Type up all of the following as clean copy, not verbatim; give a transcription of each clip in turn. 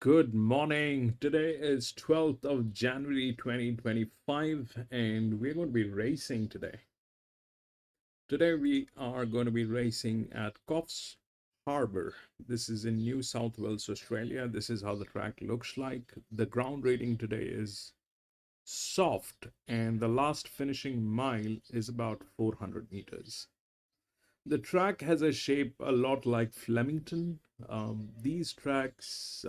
Good morning. Today is 12th of January 2025, and we're going to be racing today. Today, we are going to be racing at Coffs Harbour. This is in New South Wales, Australia. This is how the track looks like. The ground rating today is soft, and the last finishing mile is about 400 meters. The track has a shape a lot like Flemington. These tracks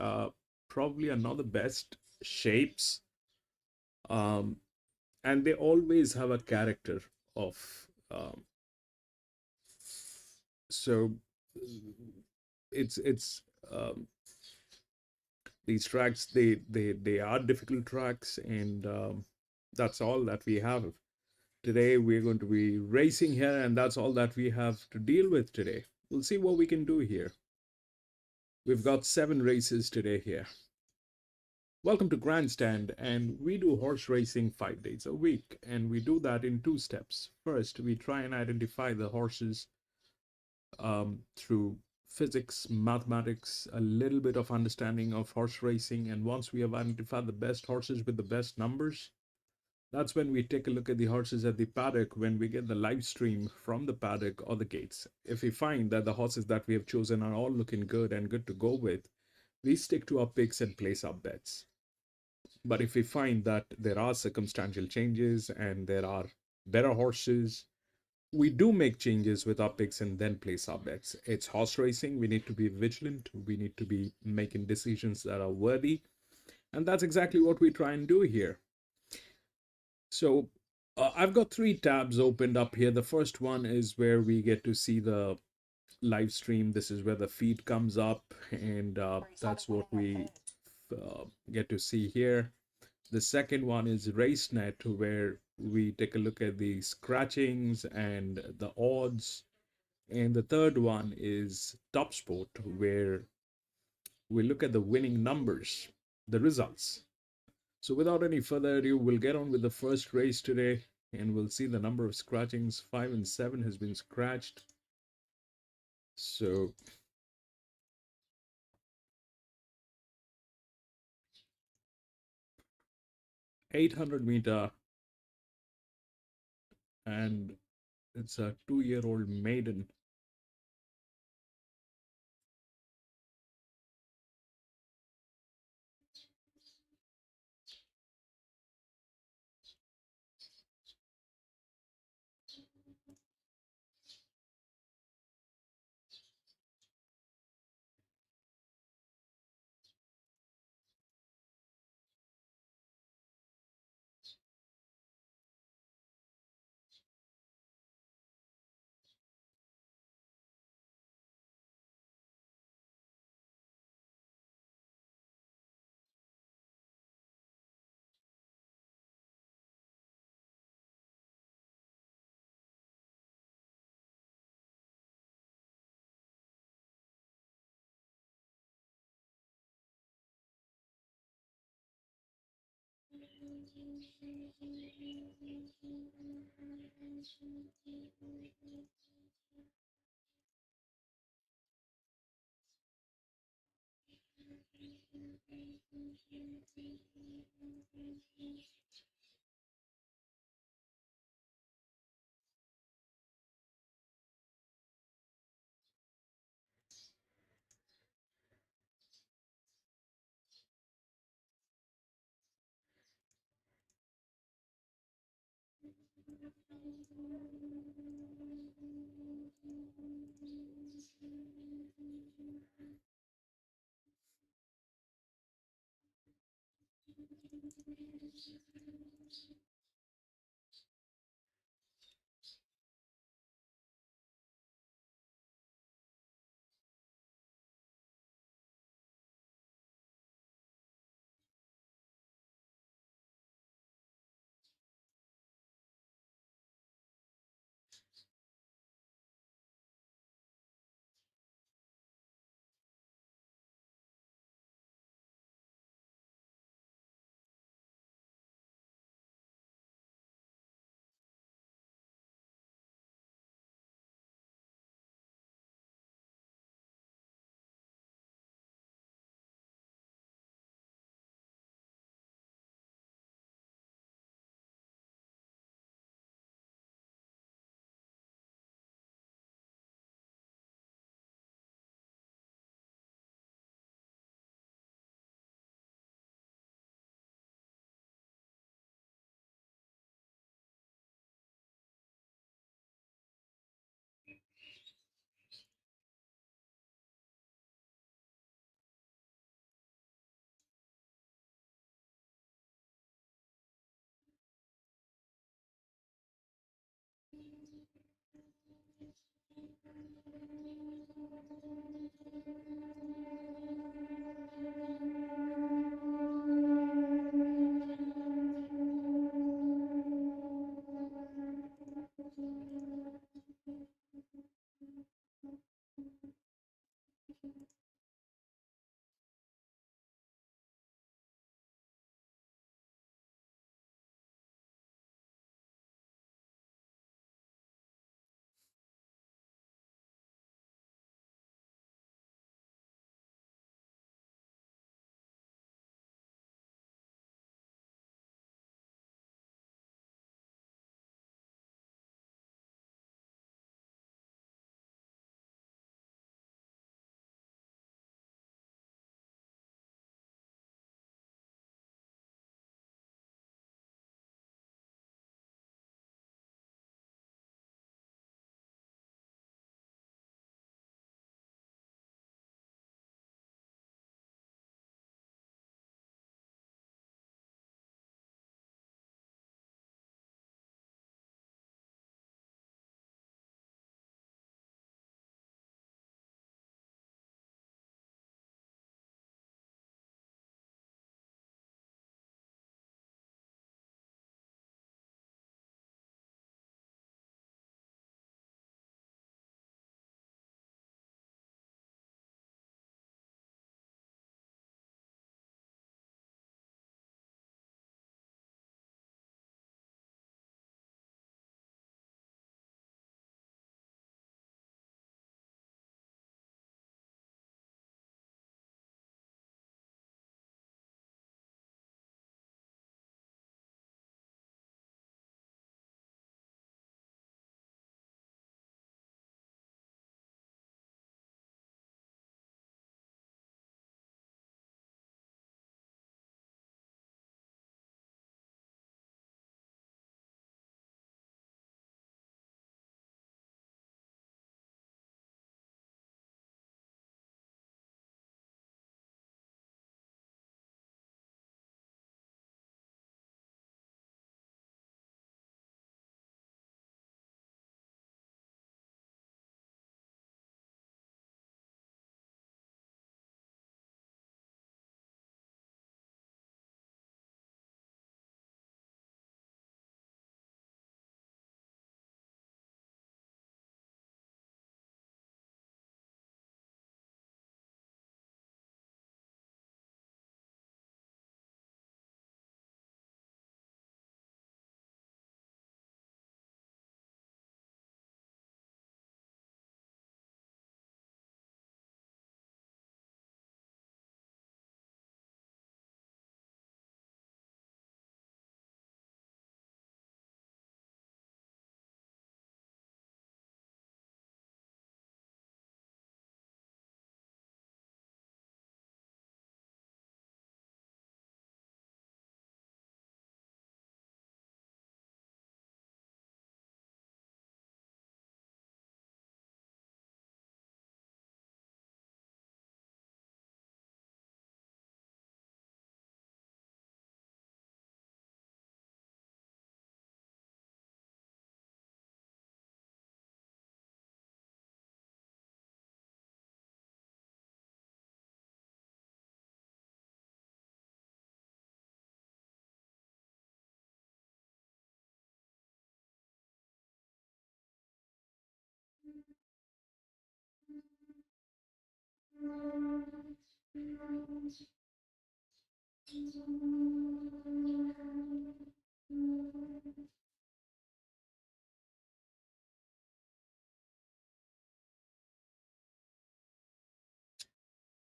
probably are not the best shapes, um, and they always have a character of. So it's these tracks they are difficult tracks, and that's all that we have today. We're going to be racing here, and that's all that we have to deal with today. We'll see what we can do here. We've got 7 races today here. Welcome to Grandstand, and we do horse racing 5 days a week, and we do that in 2 steps. First, we try and identify the horses through physics, mathematics, a little bit of understanding of horse racing, and once we have identified the best horses with the best numbers, that's when we take a look at the horses at the paddock when we get the live stream from the paddock or the gates. If we find that the horses that we have chosen are all looking good and good to go with, we stick to our picks and place our bets. But if we find that there are circumstantial changes and there are better horses, we do make changes with our picks and then place our bets. It's horse racing. We need to be vigilant. We need to be making decisions that are worthy. And that's exactly what we try and do here. So I've got 3 tabs opened up here. The first one is where we get to see the live stream. This is where the feed comes up, and that's what we get to see here. The second one is RaceNet, where we take a look at the scratchings and the odds. And the third one is TopSport, where we look at the winning numbers, the results. So without any further ado, we'll get on with the first race today, and we'll see the number of scratchings. 5 and 7 has been scratched. So 800-meter, and it's a 2-year-old maiden.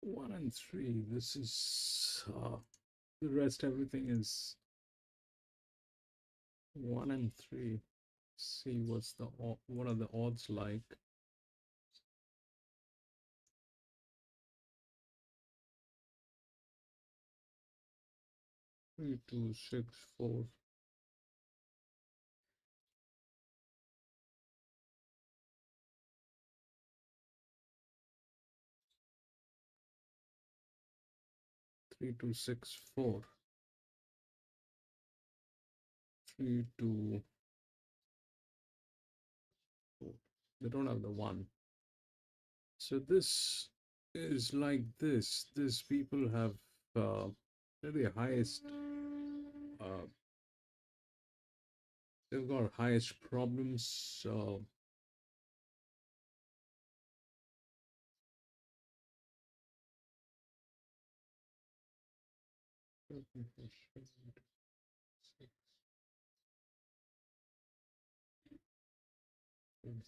One and three. This is the rest. Everything is one and three. See what are the odds like? 3264. 3264. 324. They don't have the one. So this is like this. These people have they're the highest. Uh, they've got highest problems.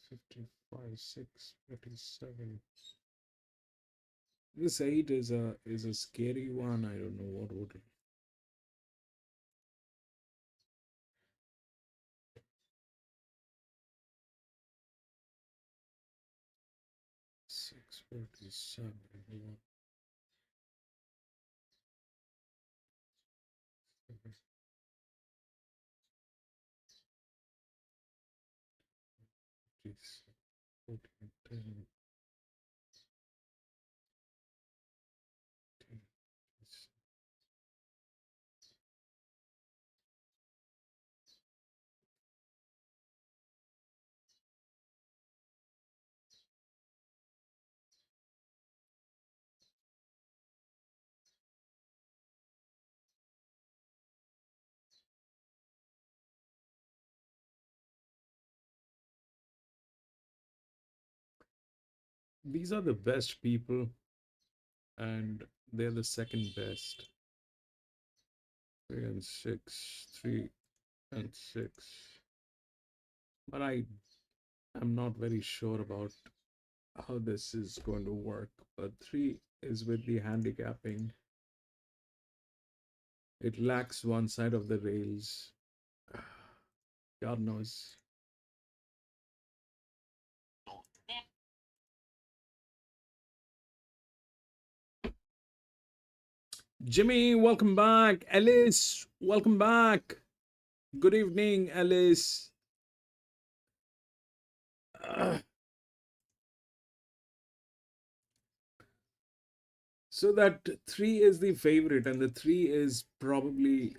55, 6, 37. This 8 is a scary one. I don't know what would 647. 14, 10, these are the best people, and they're the second best. 3 and 6, 3 and 6. But I am not very sure about how this is going to work. But 3 is with the handicapping. It lacks one side of the rails. God knows. Jimmy, welcome back. Alice, welcome back. Good evening, Alice. So that 3 is the favorite, and the 3 is probably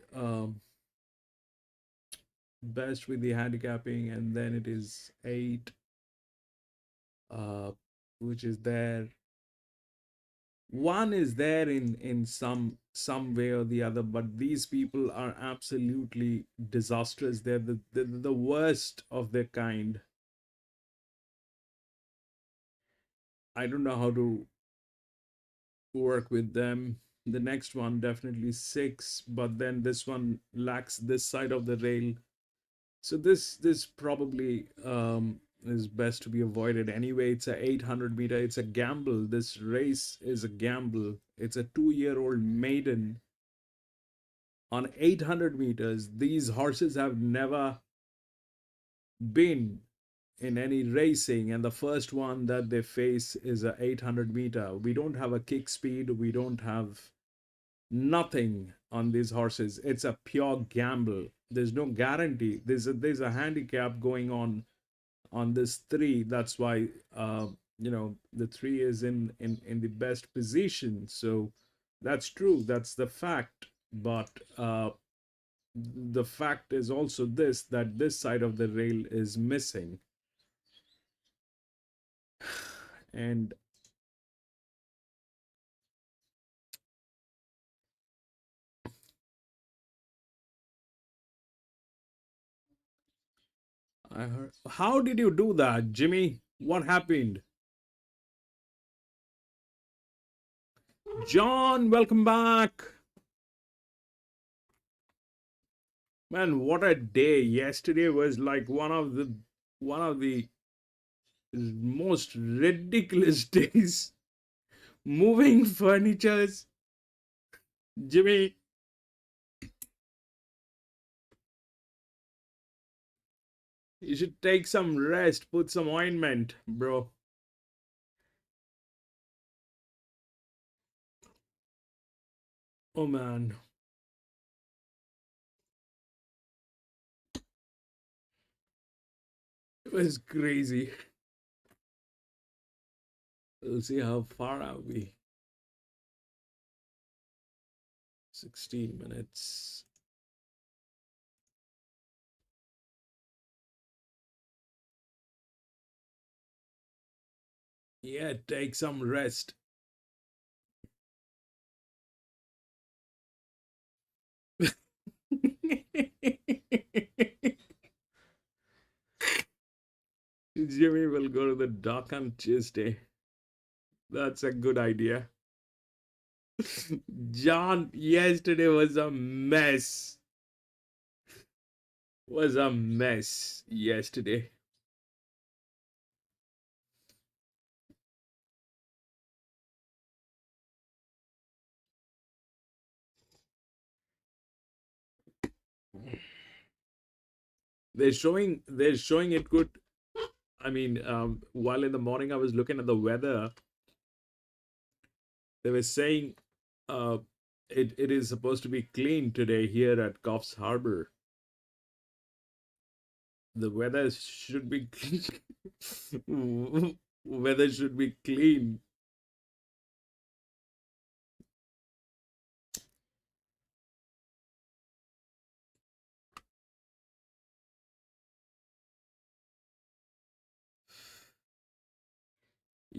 best with the handicapping, and then it is 8, uh, which is there. 1 is there in some way or the other, but these people are absolutely disastrous. They're the worst of their kind. I don't know how to work with them. The next one definitely 6, but then this one lacks this side of the rail. So this probably is best to be avoided. Anyway, it's a 800-meter. It's a gamble. This race is a gamble. It's a 2-year-old maiden on 800 meters. These horses have never been in any racing, and the first one that they face is a 800-meter. We don't have a kick speed. We don't have nothing on these horses. It's a pure gamble. There's no guarantee. There's a handicap going on this 3. That's why the 3 is in the best position. So that's true. That's the fact. But the fact is also this, that this side of the rail is missing. And I heard, how did you do that, Jimmy? What happened? John, welcome back. Man, what a day. Yesterday was like one of the most ridiculous days. Moving furnitures. Jimmy, you should take some rest, put some ointment, bro. Oh man, it was crazy. We'll see how far are we. 16 minutes. Yeah, take some rest. Jimmy will go to the dock on Tuesday. That's a good idea. John, yesterday was a mess. Was a mess yesterday. They're showing it could. I mean, while in the morning I was looking at the weather, they were saying uh, it is supposed to be clean today here at Coffsharbour. The weather should be weather should be clean.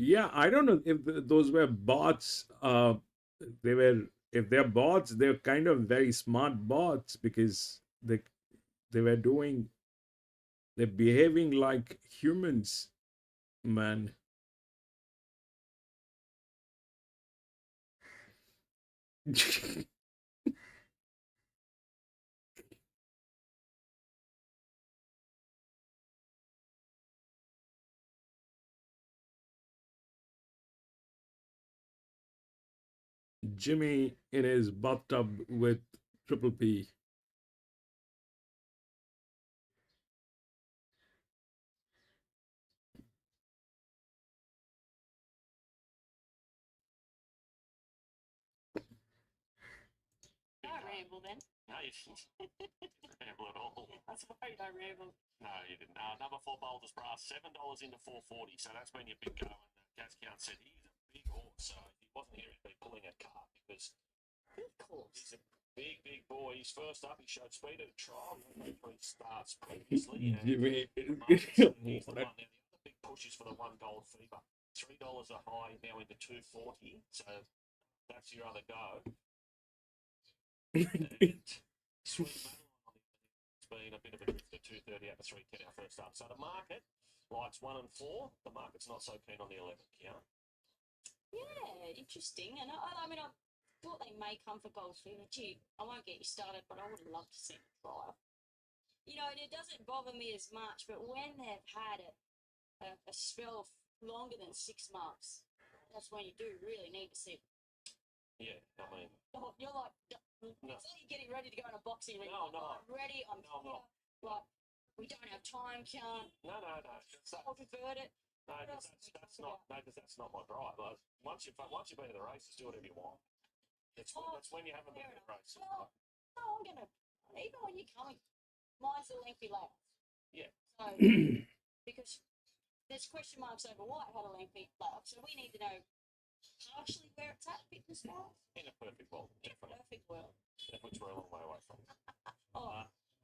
Yeah, I don't know if those were bots. They were if they're bots, they're kind of very smart bots because they were doing they're behaving like humans, man. Jimmy in his bathtub with Triple P. Don't ramble then. No, you didn't ramble at all. That's why you don't ramble. No, you didn't. Number 4, Boulders Brass, $7 into 440. So that's when you've been going. Gascount said he's a big horse, so he wasn't here to be pulling a cart because he's a big boy. He's first up. He showed speed at a trial. He 3 starts previously. Jimmy. So he's the one. Now, the other big push is for the 1 Gold Fever. $3 a high, now into 240. So that's your other go. And Sweet Madeline has been a bit of a drifter, 230 out of 310 our first up. So the market likes 1 and 4. The market's not so keen on the 11th, yeah. Yeah, interesting. And I mean, I thought they may come for Gold Fever. Gee, I won't get you started, but I would love to see the trial. You know, and it doesn't bother me as much, but when they've had a spell longer than 6 months, that's when you do really need to see. Yeah, I mean, you're like, it's like you're getting ready to go in a boxing ring. No, I'm ready. I'm here. Like, we don't have time, can't. No. I'll divert it. No, that's not. No, because that's not my drive. Like, once you've been to the races, do whatever you want. That's when you haven't been to the races. Well, no, I'm gonna. Even when you're coming, mine's a lengthy lap. Yeah. So because there's question marks over White had a lengthy lap, so we need to know partially where it's at fitness wise. In a perfect world. In a perfect world. Which we're a long way away from.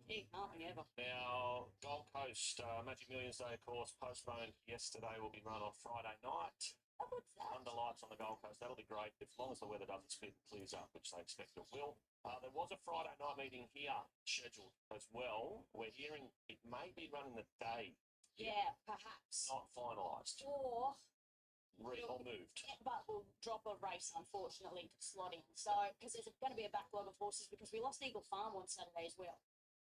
Gee, can't we ever? Now, Gold Coast Magic Millions Day course postponed yesterday, will be run on Friday night. Oh, what's that? Under lights on the Gold Coast. That'll be great as long as the weather doesn't spit and clears up, which they expect it will. There was a Friday night meeting here scheduled as well. We're hearing it may be running the day. Yeah, perhaps. Not finalised. Or moved. But we'll drop a race, unfortunately, to slot in. So, because there's going to be a backlog of horses because we lost Eagle Farm on Saturday as well.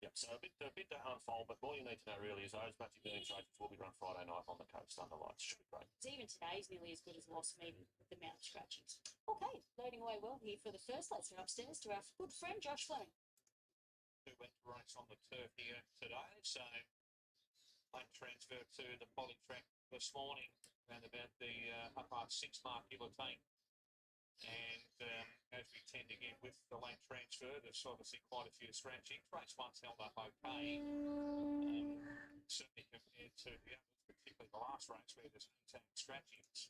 Yep, so a bit to unfold, but all you need to know really is those Magic Millions races will be run Friday night on the coast under lights. Should be great. Even today's nearly as good as Lost Meeting with the amount of scratchings. Okay, loading away well here for the first. Let's go upstairs to our good friend Josh Fleming. Who went to race on the turf here today, so lane transfer to the poly track this morning, around about the upper 6 mark, give or take. And as we tend to get with the lane transfer, there's obviously quite a few scratchings. Race 1's held up okay, certainly compared to the others, particularly the last race where there's 18 scratchings.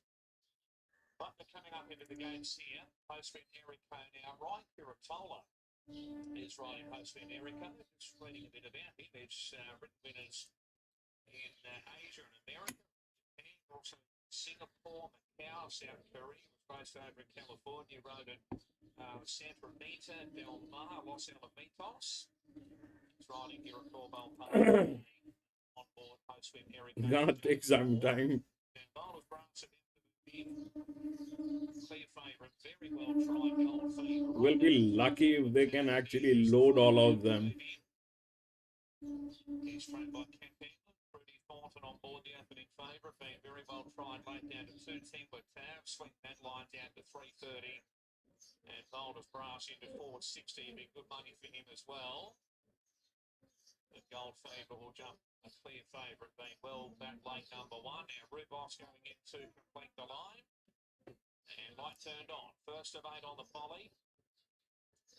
But they're coming up into the games here. Post Erico now. Ryan Piratola is riding Post Erico. Just reading a bit about him. There's written winners in Asia and America, Japan, also Singapore, Macau, South Korea, was raced over in California, rode at Santa Anita, Del Mar, Los Alamitos. It's riding here at Corbell Park. On board, post swim Eric. Gonna take some time. And Bowler's Brass clear favourite, very well tried Gold Fever. We'll be lucky if they can actually load all of them. He's trained by Camp England. Pretty Thornton on board, the opening favourite, being very well tried late down to 210 with Tab. Sweet Madeline down to 330. And Bowler's Brass into 460. Be good money for him as well. And Gold Fever will jump a clear favourite, being well back late number one. Now Rubos going in to complete the line. And light turned on. First of 8 on the poly.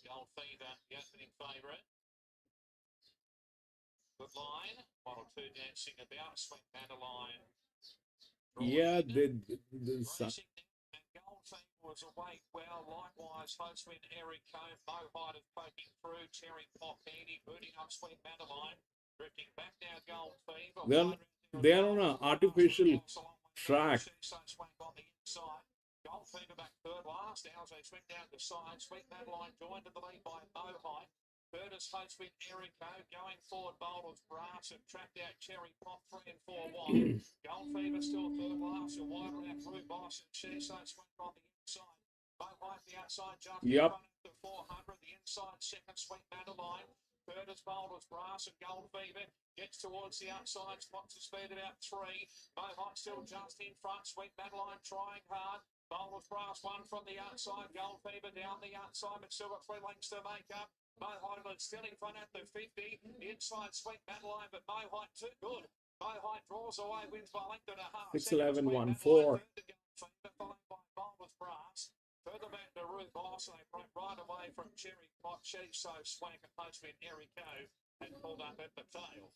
Gold Fever, the opening favourite. Good line. 1 or 2 dancing about. Sweet Madeline. Yeah, Racing and Gold Fever was away well. Likewise, Hostwin, Eric Cone, Mohide is poking through. Terry Popini booting up Sweet Madeline. Drifting back now, Gold Fever. They're on an artificial track. On the inside. Gold Fever back third last. Now as they swing down the side, Sweet Madeline joined to the lead by Mohide. Third is Hostwin, Erico. Going forward, Bowler's Brass and tracked out Cherry Pop 3 and 4 wide. Gold Fever still third last. A wide around Blue Boss and Sheso swing on the inside. Mohide the outside jump. Yep. To 400. The inside second, Sweet Madeline. Third is Bowler's Brass and Gold Fever. Gets towards the outside, spots the speed about 3. Mohide still just in front. Sweet Madeline trying hard. Bowler's Brass one from the outside. Gold Fever down the outside, but still got 3 lengths to make up. Mohide still in front at the 50. The inside, Sweet Madeline, but Mohide too good. Mohide draws away, wins by length and a half. 6-11, 1-4. Followed by Bowler's Brass. Further back to Ruth Boss, they break right away from Cherry Pot. She's so swank and Postman Erico and pulled up at the tail.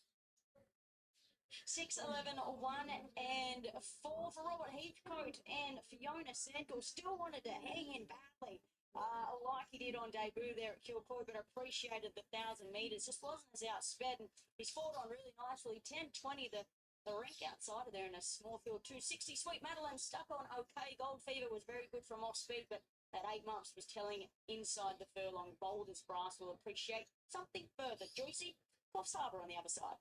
6, 11, 1 and 4 for Robert Heathcote, and Fiona Santos still wanted to hang in badly, like he did on debut there at Kilcoy, but appreciated the 1,000 metres. Just wasn't as outsped, and he's fought on really nicely. 10-20 the rank outside of there in a small field. 260. Sweet Madeline stuck on okay. Gold Fever was very good from off speed, but that 8 months was telling inside the furlong. Boulders Brass will appreciate something further. Joycey, Coffsharbour on the other side.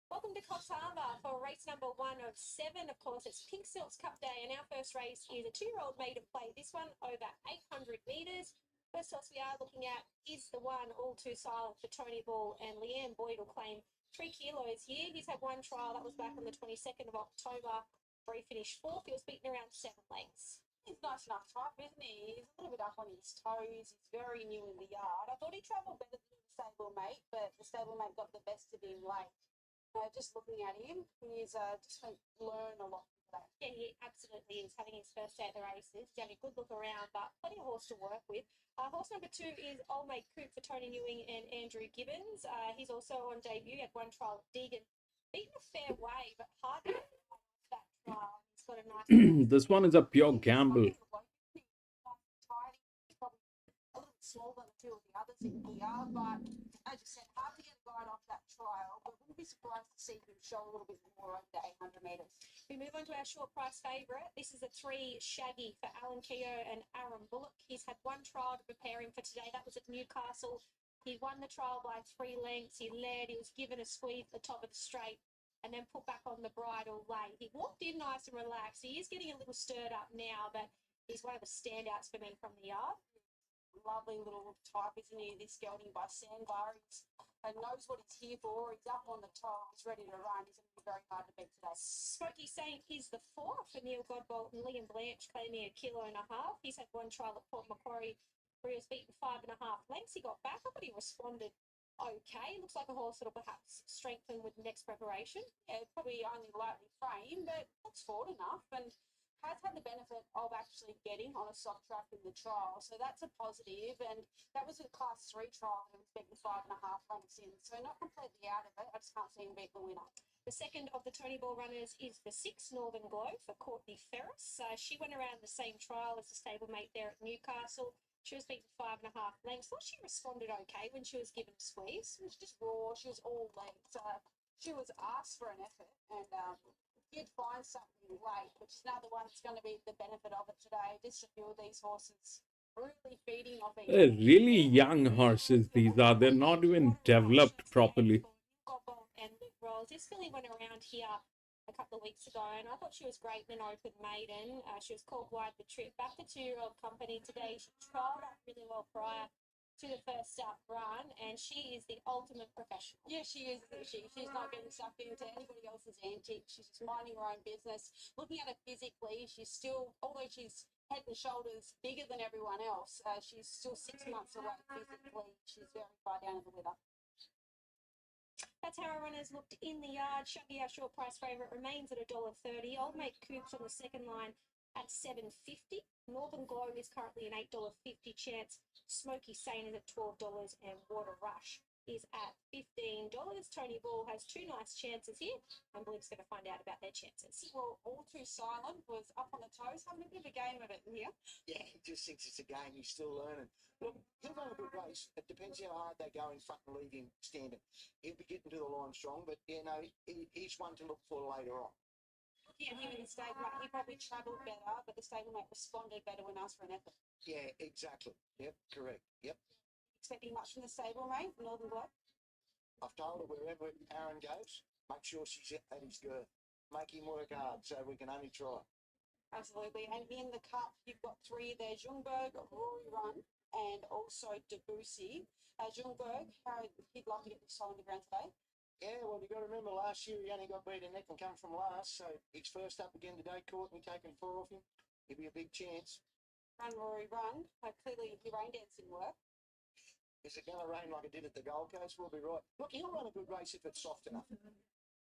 Welcome to Coffsharbour for race number 1 of 7. Of course, it's Pink Silks Cup Day, and our first race is a 2-year-old maiden play. This one over 800 metres. First horse we are looking at is the one All Too Silent for Tony Ball, and Leanne Boyd will claim 3 kilos here. He's had one trial, that was back on the 22nd of October, where he finished 4th. He was beaten around 7 lengths. He's nice enough type, isn't he? He's a little bit up on his toes. He's very new in the yard. I thought he travelled better than the stablemate, but the stablemate got the best of him late. Just looking at him, he's just going to learn a lot today. Yeah, he absolutely is having his first day at the races. He's having a good look around, but plenty of horse to work with. Horse number 2 is Old Mate Coop for Tony Ewing and Andrew Gibbons. He's also on debut. He had one trial at Deegan. Beaten a fair way, but hard to get that trial. He's got a nice... This one is a pure gamble. He's probably a little bit smaller than a few of the others in here, but as you said, hard to get a guide off that trial, but wouldn't be surprised to see him show a little bit more over the 800 metres. We move on to our short price favourite. This is a 3 Shaggy for Alan Keogh and Aaron Bullock. He's had one trial to prepare him for today. That was at Newcastle. He won the trial by 3 lengths. He led. He was given a squeeze at the top of the straight and then put back on the bridle late. He walked in nice and relaxed. He is getting a little stirred up now, but he's one of the standouts for me from the yard. Lovely little type, isn't he? This gelding by Sandbar. He knows what he's here for. He's up on the top. He's ready to run. He's going to be very hard to beat today. Smoky Saint is the 4 for Neil Godbolt and Liam Blanche, claiming 1.5 kilos. He's had one trial at Port Macquarie where he was beaten 5.5 lengths. He got back up, but he responded okay. Looks like a horse that'll perhaps strengthen with next preparation. Yeah, probably only lightly framed, but looks forward enough and has had the benefit of actually getting on a soft track in the trial. So that's a positive. And that was a class 3 trial that was beaten 5.5 lengths in. So not completely out of it. I just can't see him beat the winner. The second of the Tony Ball runners is the 6 Northern Glow for Courtney Ferris. She went around the same trial as the stablemate there at Newcastle. She was beaten 5.5 lengths. Thought she responded okay when she was given a squeeze. She was just raw. She was all legs. She was asked for an effort and did find something late, which is another one that's going to be the benefit of it today. Just a few of these horses really feeding off each They're other. really young horses, these are. They're not even developed properly. Gobble and Luke Rolls. This filly went around here a couple of weeks ago, and I thought she was great in an open maiden. She was called wide the trip. Back to 2-year-old company today. She trialled up really well prior to the first up run, and she is the ultimate professional. Yeah, she is, isn't she? She's not getting sucked into anybody else's antics. She's just minding her own business. Looking at her physically, she's still, although she's head and shoulders bigger than everyone else, she's still 6 months away physically. She's very far down in the wither. That's how our runners looked in the yard. Shuggy, our short price favourite, remains at $1.30. Old Mate Coops on the second line at $7.50. Northern Glow is currently an $8.50 chance. Smoky Saint is at $12, and Water Rush is at $15. Tony Ball has two nice chances here, and Blue's going to find out about their chances. Well, All Too Silent was up on the toes, having a bit of a game of it in here. Yeah, he just thinks it's a game. He's still learning. Look, he'll run a good race. It depends how hard they go in front and leave him standing. He'll be getting to the line strong, but, you know, he's one to look for later on. Looking at him in the stablemate, he probably travelled better, but the stablemate responded better when asked for an effort. Yeah, exactly. Yep, correct. Yep. Expecting much from the stablemate, Northern Glow? I've told her wherever Aaron goes, make sure she's at his girth. Make him work hard so we can only try. Absolutely. And in the cup, you've got three there, Jungberg, Rory Run, and also Debussy. Jungberg, he'd love to get this on the ground today. Yeah, well, you've got to remember last year he only got beaten neck and come from last, so he's first up again today, Courtney taking 4 off him. He'll be a big chance. Run, Rory, Run. Clearly, your rain dancing work. Is it going to rain like it did at the Gold Coast? We'll be right. Look, he'll run a good race if it's soft enough.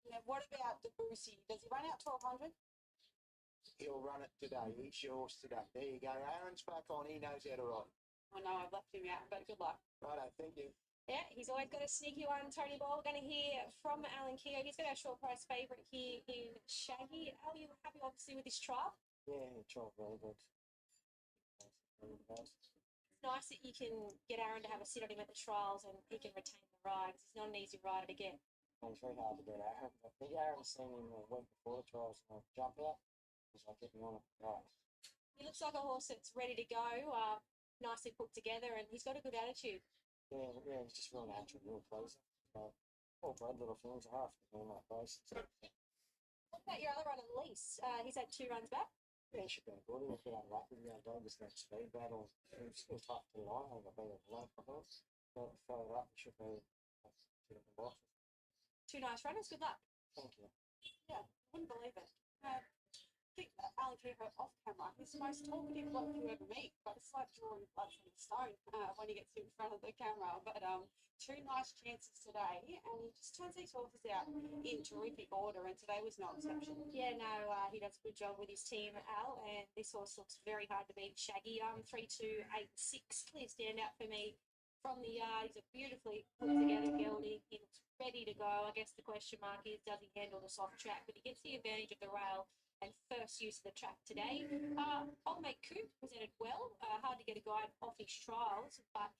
Now, what about Debussy? Does he run out 1200? He'll run it today. He's yours today. There you go. Aaron's back on. He knows how to ride. I know I've left him out, but good luck. Righto, thank you. Yeah, he's always got a sneaky one. Tony Ball, going to hear from Alan Keogh. He's got our short price favourite here in Shaggy. Al, you happy obviously with this trial? Yeah, trial very good. It's nice that you can get Aaron to have a sit on him at the trials and he can retain the ride. It's not an easy rider to get. It's very hard to get Aaron. I think Aaron's seen him the week before the trials and jump out. It's like getting on it. Right. He looks like a horse that's ready to go, nicely put together, and he's got a good attitude. Yeah, he's just real natural, real pleasant. All bred little things are after doing that race. What about your other runner, Lease? He's had 2 runs back. Yeah, he should be good. He'll get unlucky. Dog was that speed battle. It's still tough to line. I've got better bloke for horse. But throw it up, it should be two different boxes. 2 nice runners. Good luck. Thank you. Yeah, wouldn't believe it. I think Alan Keogh off camera, he's the most talkative bloke you ever meet, but it's like drawing blood from a stone when he gets in front of the camera. But 2 nice chances today, and he just turns these horses out in terrific order, and today was no exception. Yeah, no, he does a good job with his team, Al, and this horse looks very hard to beat. Shaggy, 3, 2, 8, 6, clear standout for me from the yard. He's a beautifully put together gelding. He looks ready to go. I guess the question mark is, does he handle the soft track? But he gets the advantage of the rail and first use of the track today. Old Mate Coop presented well. Hard to get a guide off his trials, but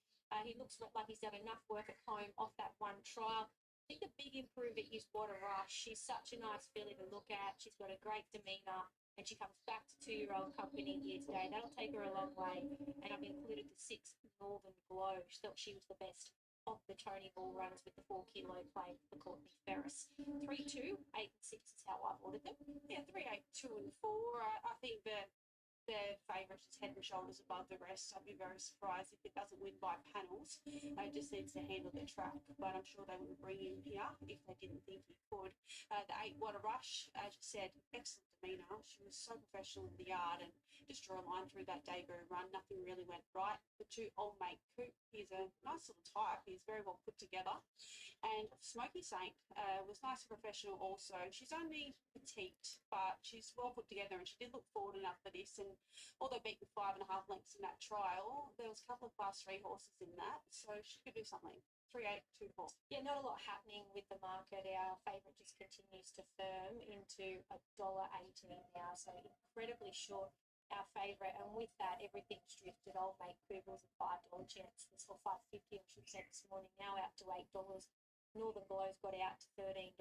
he looks like he's done enough work at home off that one trial. I think the big improver is Water Rush. She's such a nice filly to look at. She's got a great demeanour, and she comes back to 2-year-old company here today. That'll take her a long way. And I've included the 6 Northern Glow. She thought she was the best of the Tony Ball runners with the 4-kilo play for Courtney Ferris. 3, 2, 8, and 6 is how I've ordered them. Yeah, 3, 8, 2, and 4. I think that their favourite is head and shoulders above the rest. I'd be very surprised if it doesn't win by panels. It just needs to handle the track, but I'm sure they would bring him here if they didn't think he could. The 8 Water Rush, as you said, excellent demeanour. She was so professional in the yard and just drew a line through that debut run. Nothing really went right. The 2 Old Mate Coop, he's a nice little type. He's very well put together. And Smoky Saint was nice and professional also. She's only petite, but she's well put together, and she did look forward enough for this. And although beaten 5.5 lengths in that trial, there was a couple of Class 3 horses in that, so she could do something. 3, 8, 2, 4. Yeah, not a lot happening with the market. Our favourite just continues to firm into $1.18 now, so incredibly short our favourite. And with that, everything's drifted. Old Mate Cooper was a $5 chance. This for $5.50, I should say, this morning. Now out to $8. Northern Glow's got out to $13.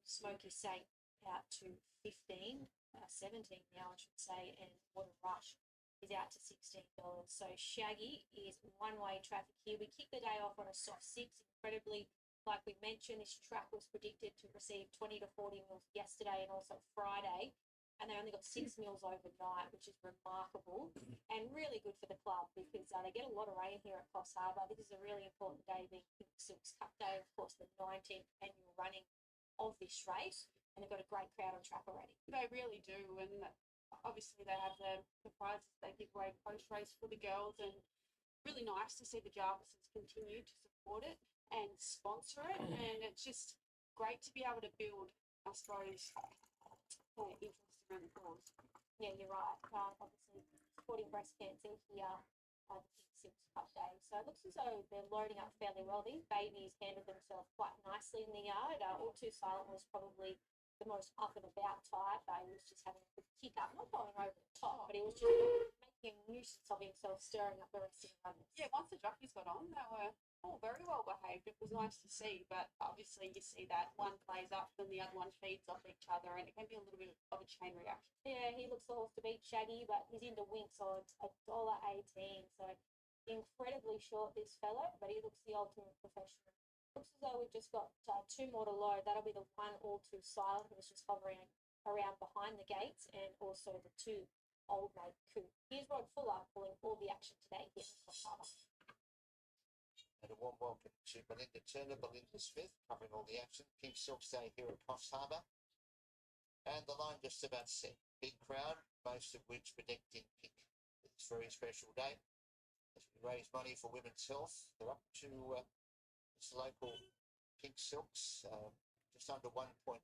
Smoky Saint out to 15, 17 now, I should say, and Water Rush is out to $16. So Shaggy is one-way traffic here. We kicked the day off on a soft 6. Incredibly, like we mentioned, this track was predicted to receive 20 to 40 mils yesterday and also Friday. And they only got 6 mils overnight, which is remarkable and really good for the club because they get a lot of rain here at Coffsharbour. This is a really important day, being Pink Silks Cup Day, of course, the 19th annual running of this race. And they've got a great crowd on track already. They really do, and obviously they have the prizes they give away post-race for the girls, and really nice to see the Jarvisons continue to support it and sponsor it, and it's just great to be able to build, I suppose, interest around the cause. Yeah, you're right. Obviously, supporting breast cancer here at the Pink Silks Cup Day. So it looks as though they're loading up fairly well. These babies handled themselves quite nicely in the yard. All Too Silent was probably the most up and about type. He was just having a good kick up, not going over the top, but he was just making a nuisance of himself, stirring up the rest of the runners. Yeah, once the jockeys got on, they were all very well behaved. It was nice to see, but obviously you see that one plays up, then the other one feeds off each other, and it can be a little bit of a chain reaction. Yeah, he looks the horse to beat Shaggy, but he's into Winks on $1.18, so incredibly short, this fellow, but he looks the ultimate professional. Looks as though we've just got 2 more to load. That'll be the one All Too Silent, who's just hovering around behind the gates, and also the 2 Old Maid Coupe. Here's Rod Fuller pulling all the action today here at Coffsharbour. And a warm welcome to Belinda Turner, Belinda Smith, covering all the action. Pink Silks Day here at Coffsharbour. And the line just about set. Big crowd, most of which bedecked in pink. It's a very special day as we raise money for women's health. They're up to this local Pink Silks, just under 1.5 million.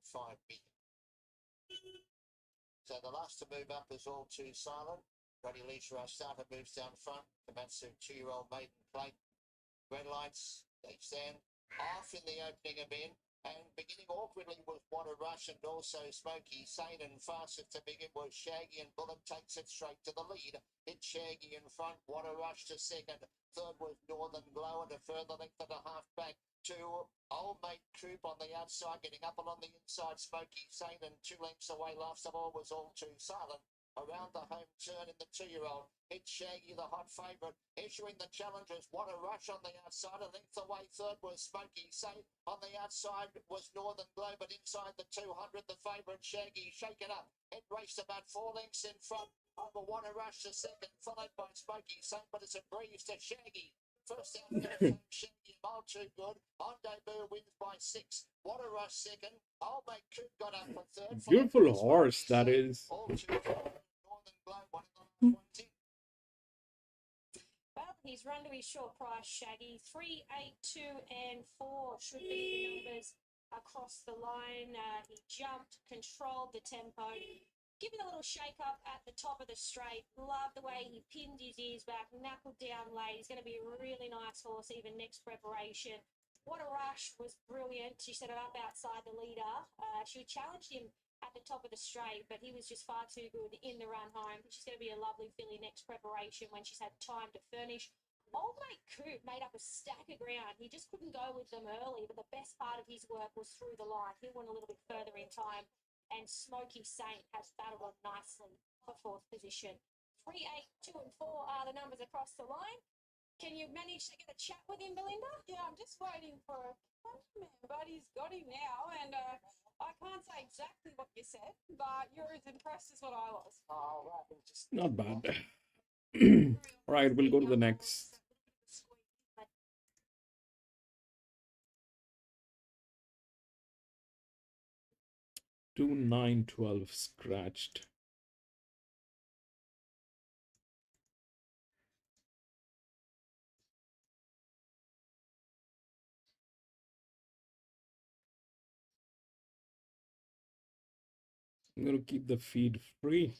So the last to move up is All Too Silent. Brady Leisure, our starter, moves down front. Komatsu, 2-year-old maiden plate. Red lights, they stand off in the opening event, and beginning awkwardly was Water Rush and also Smoky Saint, and fastest to begin was Shaggy, and Bullet takes it straight to the lead. It's Shaggy in front, Water Rush to second, third was Northern Glow, and a further length and a half back to Old Mate Coupe on the outside, getting up along the inside, Smoky Saint, and 2 lengths away last of all was All Too Silent. Around the home turn in the 2-year-old, it's Shaggy, the hot favourite, issuing the challengers. Water Rush on the outside, a length away third was Smoky Saint. On the outside was Northern Glow, but inside the 200, the favourite Shaggy shaken up. It raced about 4 lengths in front over Water Rush to second, followed by Smoky Saint, but it's a breeze to Shaggy. First out there, Shaggy, Mile Too Good. On debut, wins by 6. Water Rush second. Old Mate Coupe got up for third. Beautiful horse, that is. All Too Good. Northern Glow, one of the last ones in. Well, he's run to his short price, Shaggy. 3, 8, 2, and 4 should be the numbers across the line. He jumped, controlled the tempo, given a little shake up at the top of the straight. Love the way he pinned his ears back, knuckled down late. He's going to be a really nice horse, even next preparation. Water Rush was brilliant. She set it up outside the leader. She challenged him at the top of the straight, but he was just far too good in the run home. She's going to be a lovely filly next preparation when she's had time to furnish. Old Mate Coupe made up a stack of ground. He just couldn't go with them early, but the best part of his work was through the line. He went a little bit further in time, and Smoky Saint has battled on nicely for 4th position. 3, 8, 2, and 4 are the numbers across the line. Can you manage to get a chat with him, Belinda? Yeah, I'm just waiting for a man, but he's got him now, and I can't say exactly what you said, but you're as impressed as what I was. Oh, right, we just Not bad. Right, we'll go to the next. Two 912 scratched. I'm going to keep the feed free.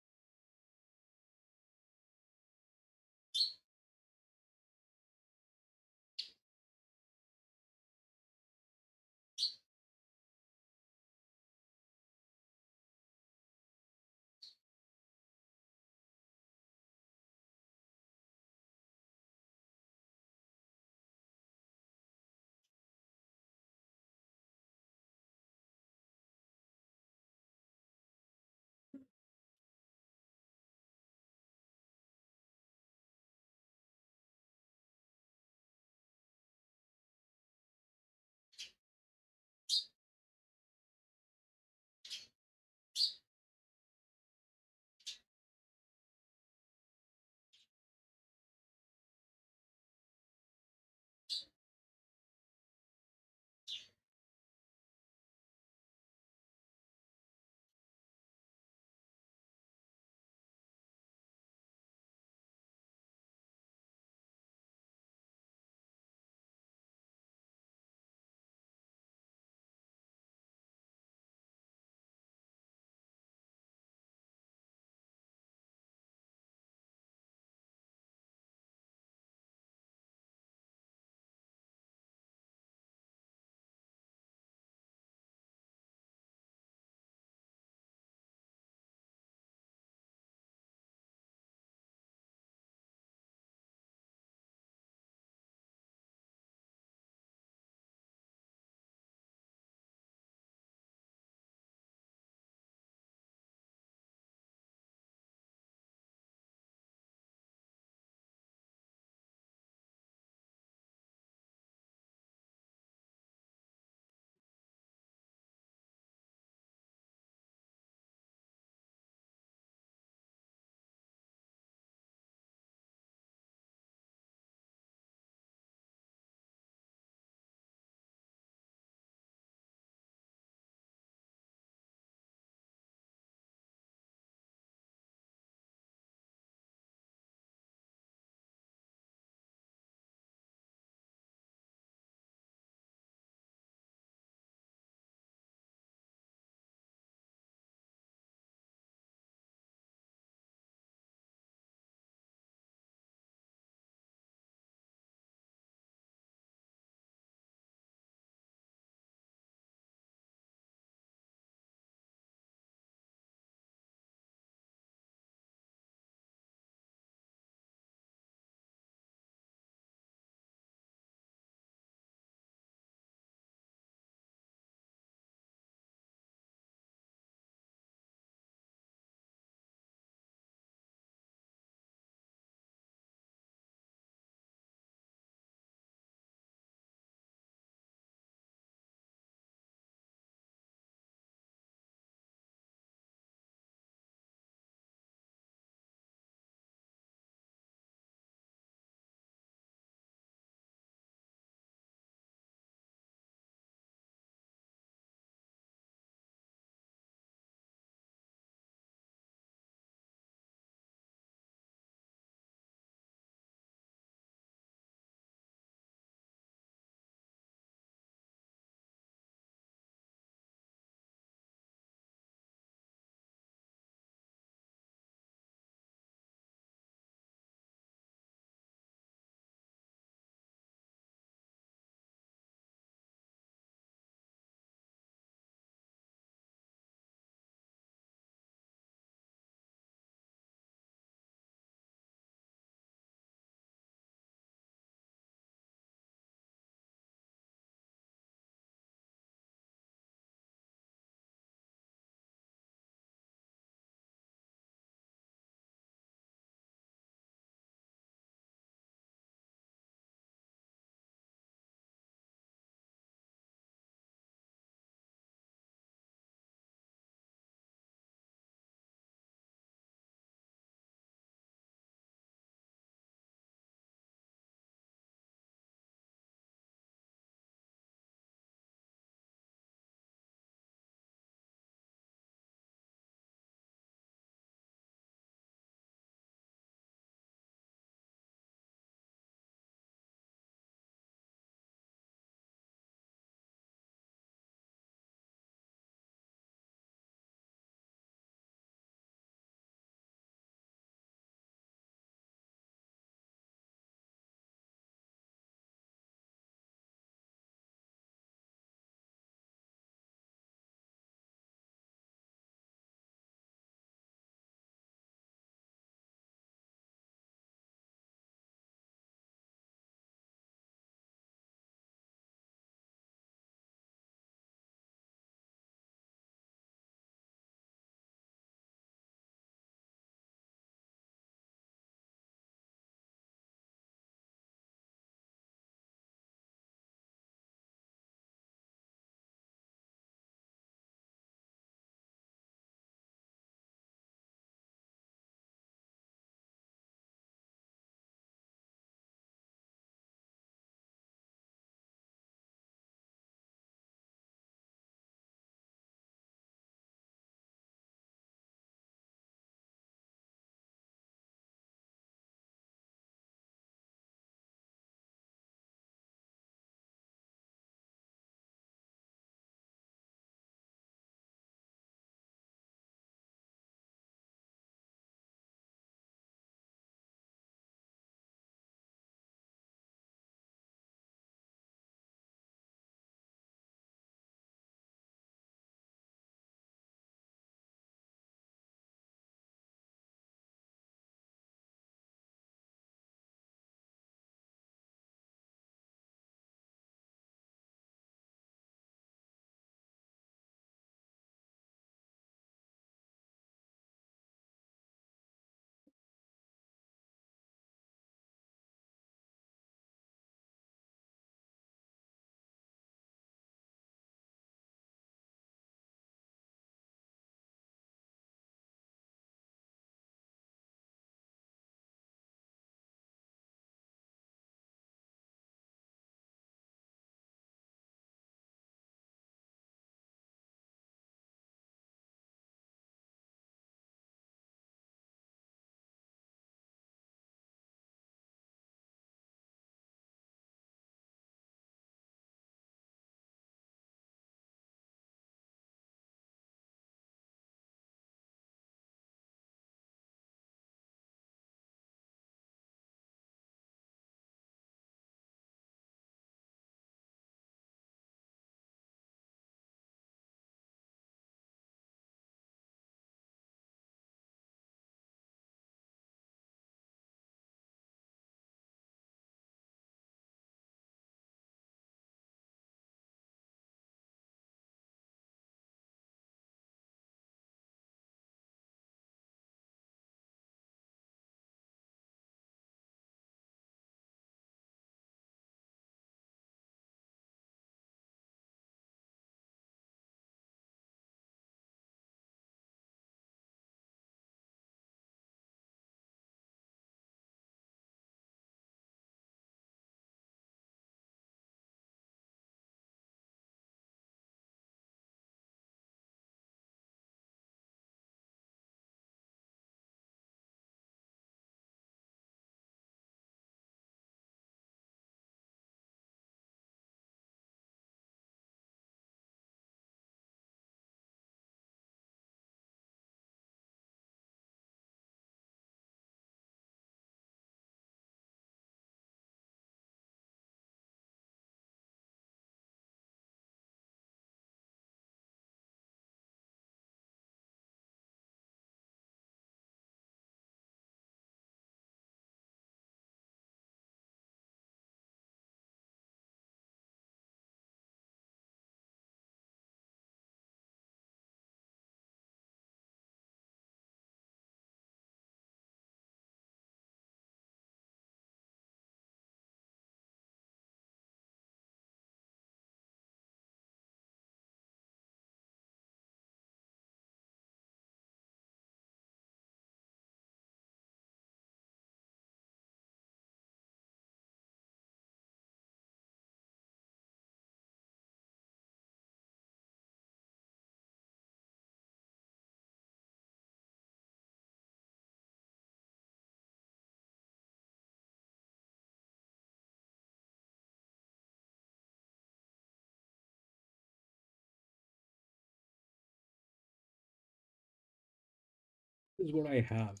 This is what I have.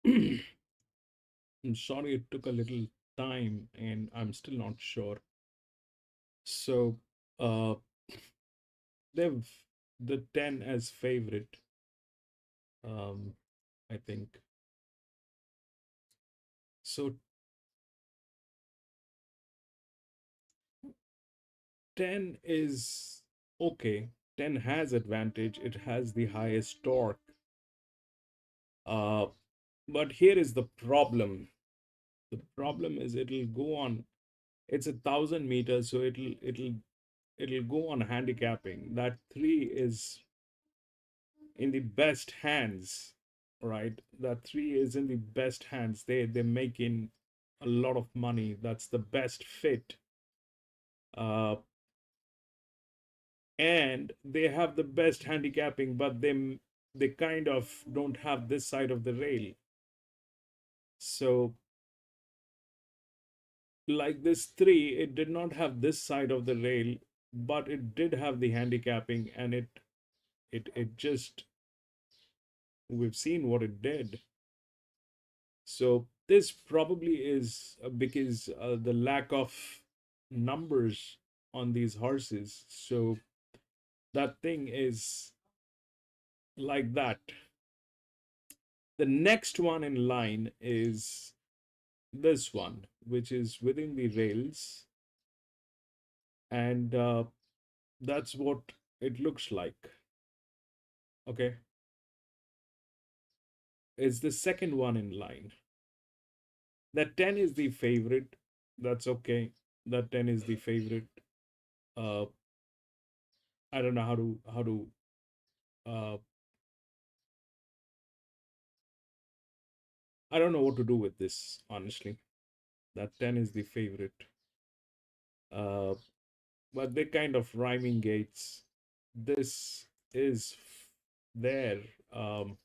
I'm sorry it took a little time and I'm still not sure. So, uh, they've the 10 as favorite, um, I think. So 10 is okay. 10 has advantage. It has the highest torque. Uh, but here is the problem. The problem is it'll go on. It's 1,000 meters, so it'll go on handicapping. That three is in the best hands, right? That three is in the best hands. They're making a lot of money. That's the best fit. Uh, and they have the best handicapping, but they kind of don't have this side of the rail. So like this three, it did not have this side of the rail, but it did have the handicapping, and it just, we've seen what it did. So this probably is because the lack of numbers on these horses. So that thing is like that. The next one in line is this one, which is within the rails, and that's what it looks like. Okay, it's the second one in line. That 10 is the favorite. That's okay. That 10 is the favorite. Uh, I don't know how to uh, I don't know what to do with this, honestly. That 10 is the favorite. Uh, but they kind of rhyming gates. This is there. Um,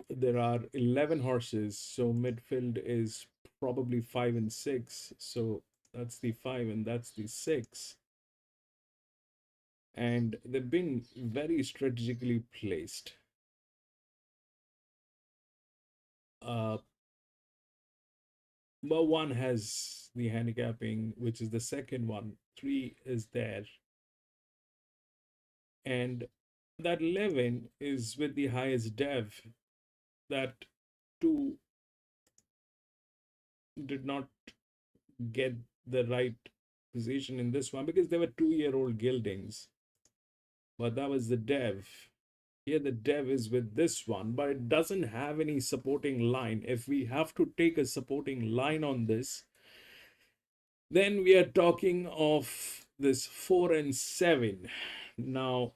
there are 11 horses, so midfield is probably 5 and 6. So that's the 5 and that's the 6. And they've been very strategically placed. Uh, but one has the handicapping, which is the second one. 3 is there. And that 11 is with the highest dev. That 2 did not get the right position in this one because they were 2-year-old geldings, but that was the dev. Here the dev is with this one, but it doesn't have any supporting line. If we have to take a supporting line on this, then we are talking of this 4 and 7. Now,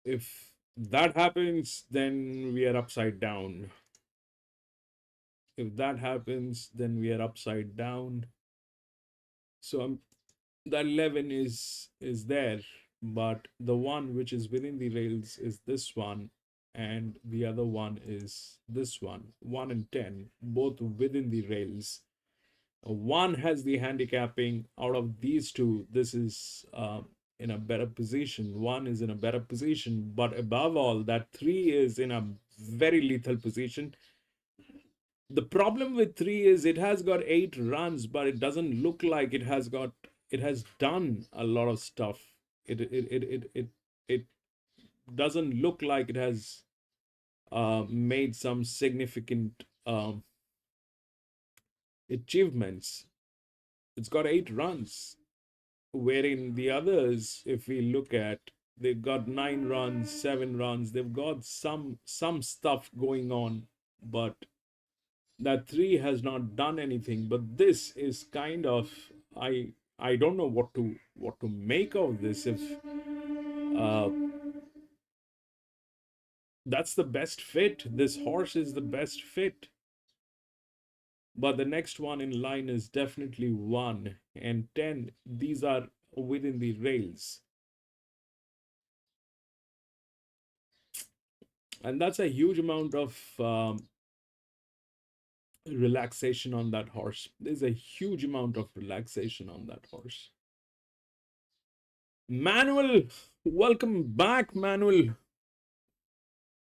if that happens, then we are upside down. If that happens, then we are upside down. So the 11 is there, but the one which is within the rails is this one, and the other one is this one. 1 and 10, both within the rails. One has the handicapping. Out of these two, this is in a better position. One is in a better position, but above all, that 3 is in a very lethal position. The problem with 3 is it has got 8 runs, but it doesn't look like it has done a lot of stuff. It doesn't look like it has made some significant achievements. It's got 8 runs, wherein the others, if we look at, they've got 9 runs, 7 runs. They've got some stuff going on, but that 3 has not done anything. But this is kind of, I don't know what to make of this. If uh, that's the best fit, this horse is the best fit. But the next one in line is definitely 1 and 10. These are within the rails, and that's a huge amount of relaxation on that horse. There's a huge amount of relaxation on that horse. Manuel, welcome back, Manuel.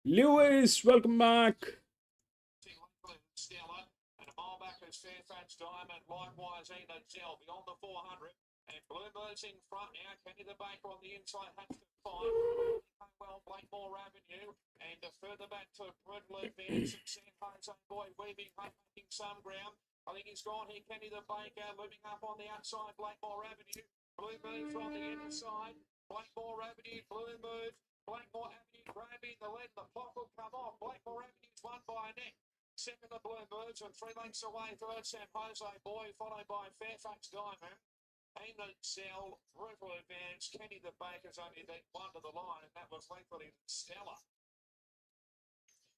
Lewis, welcome back. Stella, and a mile back is Fairfax Diamond, likewise Eno Zell beyond the 400. And Bluebird's in front now. Kenny the Baker on the inside has to find. Well, Blakemore Avenue. And further back to Brindle Advance and San Jose Boy weaving, making some ground. I think he's gone here. Kenny the Baker moving up on the outside. Blakemore Avenue. Bluebird's on the inside. Blakemore Avenue, Bluebird. Blakemore Avenue grabbing the lead. The clock will come off. Blakemore Avenue's won by a neck. Second, the Bluebirds, and 3 lengths away. Third, San Jose Boy, followed by Fairfax Diamond. Ain't Sell, Brutal Advance, Kenny the Baker's only one to the line, and that was lengthily Stella.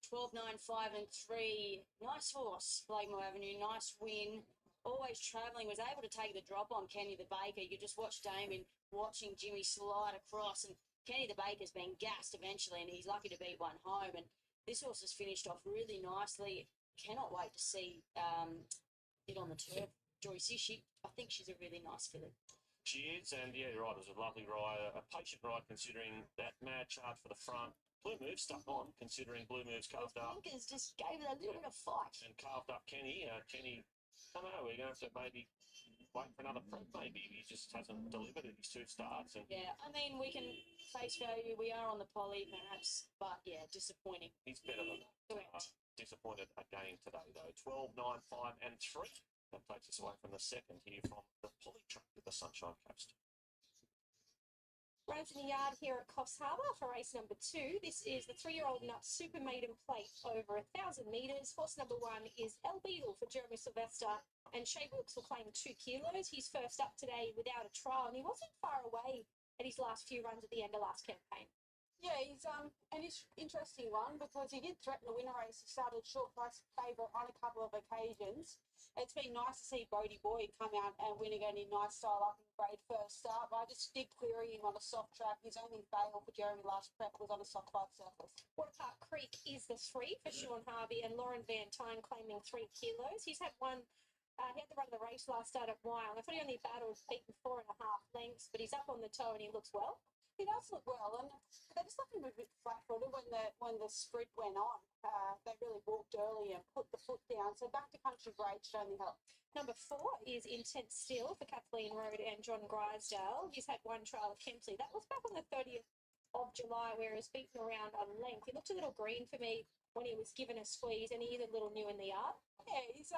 12, 9, 5 and 3. Nice horse, Blakemore Avenue. Nice win. Always travelling. Was able to take the drop on Kenny the Baker. You just watch Damon watching Jimmy slide across, and Kenny the Baker's been gassed eventually, and he's lucky to beat one home. And this horse has finished off really nicely. Cannot wait to see it on the turf. Joyce, I think she's a really nice filly. She is, and yeah, you're right. It was a lovely ride, a patient ride considering that mad charge for the front. Blue Move stuck on, considering Blue Move's carved up. Blinkers just gave it a little bit of fight. And carved up Kenny. Kenny, I don't know, we're going to have to maybe wait for another prep, maybe. He just hasn't delivered at his 2 starts. And yeah, I mean, we can face value. We are on the poly, perhaps, but yeah, disappointing. He's better than that. Disappointed again today, though. 12, 9, 5 and 3. That takes us away from the second here from the poly track with the Sunshine Coast. Runs in the yard here at Coffsharbour for race number 2. This is the 3-year-old nut super maiden plate over 1,000 metres. Horse number 1 is El Beagle for Jeremy Sylvester, and Shea Wilkes will claim 2 kilos. He's first up today without a trial, and he wasn't far away at his last few runs at the end of last campaign. Yeah, he's an interesting one because he did threaten the winner race. He started short price favourite on a couple of occasions. It's been nice to see Bodie Boy come out and win again in nice style up in grade first start. But I just did query him on a soft track. His only fail for Jeremy last prep was on a soft hard surface. Waterpark Creek is the 3 for Sean Harvey, and Lauren Van Tyne claiming 3 kilos. He's had one. He had the run of the race last start at Wyong. I thought he only battled beaten 4.5 lengths, but he's up on the toe and he looks well. He does look well, and they just left him a bit flat-footed when the sprint went on. They really walked early and put the foot down. So back to country grade should only help. Number 4 is Intense Steel for Kathleen Road and John Grisdale. He's had one trial of Kemsley. That was back on the 30th of July, where he was beaten around a length. He looked a little green for me when he was given a squeeze, and he is a little new in the yard. Yeah, he's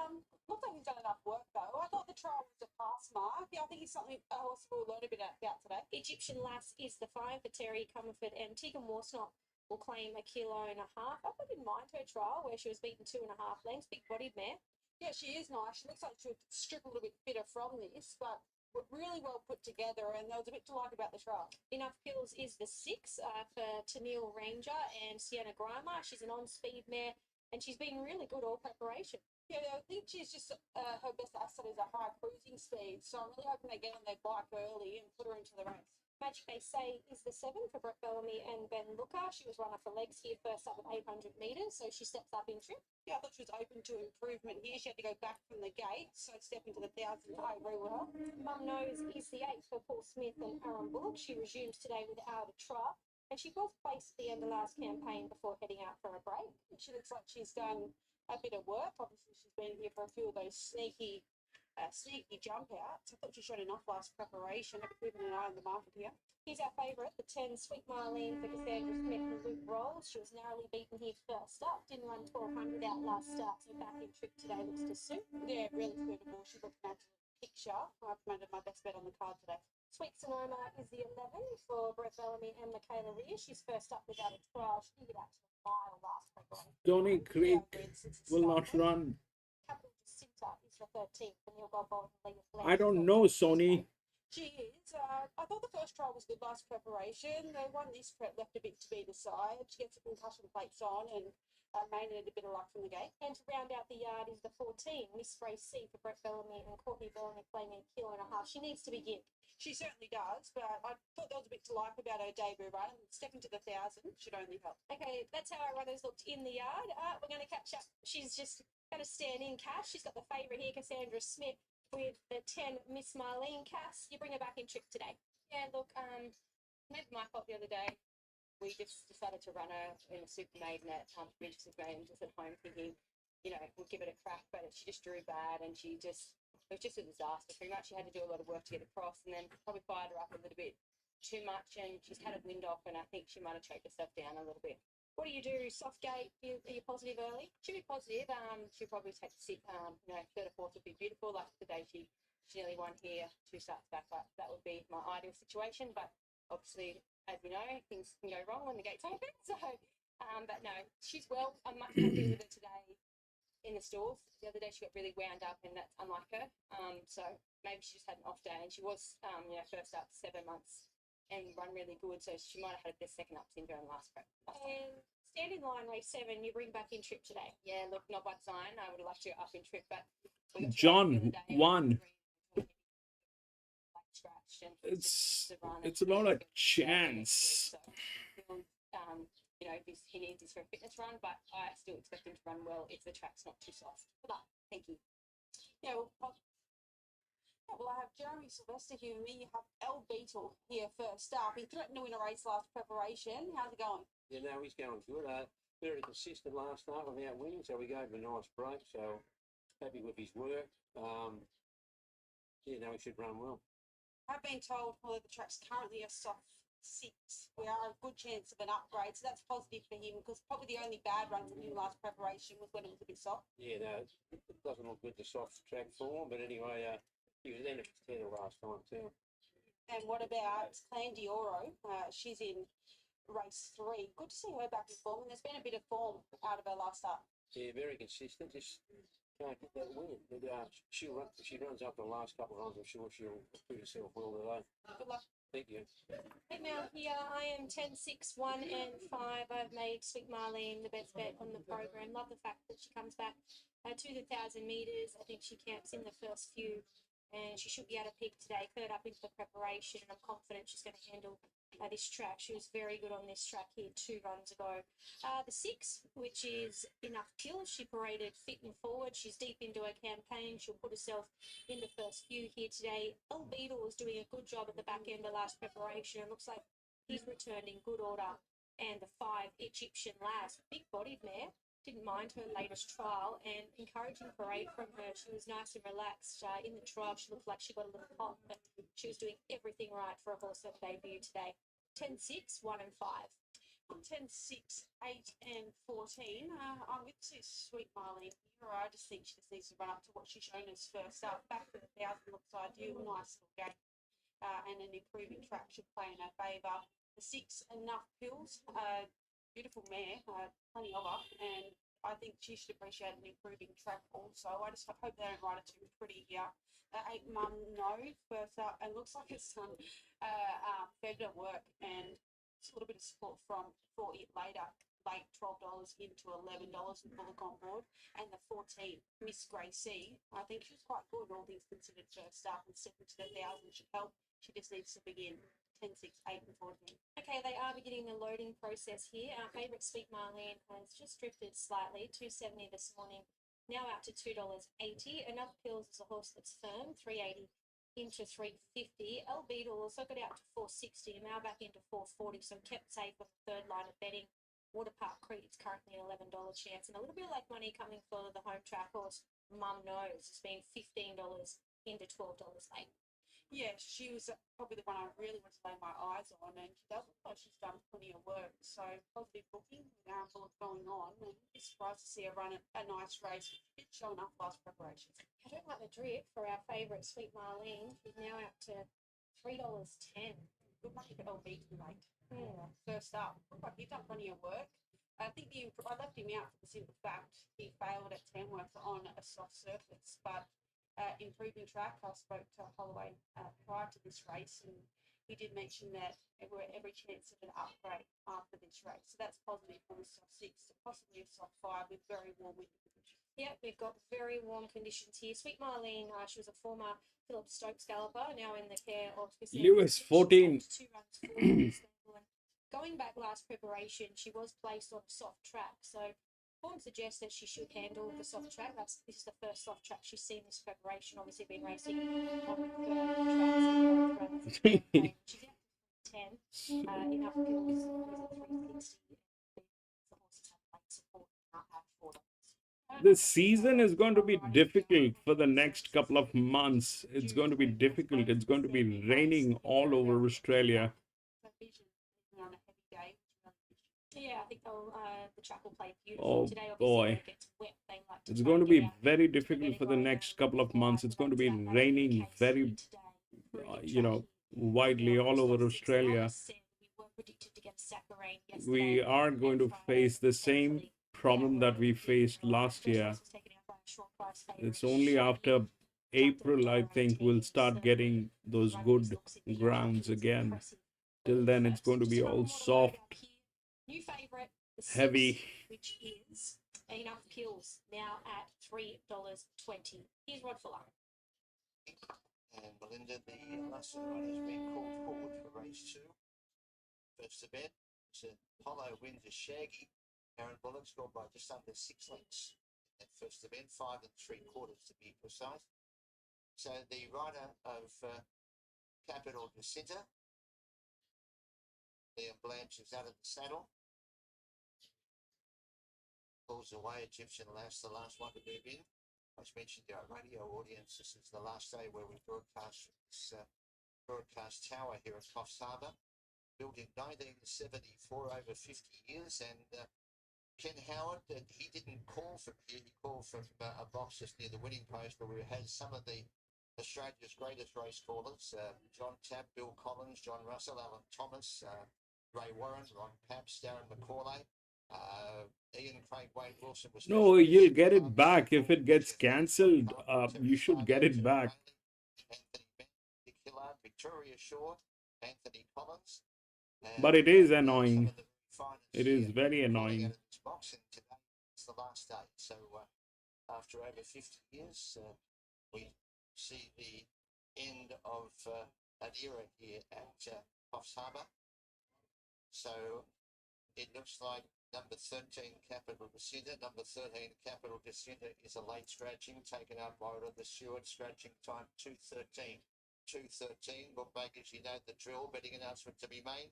looked like he's done enough work though. I thought the trial was a pass mark. Yeah, I think he's something a horse we'll learn a bit about today. Egyptian Lass is the 5 for Terry Comerford, and Tegan Warsnott will claim 1.5 kilos. I didn't mind her trial where she was beaten 2.5 lengths, big bodied mare. Yeah, she is nice. She looks like she'll strip a little bit fitter from this, but really well put together, and there was a bit to like about the trial. Enough Pills is the 6 for Tennille Ranger and Sienna Grimer. She's an on-speed mare, and she's been really good all preparation. Yeah, I think she's just her best asset is a high cruising speed, so I'm really hoping they get on their bike early and put her into the race. Magic They Say is the 7 for Brett Bellamy and Ben Looker. She was runner for legs here, first up at 800 metres, so she steps up in trip. Yeah, I thought she was open to improvement here. She had to go back from the gate, so stepping to the 1,000, I agree with her. Mum Knows is the 8 for Paul Smith and Aaron Bullock. She resumes today without a trial, and she was placed at the end of last campaign before heading out for a break. She looks like she's done a bit of work. Obviously, she's been here for a few of those sneaky jump outs. I thought she showed enough last preparation. I'm keeping an eye on the market here. He's our favourite, the 10 Sweet Marlene for Cassandra Smith and Luke Rolls. She was narrowly beaten here first up. Didn't run 1,200 out last start, so back in trip today looks to suit. Yeah, really suitable. She looked an absolute picture. I've made my best bet on the card today. Sweet Sonoma is the 11 for Brett Bellamy and Michaela Rear. She's first up without a trial. She did get out to the mile last preparation. Tony Creek will not run. Capital Jacinta is the 13th for Neil Godbold and Leah I don't know, Sony. She is. I thought the first trial was good last preparation. They won this prep, left a bit to be decided. She gets the concussion plates on and Maine had a bit of luck from the gate. And to round out the yard is the 14, Miss Race C for Brett Bellamy and Courtney Bellamy claiming 1.5 kilos. She needs to be gimped. She certainly does, but I thought there was a bit to like about her debut run. Stepping to the 1,000 should only help. Okay, that's how our runners looked in the yard. We're going to catch up. She's just going to stand in Cash. She's got the favourite here, Cassandra Smith, with the 10 Miss Marlene Cass. You bring her back in trip today. Yeah, look, met my fault the other day. We just decided to run her in a super maiden at Bridge Super Maiden, just at home, thinking, you know, we'll give it a crack. But she just drew bad, and it was just a disaster. Pretty much, she had to do a lot of work to get across, and then probably fired her up a little bit too much, and she's had a wind off, and I think she might have choked herself down a little bit. What do? Soft gate? Are you positive early? She'll be positive. She'll probably take the sit. You know, third or fourth would be beautiful. Like the day she nearly won here, 2 starts back. That would be my ideal situation. But obviously, as we know, things can go wrong when the gate's open. So, but no, she's well. I'm much happier with her today in the stalls. The other day she got really wound up, and that's unlike her. So maybe she just had an off day, and she was, you know, first up 7 months and run really good. So she might have had the second up syndrome last prep. And standing line race 7, you bring back in trip today. Yeah, look, not by design. I would have loved to up in trip, but we got to race John the other day and won. like scratched, and It's the run it's and about a next chance. week. So, you know, he needs this for a fitness run, but I still expect him to run well if the track's not too soft. Good luck. Thank you. Yeah, well, I have Jeremy Sylvester here with me. You have El Beetle here first up. He threatened to win a race last preparation. How's it going? Yeah, no, he's going good. Very consistent last night without winning, so we gave him a nice break. So happy with his work. Yeah, no, he should run well. I've been told, although the track's currently a soft 6, we are a good chance of an upgrade. So that's positive for him, because probably the only bad run from him last preparation was when it was a bit soft. Yeah, no, it doesn't look good, the soft track form, but anyway, he was in a contender last time too. And what about Clan Dioro? She's in race 3. Good to see her back in form, and there's been a bit of form out of her last start. Yeah, very consistent. Just can't get that win. But she runs up the last couple of runs. I'm sure she'll prove herself well today. Good luck. Thank you. Hey, Mel here. I am 10, 6, 1 and 5. I've made Sweet Marlene the best bet on the program. Love the fact that she comes back to the 1,000 metres. I think she camps in the first few, and she should be able to peak today, third up into the preparation. And I'm confident she's going to handle this track. She was very good on this track here 2 runs ago. The 6, which is Enough Kills, she paraded fit and forward. She's deep into her campaign. She'll put herself in the first few here today. El Beetle was doing a good job at the back end of last preparation. It looks like he's returned in good order. And the 5, Egyptian Lass, big-bodied mare. Didn't mind her latest trial, and encouraging parade from her. She was nice and relaxed. In the trial, she looked like she got a little pop, but she was doing everything right for a horse on debut today. 10, 6, 1 and 5. On 10, 6, 8 and 14, I'm with Sweet Marlene here. I just think she just needs to run up to what she's shown us first up. Back to the 1,000 looks ideal. Nice little game. And an improving track should play in her favour. The 6, Enough Pills. Beautiful mare, plenty of her, and I think she should appreciate an improving track also. I just hope they don't ride it too pretty here. 8, Mum No, first up, and looks like it's done fair bit of work, and it's a little bit of support from 40 later, late $12 into $11 with Bullock on board. And the 14, Miss Gracie, I think she was quite good, all things considered, first up, and stepping to the 1,000 should help. She just needs to begin. 10, 6, 8 and 14. Okay, they are beginning the loading process here. Our favourite Sweet Marlene has just drifted slightly, $2.70 this morning, now out to $2.80. Enough Pills is a horse that's firm, $3.80 into $3.50. El Beetle also got out to $4.60, now back into $4.40, so kept safe with the third line of betting. Waterpark Creek is currently an $11 chance, and a little bit like money coming for the home track horse Mum Knows. It's been $15 into $12 late. Yeah, she was probably the one I really want to lay my eyes on, and she does look like she's done plenty of work. So positive booking with Bullock going on, and be surprised to see her run a nice race. It's showing up last preparation. I don't like the drift for our favourite Sweet Marlene. She's now out to $3.10. Good luck for El Beetle, mate. First up, looked like he's done plenty of work. I think I left him out for the simple fact he failed at Tamworth on a soft surface, but improving track. I spoke to Holloway prior to this race, and he did mention that there were every chance of an upgrade after this race. So that's positive from a soft 6 to possibly a soft 5 with very warm winter conditions. Yeah, we've got very warm conditions here. Sweet Marlene, she was a former Philip Stokes galloper, now in the care of Lewis 14. 2 runs forward. Going back last preparation, she was placed on a soft track, so Form suggests that she should handle the soft track. This is the first soft track she's seen this preparation. Obviously, been racing on firm tracks in both runs. She's out to 10. Enough Pills is at 360. The horses have late support for them. The season is going to be difficult for the next couple of months. It's going to be difficult. It's going to be raining all over Australia. Yeah, I think the track will play beautiful Oh today. Obviously, boy. when it gets wet, they like to It's try going to and be get out very to the difficult betting for the line next early couple of before months. It's going to be that may raining case very, today. Brilliant you know, track widely all over Australia. we were predicted to get a sack of rain yesterday We are going to and Friday. face the same Thankfully, problem that we faced last year. First was taken out by a short price favourite. It's only after April, I think, we'll start getting those good grounds again. Till then, it's going to be all soft, New favourite, the heavy. 6, which is Enough Pills, now at $3.20. Here's Rod Fuller. And Belinda, the last of the runners being called forward for race 2. First to bed, it's Apollo wins a Shaggy. Aaron Bullock scored by just under 6 lengths. At first event, 5 3/4 to be precise. So the rider of Capital Jacinta, Liam Blanche, is out of the saddle. Pulls away Egyptian Lass, the last one to move in. As mentioned to our radio audience, this is the last day where we broadcast this broadcast tower here at Coffsharbour. Built in 1974, over 50 years, and Ken Howard, he didn't call from here, he called from a box just near the winning post where we had some of the Australia's greatest race callers, John Tapp, Bill Collins, John Russell, Alan Thomas, Ray Warren, Ron Paps, Darren McCauley, Ian Craig, Wade Wilson was... No, you'll get it back if it gets cancelled. You should get it back. Anthony Bennett, Dick Hillard, Victoria Shaw, Anthony Collins. But it is annoying. It is very annoying. Box, and today it's the last day. So after over 50 years, we see the end of an era here at Coffsharbour. So it looks like number 13, Capital Jacinta. Number 13, Capital Jacinta is a late scratching, taken out by the Stewart. Scratching time 2:13. 2:13. Bookmakers, you know the drill. Betting announcement to be made.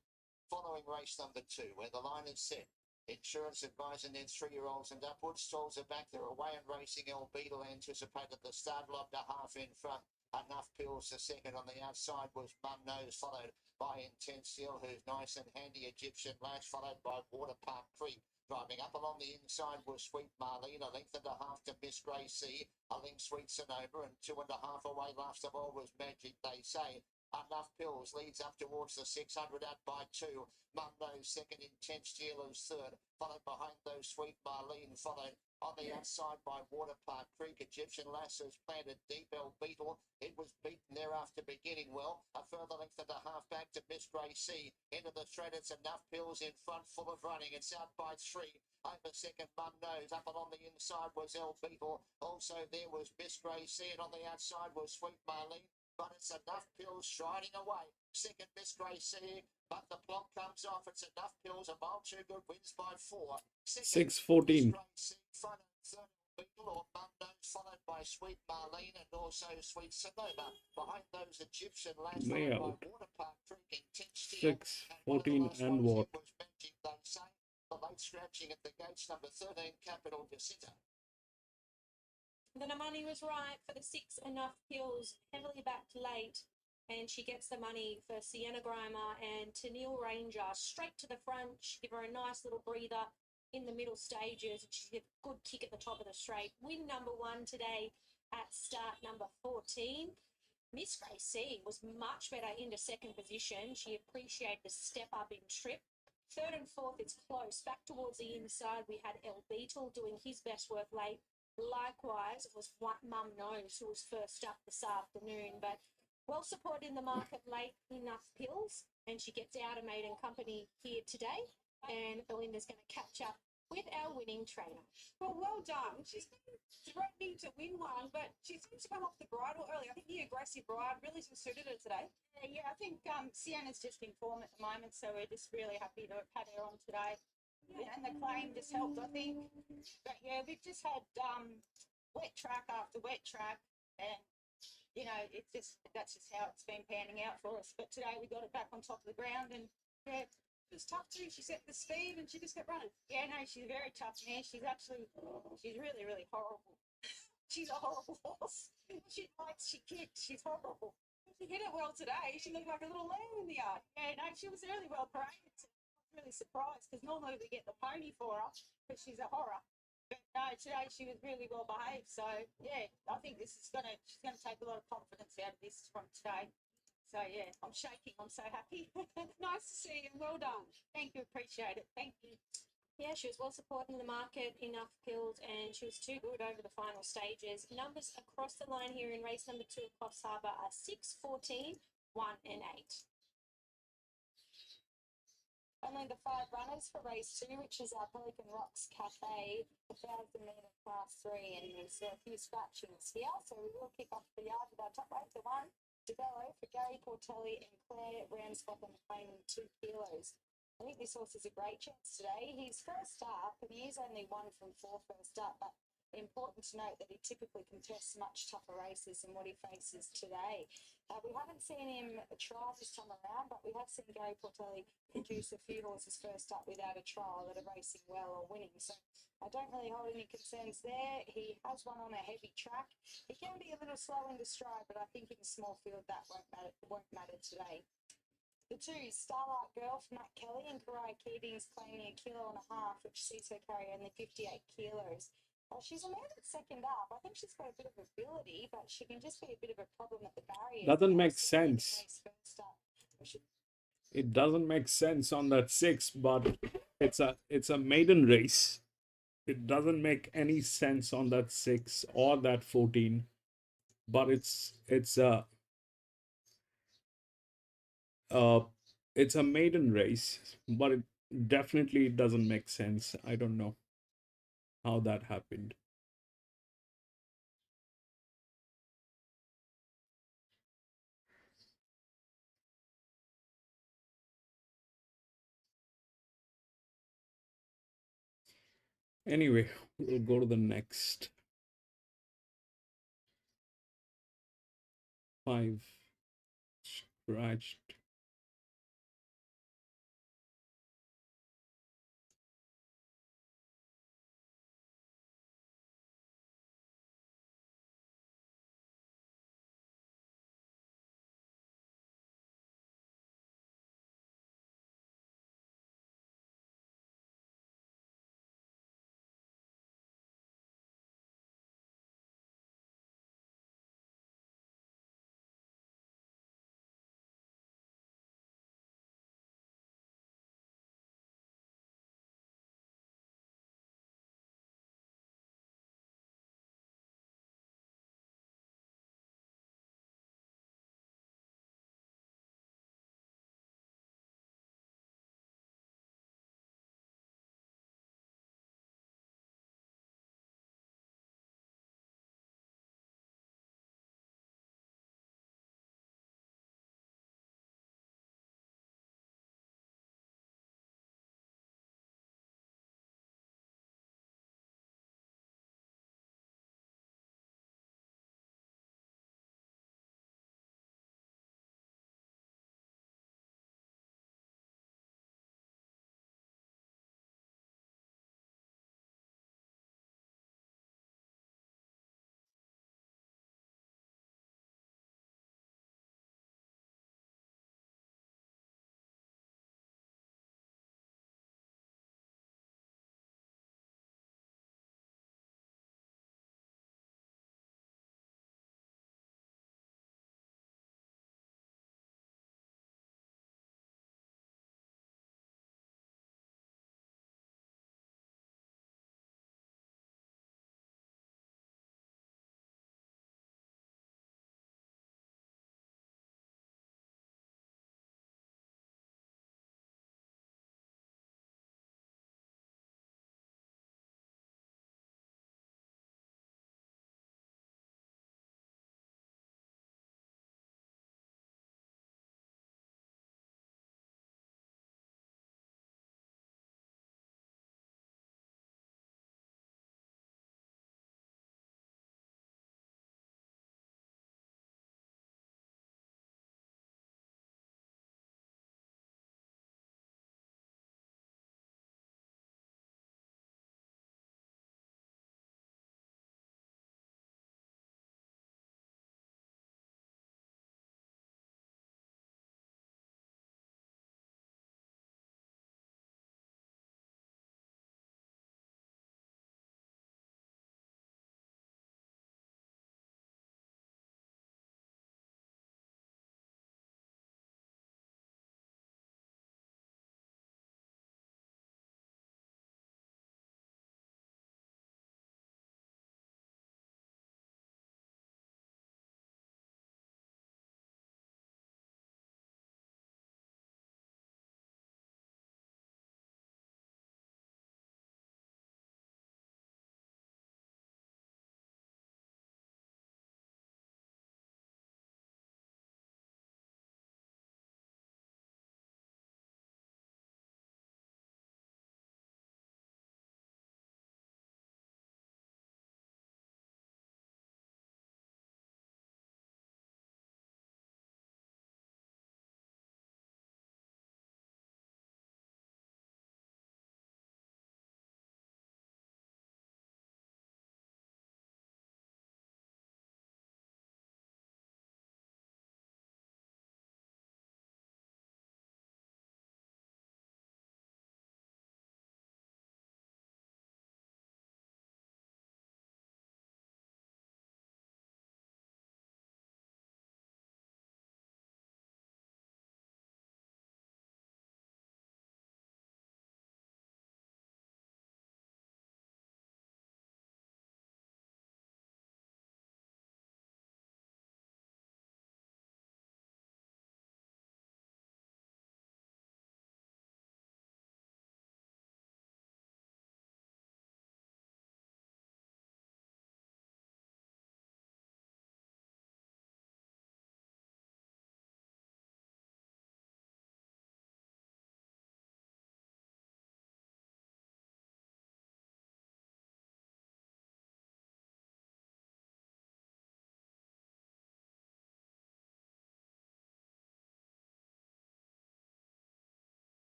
Following race number 2, where the line is set. Insurance Advisor and then 3-year-olds and upwards. Stalls are back. They're away and racing. El Beetle anticipated the start. Lobbed a half in front. Enough Pills, the second on the outside was Mum Nose, followed by Intense Seal, who's nice and handy. Egyptian Lash, followed by Water Park Creek. Driving up along the inside was Sweet Marlene, a length and a half to Miss Gracie, a length Sweet Sonoma, and 2.5 away. Last of all was Magic, they say. Enough Pills leads up towards the 600 out by 2. Mum Nose second, Intense Dealers third, followed behind those Sweet Marlene, followed on the outside by Water Park Creek. Egyptian Lasses planted deep. El Beetle, it was beaten thereafter, beginning well. A further length and a half back to Miss Gracie. Into the shred, it's Enough Pills in front, full of running. It's out by 3. Over second, Mum Nose. Up along the inside was El Beetle. Also there was Miss Gracie, and on the outside was Sweet Marlene. But it's Enough Pills striding away. Second, Miss Gracie, but the block comes off. It's Enough Pills, a mile too good, wins by 4. 6:14. Front and third, Beetle or Mum Nose, followed by Sweet Marlene and also Sweet Sonoma. Behind those Egyptian Lash, followed by Water Park Creek, Intense Steel. 6:14 and what? Was Magic, they say. The late scratching at the gates, number 13, Capital Jacinta. The money was right for the 6 Enough Pills, heavily backed late, and she gets the money for Sienna Grimer and Tennille Ranger straight to the front. She give her a nice little breather in the middle stages, and she get a good kick at the top of the straight. Win number 1 today at start number 14. Miss Gracie was much better into second position. She appreciated the step up in trip. Third and fourth, it's close. Back towards the inside, we had El Beetle doing his best work late. Likewise, it was Mum Nose who was first up this afternoon, but well supported in the market late. Enough Pills, and she gets out of Maid and Company here today, and Belinda's going to catch up with our winning trainer. Well done. She's been threatening to win one, but she seems to come off the bridle early. I think the aggressive ride really suited her today. Yeah, I think Sienna's just in form at the moment, so we're just really happy to have had her on today. and the claim just helped, I think. But yeah, we've just had wet track after wet track, and you know, that's just how it's been panning out for us. But today we got it back on top of the ground, and yeah, it was tough too. She set the speed and she just kept running. Yeah, no, she's a very tough mare. She's really, really horrible. She's a horrible horse. She bites, she kicks, she's horrible. She hit it well today. She looked like a little lamb in the yard. Yeah, no, she was really well paraded. I was really surprised because normally we get the pony for her because she's a horror. But no, today she was really well behaved. So yeah, I think she's gonna take a lot of confidence out of this from today. So yeah, I'm shaking. I'm so happy. Nice to see you. Well done. Thank you, appreciate it. Thank you. Yeah, she was well supported in the market, enough killed, and she was too good over the final stages. Numbers across the line here in race number 2 at Coffsharbour are 6, 14, 1 and 8. Only the 5 runners for race 2, which is our Pelican Rocks Cafe, the 1,000-metre class 3, and there's a few scratchings here. So we will kick off the yard with our top weight, the 1, DeBello for Gary Portelli and Claire Ramscotham claiming 2 kilos. I think this horse is a great chance today. He's first up, and he is only 1 from 4 first up, but important to note that he typically contests much tougher races than what he faces today. We haven't seen him trial this time around, but we have seen Gary Portelli produce a few horses first up without a trial that are racing well or winning. So I don't really hold any concerns there. He has one on a heavy track. He can be a little slow in the stride, but I think in a small field that won't matter today. The 2, Starlight Girl from Matt Kelly and Karai Keating's claiming 1.5 kilos, which sees her carry only 58 kilos. She's a mare that's second up. I think she's got a bit of ability, but she can just be a bit of a problem at the barrier. Doesn't make sense. It doesn't make sense on that 6, but it's a maiden race. It doesn't make any sense on that 6 or that 14, but uh it's a maiden race, but it definitely doesn't make sense. I don't know how that happened. Anyway, we'll go to the next 5 scratched.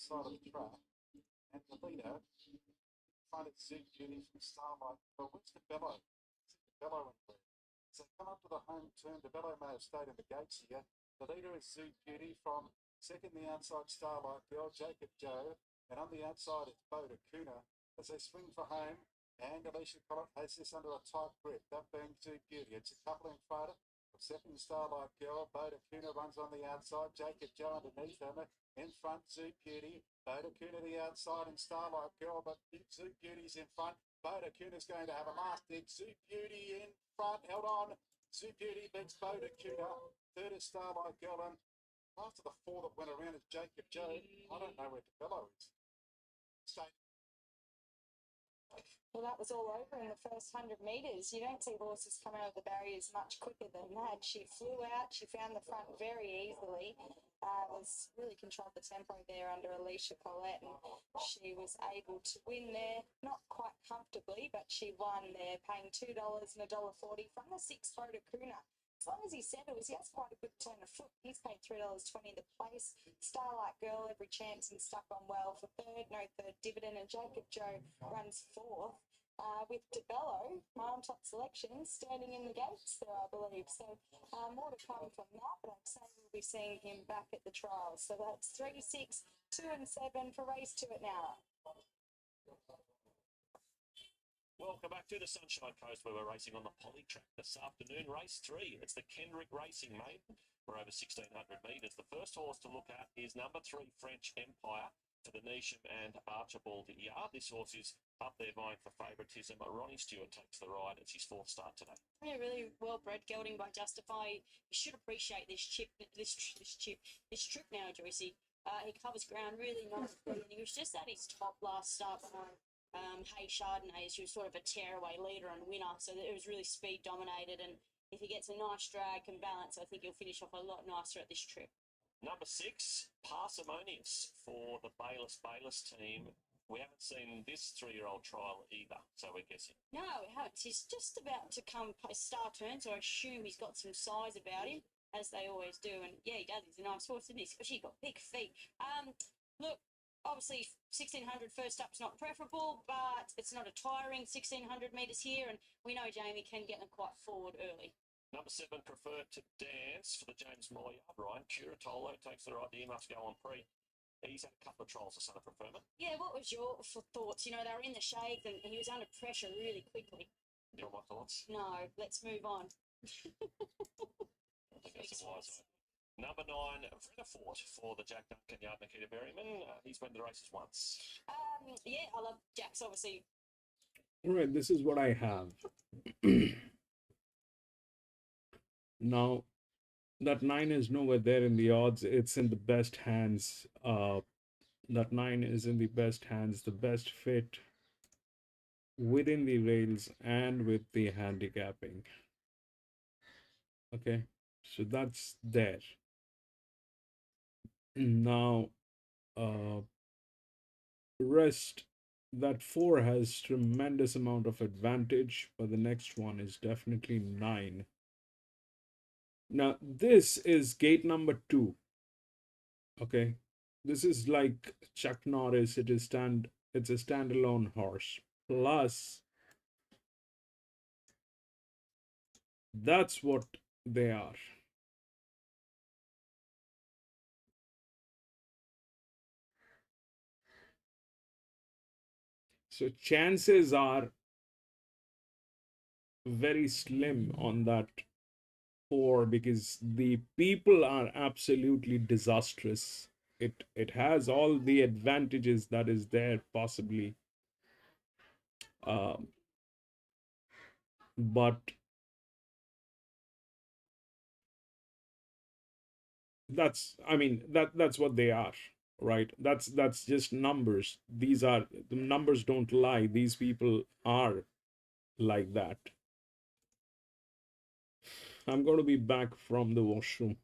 Side of the track, and the leader front of Zoo Beauty from Starlight. But where's the bellow? The bellow in there. So come up to the home turn. The bellow may have stayed in the gates here. The leader is Zoo Beauty from second, the outside Starlight Girl, Jacob Joe, and on the outside it's Boda Kuna as they swing for home. And Alicia Collett has this under a tight grip, that being Zoo Beauty. It's a couple in front of second Starlight Girl. Boda Kuna runs on the outside. Jacob Joe underneath them. In front, Zoo Beauty. Boda Kuna the outside and Starlight Girl, but Zoo Beauty's in front. Boda Kuna's going to have a last dig. Zoo Beauty in front, held on. Zoo Beauty beats Boda Kuna. Third is Starlight Girl, and after the four that went around is Jacob Joe. I don't know where DeBello is. Stay. Well, that was all over in the first 100 metres. You don't see horses come out of the barriers much quicker than that. She flew out. She found the front very easily. Was really controlled the tempo there under Alicia Collett, and she was able to win there, not quite comfortably, but she won there, paying $2 and $1.40 from the 6 Boda Kuna. As long as he settles, he has quite a good turn of foot. He's paid $3.20 the place. Starlight Girl, every chance and stuck on well for third, no third dividend, and Jacob Joe runs fourth. With DeBello, my on top selection, standing in the gates there, I believe. So more to come from that, but I'd say we'll be seeing him back at the trials. So that's 3, 6, 2 and 7 for race 2 at now. Welcome back to the Sunshine Coast where we're racing on the poly track this afternoon. Race 3, it's the Kendrick Racing Maiden for over 1,600 metres. The first horse to look at is number 3, French Empire, for the Nisham and Archibald Yard. This horse is up there vying for favouritism. Ronnie Stewart takes the ride. It's his fourth start today. Yeah, really well bred gelding by Justify. You should appreciate this trip now, Joycey. He covers ground really nicely, and he was just at his top last start behind Hay Chardonnay. She was sort of a tearaway leader and winner, so it was really speed dominated. And if he gets a nice drag and balance, I think he'll finish off a lot nicer at this trip. Number 6, Parsimonious for the Bayless team. We haven't seen this 3-year-old trial either, so we're guessing. No, we haven't. He's just about to come play star turn, so I assume he's got some size about him, as they always do. And yeah, he does. He's a nice horse, isn't he? Especially got big feet. Look, obviously 1,600 first up's not preferable, but it's not a tiring 1,600 metres here, and we know Jamie can get them quite forward early. Number 7, Preferred to Dance for the James Moore Yard. Ryan Curatolo takes the ride. He must go on pre. He's had a couple of trials of Son of Preferment. Yeah, what was your thoughts? You know, they were in the shades and he was under pressure really quickly. Your my thoughts? No, let's move on. I think that's a wise one. Number 9, Vrenefort for the Jack Duncan Yard, Nikita Berryman. He's been to the races once. Yeah, I love Jack's, obviously. All right, this is what I have. Now, that 9 is nowhere there in the odds. It's in the best hands. That 9 is in the best hands, the best fit within the rails and with the handicapping. Okay, so that's there. Now, uh, rest, that 4 has tremendous amount of advantage, but the next one is definitely 9. Now, this is gate number 2. Okay, this is like Chuck Norris. It's a standalone horse. Plus, that's what they are. So chances are very slim on that 4 because the people are absolutely disastrous. It has all the advantages that is there possibly, um, but that's what they are, right? That's just numbers. These are the numbers, don't lie. These people are like that. I'm going to be back from the washroom.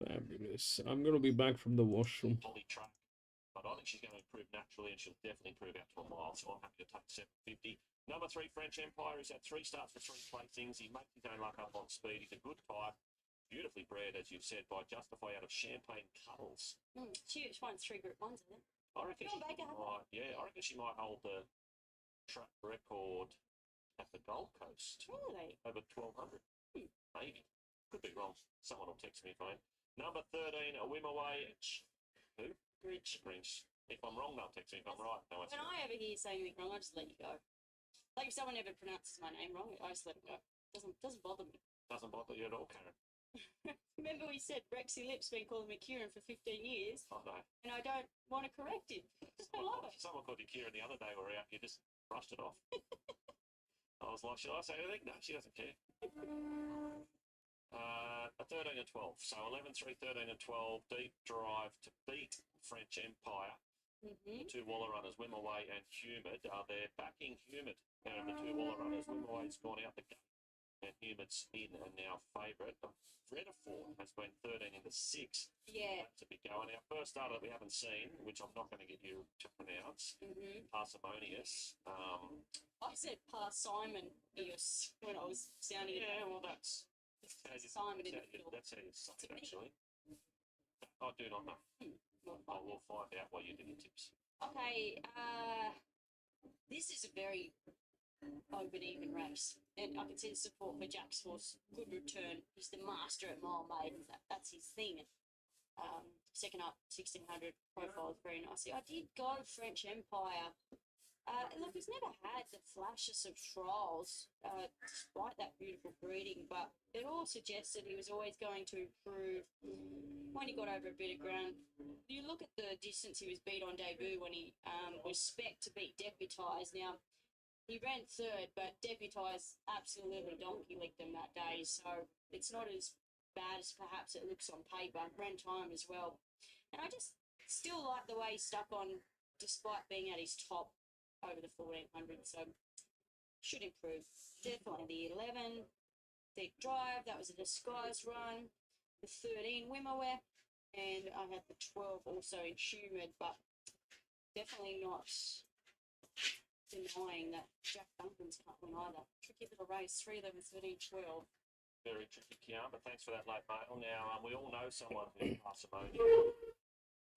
Fabulous. I'm going to be back from the washroom. Polly track, but I think she's going to improve naturally, and she'll definitely improve out to a mile. So I'm happy to take 750. Number 3, French Empire, has had 3 starts for 3 placings. He makes his own luck up on speed. He's a good type, beautifully bred, as you've said, by Justify out of Champagne Cuddles. She won 3 Group 1s, I think. I reckon I reckon she might hold the track record at the Gold Coast. Really? Over 1200. Maybe. Could be wrong. Someone will text me if I am. Number 13, a Wimaway. Who? Grinch. If I'm wrong, they'll text me. If I'm right, no, when I ever hear saying anything wrong, I just let you go. Like if someone ever pronounces my name wrong, I just let it go. Doesn't bother me. Doesn't bother you at all, Karen. Remember we said Rexy Lip's been calling me Kieran for 15 years. I know. And I don't want to correct him. I love it. Someone called you Kieran the other day we were out. You just brushed it off. I was like, should I say anything? No, she doesn't care. A 13 and 12. So 11, 3, 13 and 12. Deep drive to beat French Empire. The 2 Waller runners, Wimaway and Humid, are there backing Humid. Out of the 2 Waller runners, Wimaway's gone out the gate. And Humid's in and now favourite. Redifor has been 13 into 6. Yeah. To be going. Our first starter that we haven't seen, which I'm not going to get you to pronounce, Parsimonious. I said Parsimonious when I was sounding it. Yeah, well, that's Simon in the middle. That's how you say it, actually. I do not know. I will find out what you did in tips. Okay, this is a very open, even race. And I can see the support for Jack's horse. Good return. He's the master at mile maidens. That's his thing. Second up, 1600 profiles very nicely. I did go to French Empire. Look, he's never had the flashes of trials, despite that beautiful breeding, but it all suggested he was always going to improve when he got over a bit of ground. You look at the distance he was beat on debut when he was spec to beat Deputise. Now, he ran 3rd, but Deputise absolutely donkey licked him that day, so it's not as bad as perhaps it looks on paper. Ran time as well. And I just still like the way he stuck on despite being at his top over the 1400, so should improve. Definitely the 11, Deep Drive, that was a disguised run. The 13, Wimaway, and I had the 12 also in Humid, but definitely not denying that Jack Duncan's can't win either. Tricky little race, 3, 11, 13, 12. Very tricky, Kian, but thanks for that late mail. Now, we all know someone who's parsimonious.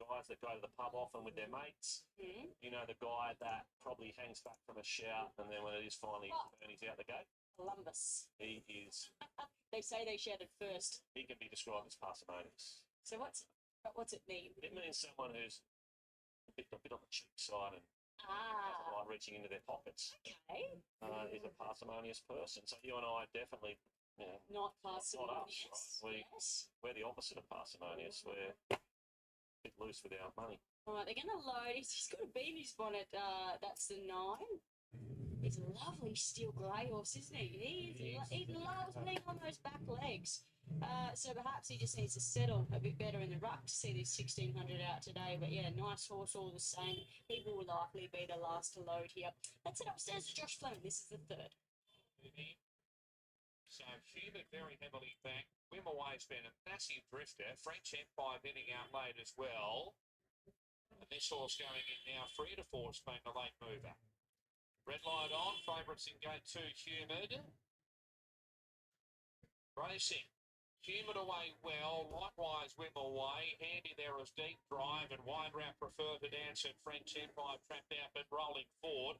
Guys that go to the pub often with their mates. You know, the guy that probably hangs back from a shout, and then when it is finally he's out the gate. Columbus. He is. They say they shouted first. He can be described as parsimonious. So what's it mean? It means someone who's a bit on the cheap side and doesn't like reaching into their pockets. Okay. Is a parsimonious person. So you and I definitely, not parsimonious. Not us, right? We're the opposite of parsimonious. We're bit loose with our money. All right, they're going to load. He's got a bee in his bonnet. That's the 9. He's a lovely steel grey horse, isn't he? He loves being on those back legs. So perhaps he just needs to settle a bit better in the ruck to see this 1600 out today. But yeah, nice horse all the same. He will likely be the last to load here. Let's head upstairs to Josh Fleming. This is the 3rd. So Hubert very heavily back. Wimaway's been a massive drifter. French Empire bidding out late as well. And this horse going in now, 3 to 4, has been the late mover. Red light on, favourites in gate 2, Humid. Racing. Humid away well, likewise Wimaway. Handy there as Deep Drive and Wide Route prefer to dance and French Empire trapped out but rolling forward.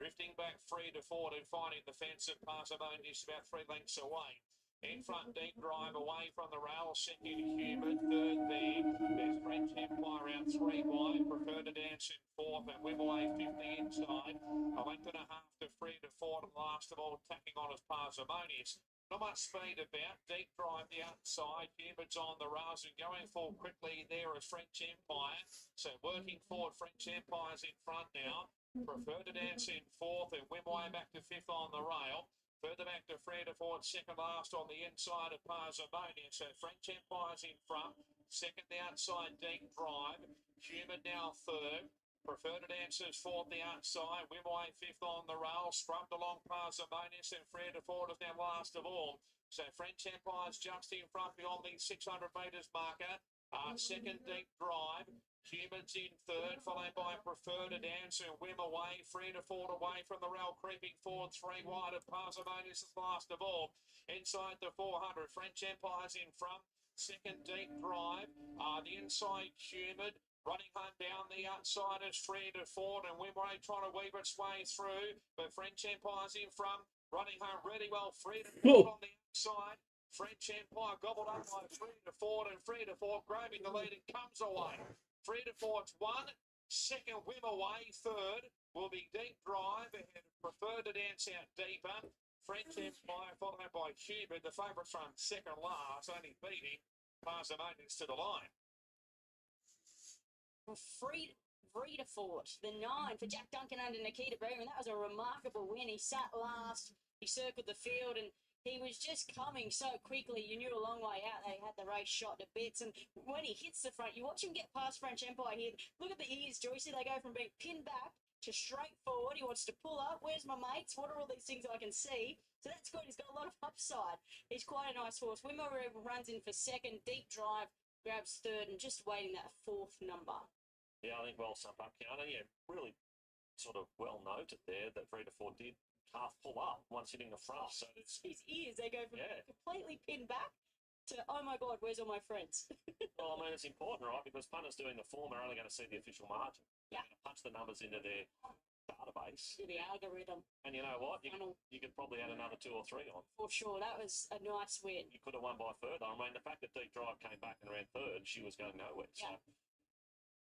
Drifting back 3 to 4 and finding the fence of Parsimonious about 3 lengths away. In front, Deep Drive away from the rail, second Humid, 3rd there. There's French Empire out 3 wide, prefer to dance in 4th, and Wimaway 5th the inside. A length and a half to 3 to 4, and last of all, tacking on as Parsimonious. Not much speed about. Deep Drive the outside. Humid's on the rails and going forward quickly there is French Empire. So working forward, French Empire's in front now. Prefer to dance in 4th and Wimaway back to 5th on the rail. Further back to 3 to 4, second last on the inside of Parsimonious. So French Empire's in front. Second the outside, Deep Drive. Humid now 3rd. Preferred Dancers 4th the outside. Wimaway 5th on the rail. Scrubbed along Parsimonious and 3 to 4 is now last of all. So French Empire's just in front beyond the 600 metres marker. Second Deep Drive. Humid's in 3rd, followed by Preferred Dancer and Wimaway. 3 to 4 away from the rail, creeping forward. 3 wide of Parsimonious is last of all. Inside the 400, French Empire's in front. Second Deep Drive. The inside Humid. Running home down the outside is 3 to 4, and Wimaway trying to weave its way through, but French Empire's in front, running home really well, 3 to 4 on the outside. French Empire gobbled up by 3 to 4, and 3 to 4 grabbing the lead and comes away. 3 to 4, it's 1. Second Wimaway, 3rd will be Deep Drive, and prefer to dance out deeper. French Empire followed by Hubert, the favourites from second last, only beating Parsimonious to the line. Frida Fort, the 9 for Jack Duncan under Nikita Bremen. That was a remarkable win. He sat last, he circled the field, and he was just coming so quickly. You knew a long way out they had the race shot to bits. And when he hits the front, you watch him get past French Empire here. Look at the ears, Joycey. They go from being pinned back to straight forward. He wants to pull up. Where's my mates? What are all these things I can see? So that's good. He's got a lot of upside. He's quite a nice horse. Wimmer runs in for 2nd. Deep Drive grabs 3rd and just waiting that 4th number. Yeah, I think well summed up, Kiana. Yeah, really sort of well noted there that 3 to 4 did half pull up once hitting the front. So it's his ears, they go from completely pinned back to, oh my God, where's all my friends? Well, I mean, it's important, right? Because punters doing the form are only going to see the official margin. Yeah. They're going to punch the numbers into their database. To the algorithm. And you know what? You could probably add another 2 or 3 on. For sure. That was a nice win. You could have won by further. I mean, the fact that Deep Drive came back and ran 3rd, she was going nowhere. Yeah. So,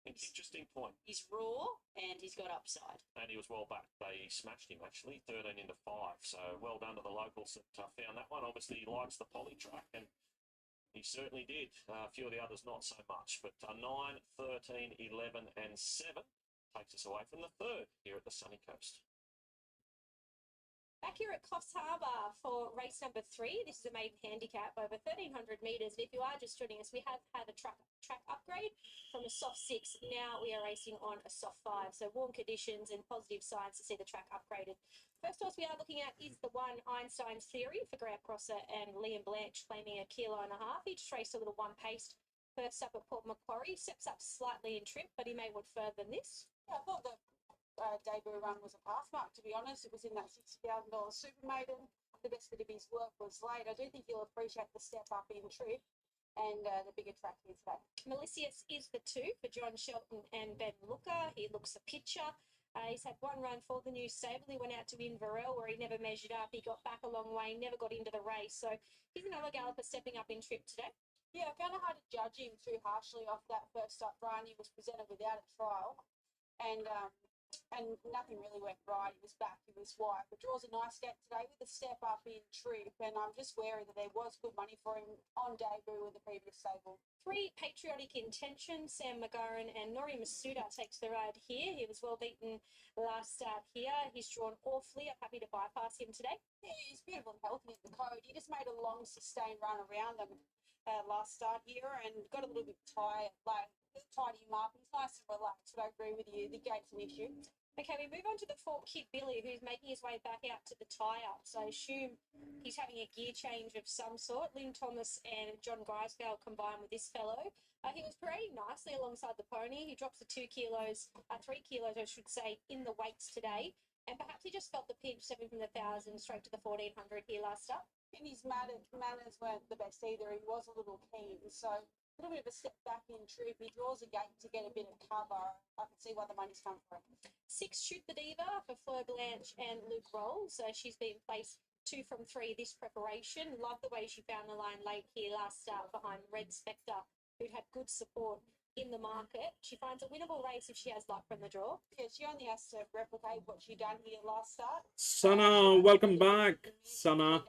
interesting point. He's raw and he's got upside. And he was well back. They smashed him, actually, 13 into 5. So well done to the locals that found that one. Obviously, he likes the poly track, and he certainly did. A few of the others not so much. But 9, 13, 11 and 7 takes us away from the 3rd here at the sunny coast. Back here at Coffsharbour for race number 3. This is a maiden handicap over 1,300 metres. And if you are just joining us, we have had a track upgrade from a soft 6. Now we are racing on a soft 5. So warm conditions and positive signs to see the track upgraded. First horse we are looking at is the 1 Einstein's Theory for Grant Crosser and Liam Blanche, claiming 1.5 kilos. He just raced a little one-paced. First up at Port Macquarie, steps up slightly in trip, but he may want further than this. Yeah, I thought the debut run was a pass mark, to be honest. It was in that $60,000 super maiden. The best bit of his work was late. I do think you'll appreciate the step up in trip and the bigger track here today. Malicious is the 2 for John Shelton and Ben Looker. He looks a pitcher. He's had 1 run for the new stable. He went out to Inverell where he never measured up. He got back a long way, never got into the race. So he's another galloper stepping up in trip today. Yeah, I found it hard to judge him too harshly off that first up run. He was presented without a trial. And and nothing really went right. He was back, he was wide. But draws a nice gate today with a step up in trip, and I'm just wary that there was good money for him on debut with the previous stable. 3 Patriotic Intention, Sam McGarren and Nori Masuda takes the ride here. He was well beaten last start here. He's drawn awfully. I'm happy to bypass him today. Yeah, he's beautiful and healthy in the code. He just made a long, sustained run around them last start here and got a little bit tired, like tidy him up. He's nice and relaxed, but I agree with you. The gate's an issue. Okay, we move on to the 4 Kid Billy, who's making his way back out to the tie-up. So I assume he's having a gear change of some sort. Lynn Thomas and John Grisdale combined with this fellow. He was parading nicely alongside the pony. He drops the 3 kilos, I should say, in the weights today. And perhaps he just felt the pinch, 7 from the 1,000 straight to the 1,400 here last up. And his manners weren't the best either. He was a little keen, so a little bit of a step back in trip. He draws a gate to get a bit of cover. I can see why the money's come for him. 6 Shoot the Diva for Fleur Blanche and Luke Rolls. She's been placed 2 from 3 this preparation. Love the way she found the line late here last start behind Red Spectre, who'd had good support in the market. She finds a winnable race if she has luck from the draw. Yeah, she only has to replicate what she done here last start. Sana, welcome back. Sana.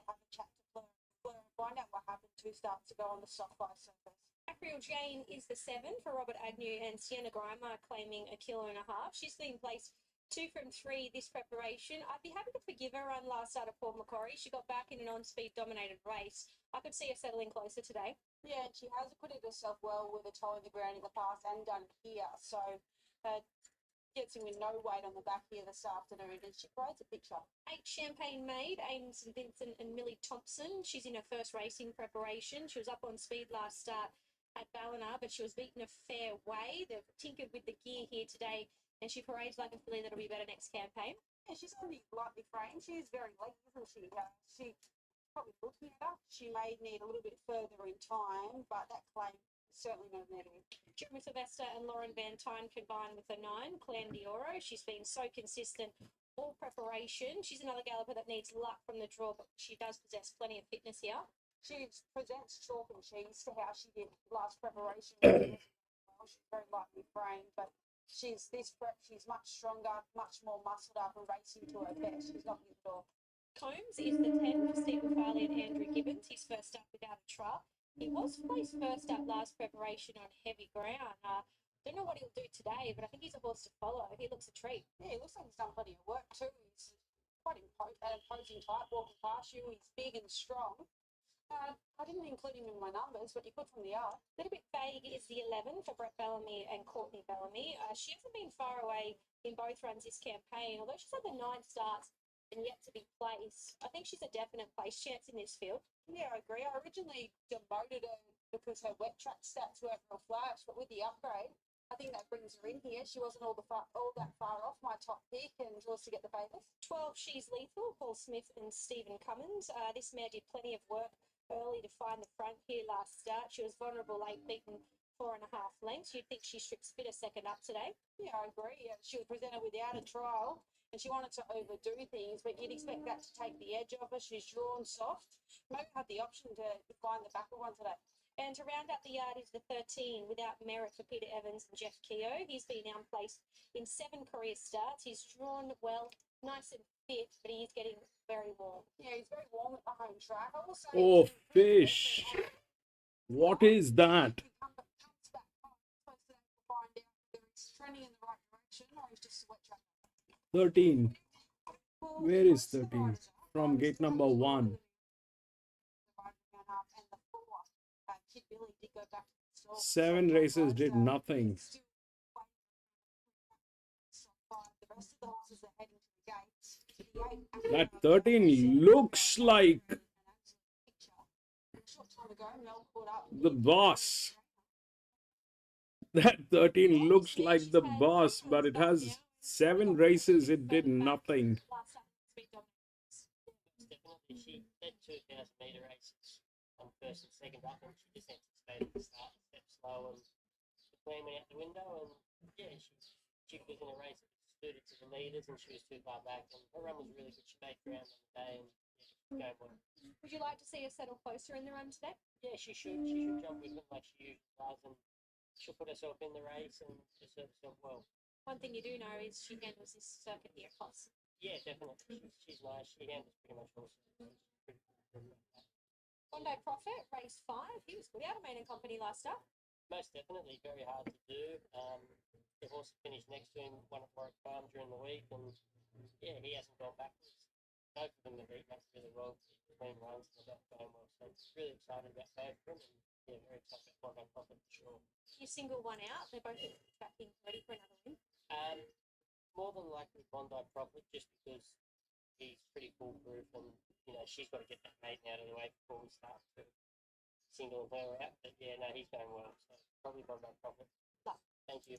Find out what happened 2 starts ago on the soft ice surface. Acreal Jane is the 7 for Robert Agnew and Sienna Grimer claiming 1.5 kilos. She's been placed 2 from 3 this preparation. I'd be happy to forgive her run last start at Port Macquarie. She got back in an on-speed dominated race. I could see her settling closer today. Yeah, and she has acquitted herself well with a toe in the ground in the past and done here. So gets him with no weight on the back here this afternoon, and she creates a picture. 8 Champagne Maid, Aidan St Vincent and Millie Thompson. She's in her first racing preparation. She was up on speed last start at Ballina, but she was beaten a fair way. They've tinkered with the gear here today, and she parades like a filly that'll be better next campaign. Yeah, she's only lightly framed. She is very late, isn't she? She probably looking at her. She may need a little bit further in time, but that claim is certainly not negative. Jeremy Sylvester and Lauren Van Tyne combined with a 9, Clan Dioro. She's been so consistent all preparation. She's another galloper that needs luck from the draw, but she does possess plenty of fitness here. She presents chalk and cheese to how she did last preparation. She's very lightly framed, but she's much stronger, much more muscled up and racing to her best. She's not good at all. Combs is the 10 for Stephen Farley and Andrew Gibbons. His first up without a trial. He was placed first up last preparation on heavy ground. Don't know what he'll do today, but I think he's a horse to follow. He looks a treat. Yeah, he looks like he's done plenty of work too. He's quite imposing type walking past you. He's big and strong. I didn't include him in my numbers, but you could from the art. A little bit vague is the 11 for Brett Bellamy and Courtney Bellamy. She hasn't been far away in both runs this campaign, although she's had the 9 starts and yet to be placed. I think she's a definite place chance in this field. Yeah, I agree. I originally demoted her because her wet track stats weren't real flash, but with the upgrade, I think that brings her in here. She wasn't all that far off my top pick and draws to get the favours. 12, She's Lethal, Paul Smith and Stephen Cummins. This mare did plenty of work early to find the front here last start. She was vulnerable late, beaten 4.5 lengths. You'd think she strips fit a second up today. Yeah, I agree. Yeah, she was presented without a trial and she wanted to overdo things, but you'd expect that to take the edge off her. She's drawn soft. Maybe have the option to find the back of one today. And to round out the yard is the 13 without merit for Peter Evans and Jeff Keogh. He's been placed in 7 career starts. He's drawn well, nice and fit, but he is getting very warm. Yeah, he's very warm at the home track. Oh, fish. What is that? He comes back home, supposed to find out whether he's trending in the right direction or he's just a wet track. 13. Where is 13? From gate number 1. 7 races did nothing. That 13 looks like the boss. That 13 looks like the boss, but it has 7 races, it did nothing. Definitely, she led 2,000 metre races on first and second up, and she just anticipated the start, step slow, and the plan went out the window. And yeah, she was in a race that was suited to the leaders, and she was too far back. And her run was really good. She made ground on the day, and yeah, go well. Would you like to see her settle closer in the run today? Yeah, she should. She should jump with them like she usually does, and she'll put herself in the race and just serve herself well. One thing you do know is she handles this circuit here at Coffs. Yeah, definitely. She's nice. She handles pretty much all sorts. Bondi Profit, race 5. He was good out of Main and Company last up. Most definitely, very hard to do. The horse finished next to him, won at Warwick Farm during the week, and yeah, he hasn't gone backwards. Both of them have beaten up really well between runs and they're both going well. So really excited about both of them, and yeah, very excited about Bondi Profit for sure. You single one out. They're both tracking ready for another win. More than likely Bondi Profit, just because he's pretty foolproof, and you know she's got to get that maiden out of the way before we start to single her out. But yeah, no, he's going well, so probably Bondi Profit. No. Thank you.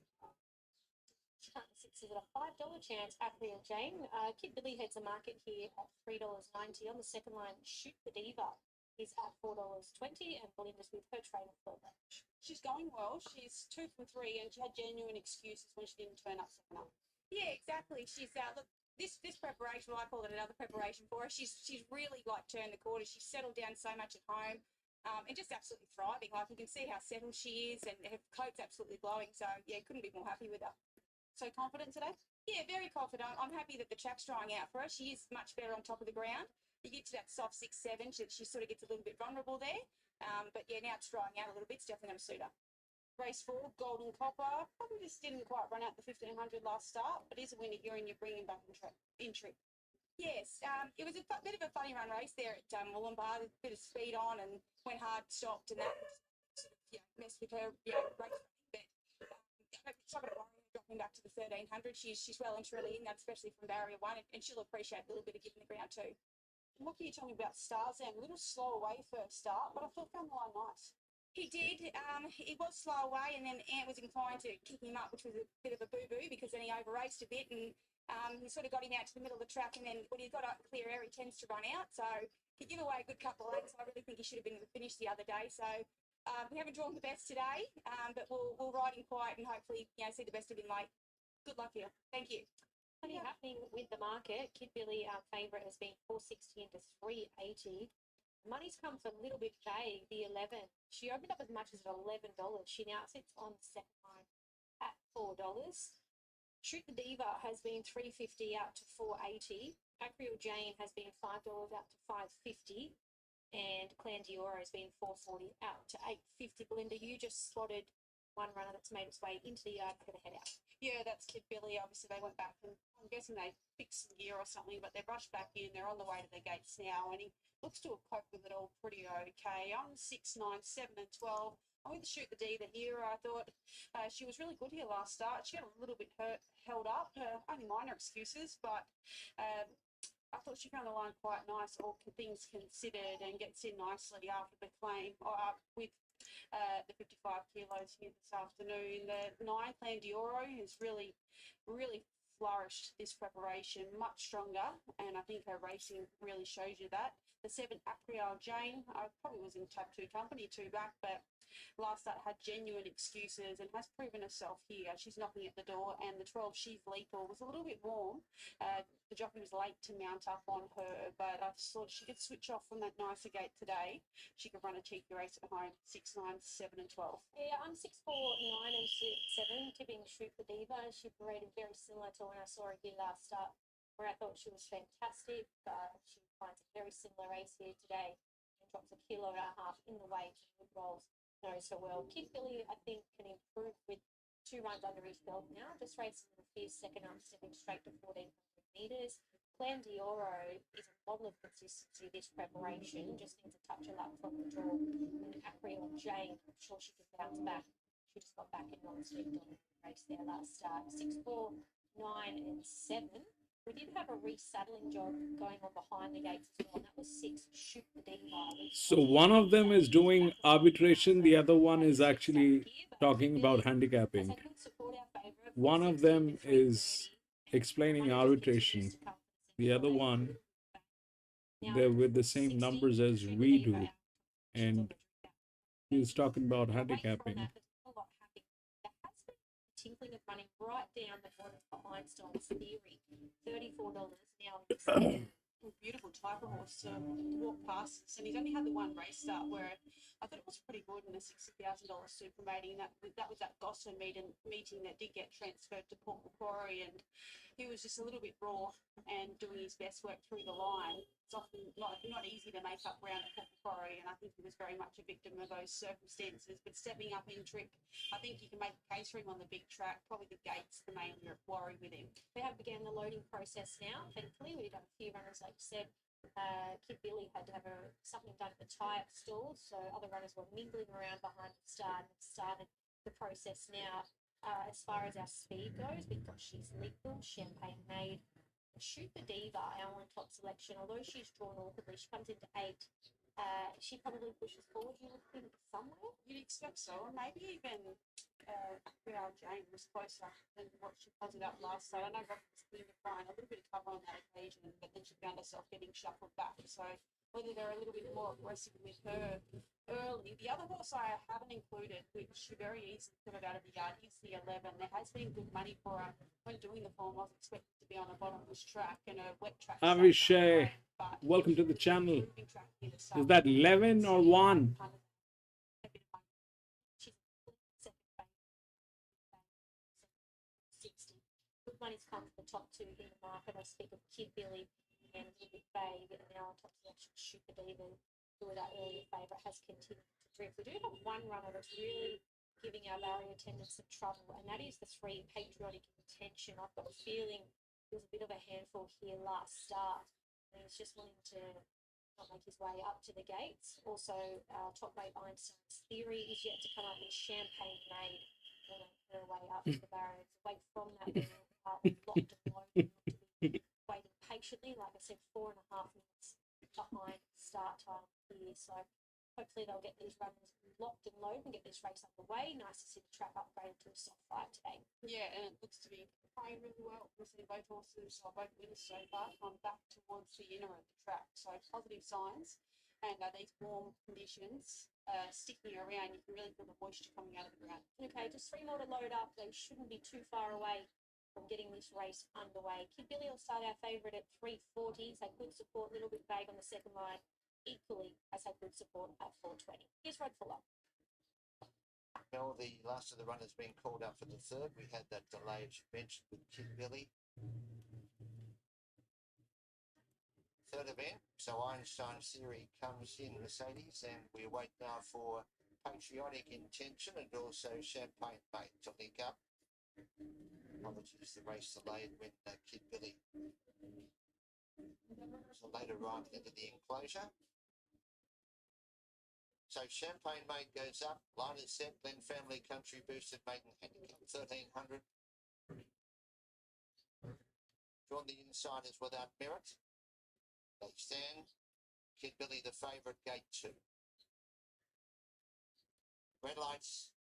Six is at a $5 chance. Ackley and Jane. Kid Billy heads the market here at $3.90. On the second line, Shoot the Diva is at $4.20, and Belinda's with her trainer for range. She's going well. She's 2 from 3, and she had genuine excuses when she didn't turn up second up. Yeah, exactly. She's look, this preparation, well, I call it another preparation for her. She's really like turned the corner. She's settled down so much at home, and just absolutely thriving. Like you can see how settled she is, and her coat's absolutely glowing. So yeah, couldn't be more happy with her. So confident today? Yeah, very confident. I'm happy that the track's drying out for her. She is much better on top of the ground. You get to that soft 6-7, she sort of gets a little bit vulnerable there. But yeah, now it's drying out a little bit. It's definitely going to suit her. Race 4, Golden Copper. Probably just didn't quite run out the 1500 last start, but is a winner here and you're bringing back in trip. Yes, it was a bit of a funny run race there at Wollongbar. A bit of speed on and went hard, stopped, and that sort of, messed with her race. But it's not going to worry her dropping back to the 1300. She's well and truly in that, especially from barrier 1, and she'll appreciate a little bit of giving the ground too. What can you tell me about Starzan? A little slow away first start, but I thought found the line nice. He did. He was slow away, and then Ant was inclined to kick him up, which was a bit of a boo-boo because then he over-raced a bit, and he sort of got him out to the middle of the track, and then when he's got a clear air, he tends to run out. So he gave away a good couple of lengths. I really think he should have been finished the other day. So we haven't drawn the best today, but we'll ride him quiet and hopefully see the best of him late. Good luck here. Thank you. Plenty happening with the market. Kid Billy, our favourite, has been $4.60 into $3.80. Money's come for a little bit vague. The 11. She opened up as much as $11. She now sits on the second line at $4. Shoot the Diva has been $3.50 out to $4.80. Acreal Jane has been $5 out to $5.50. And Clan Dior has been $4.40 out to $8.50. Belinda, you just spotted one runner that's made its way into the yard. Going to head out. Yeah, that's Kid Billy. Obviously, they went back, and I'm guessing they fixed some gear or something, but they're rushed back in. They're on the way to the gates now, and he looks to have coped with it all pretty okay. I'm 6, 9, 7, and 12. I'm with the Shoot the Diva here. I thought she was really good here last start. She got a little bit held up, only minor excuses, but I thought she found the line quite nice, all things considered, and gets in nicely after the claim with the 55 kilos here this afternoon. The 9 Clan Dioro has really flourished this preparation, much stronger, and I think her racing really shows you that. The 7 Aprial Jane, I probably was in Tab 2 company 2 back, but last start had genuine excuses and has proven herself here. She's knocking at the door, and the 12 She's Lethal was a little bit warm. The jockey was late to mount up on her, but I thought she could switch off from that nicer gate today. She could run a cheeky race at home, 6, 9, 7, and 12. Yeah, I'm 6, 4, 9, and 7, tipping Shoot the Diva. She paraded very similar to when I saw her here last start, where I thought she was fantastic. She finds a very similar race here today and drops 1.5 kilos in the weight. Good rolls, knows her well. Kid Billy, I think, can improve with 2 runs under his belt now. Just racing in the fierce second up, stepping straight to 1,400 metres. Clan Dioro is a model of consistency this preparation, just needs a touch of luck from the draw. And Apriel Jane, I'm sure she can bounce back. She just got back in non-speed on the race there last start. 6, 4, 9, and 7. We did have a resaddling job going on behind the gates as well, and that was 6 Shoot the Diva. So one of them is doing arbitration, the other one is actually talking about handicapping. One of them is explaining arbitration. The other one, they're with the same numbers as we do. And he's talking about handicapping. Tinkling of running right down the bottom for Einstein's theory. $34 now. beautiful type of horse to walk past us. And he's only had the one race start where I thought it was pretty good in the $60,000 super mating. That was that Gosford meeting that did get transferred to Port Macquarie, and he was just a little bit raw and doing his best work through the line. It's often not easy to make up ground at Port Macquarie, and I think he was very much a victim of those circumstances. But stepping up in trip, I think you can make a case for him on the big track. Probably the gates the main worry with him. We have began the loading process now. Thankfully, we did have a few runners, like you said. Kid Billy had to have something done at the tyre stall, so other runners were mingling around behind the start and started the process now. As far as our speed goes, we've got She's Legal, Champagne Made, Shoot the Diva, our on top selection. Although she's drawn awkwardly, she comes into 8. She probably pushes forward, you would think, somewhere. You'd expect so, and maybe even Real Jane was closer than what she posited up last start. I know Rocky was clear to find a little bit of cover on that occasion, but then she found herself getting shuffled back. So whether they're a little bit more aggressive with her early. The other horse I haven't included, which she very easily could have out of the yard, is the 11. There has been good money for her when doing the form. I was expected to be on the bottom of this track and a wet track. Avishay, welcome to the channel. Is that 11 or 1? Good money's come from the top 2 in the market. I speak of Kid Billy and Little Bit Vague, and now on top selection Shoot the Diva, who were that earlier favourite, has continued to drift. We do have one runner that's really giving our barrier attendants some trouble, and that is the 3 Patriotic Intention. I've got a feeling he was a bit of a handful here last start, and he's just wanting to not make his way up to the gates. Also, top weight Einstein's Theory is yet to come up, and Champagne Made will make her way up to the barrier. Away from that, locked and loaded, waiting patiently, like I said, 4.5 minutes behind start time here. So hopefully they'll get these runners locked and loaded and get this race underway. Nice to see the track upgraded to a soft 5 today. Yeah, and it looks to be playing really well. We're seeing both horses, or both winners so far, come back towards the inner of the track. So positive signs. And these warm conditions sticking around, you can really feel the moisture coming out of the ground. Okay, just 3 more to load up. They shouldn't be too far away from getting this race underway. Kid Billy will start our favourite at 3:40. He's had good support, a little bit vague on the second line. Equally has had good support at 4:20. Here's Red Fuller. Well, the last of the runners being called up for the third. We had that delay, as you mentioned, with Kid Billy. Third event, so Einstein's Theory comes in Mercedes, and we wait now for Patriotic Intention and also Champagne Mate to link up. Apologies, the race delayed when Kid Billy so later arrived into the enclosure. So Champagne Mate goes up, line is set, Glen Family Country Boosted Maiden Handicap 1300. Drawn the insiders without merit. They stand. Kid Billy the favourite, gate 2. Red lights.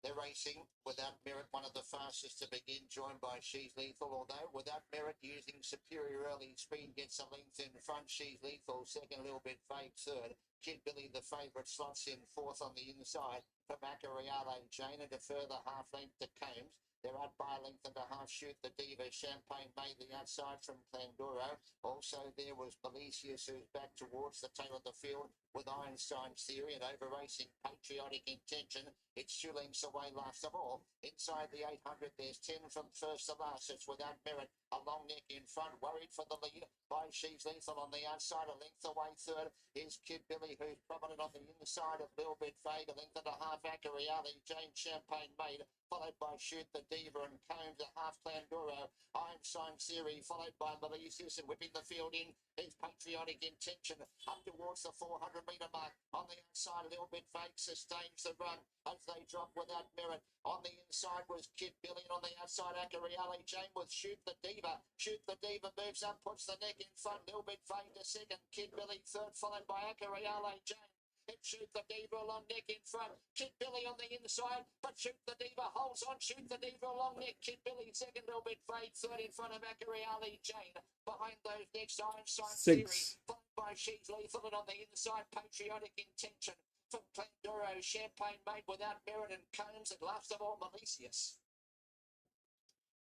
They're racing without merit, one of the fastest to begin, joined by She's Lethal, although without merit using superior early speed gets a length in front. She's Lethal second, a little bit vague third. Kid Billy the favourite slots in fourth on the inside for Macariale Jane, and a further half length to Combs. They're out by a length and a half. Shoot the Diva. Champagne Made the outside from Clanduro. Also there was Melisius, who's back towards the tail of the field with Einstein's Theory, and over racing Patriotic Intention. It's 2 lengths away last of all. Inside the 800, there's 10 from first to last. It's without merit. A long neck in front, worried for the lead by She's Lethal on the outside. A length away third is Kid Billy, who's prominent on the inside. A little bit vague, a length and a half. Acariale Jane, Champagne Made, followed by Shoot the Diva and Combs, a half Clanduro. Einstein's Theory, followed by Melisius, and whipping the field in is Patriotic Intention up towards the 400-metre mark. On the outside, a little bit vague, sustains the run as they drop without merit. On the inside was Kid Billy, and on the outside, Acariale Jane with Shoot the Diva. Shoot the Diva moves up, puts the neck in front, a little bit vague to second. Kid Billy third, followed by Acariale Jane. It Shoot the Diva along neck in front. Kid Billy on the inside, but Shoot the Diva holds on. Shoot the Diva along neck. Kid Billy second, a little bit vague third in front of Macariale Jane. Behind those next, Einstein's Theory, followed by She's Lethal, and on the inside, Patriotic Intention. From Clanduro, Champagne Made without merit, and Combs, and last of all, Melisius.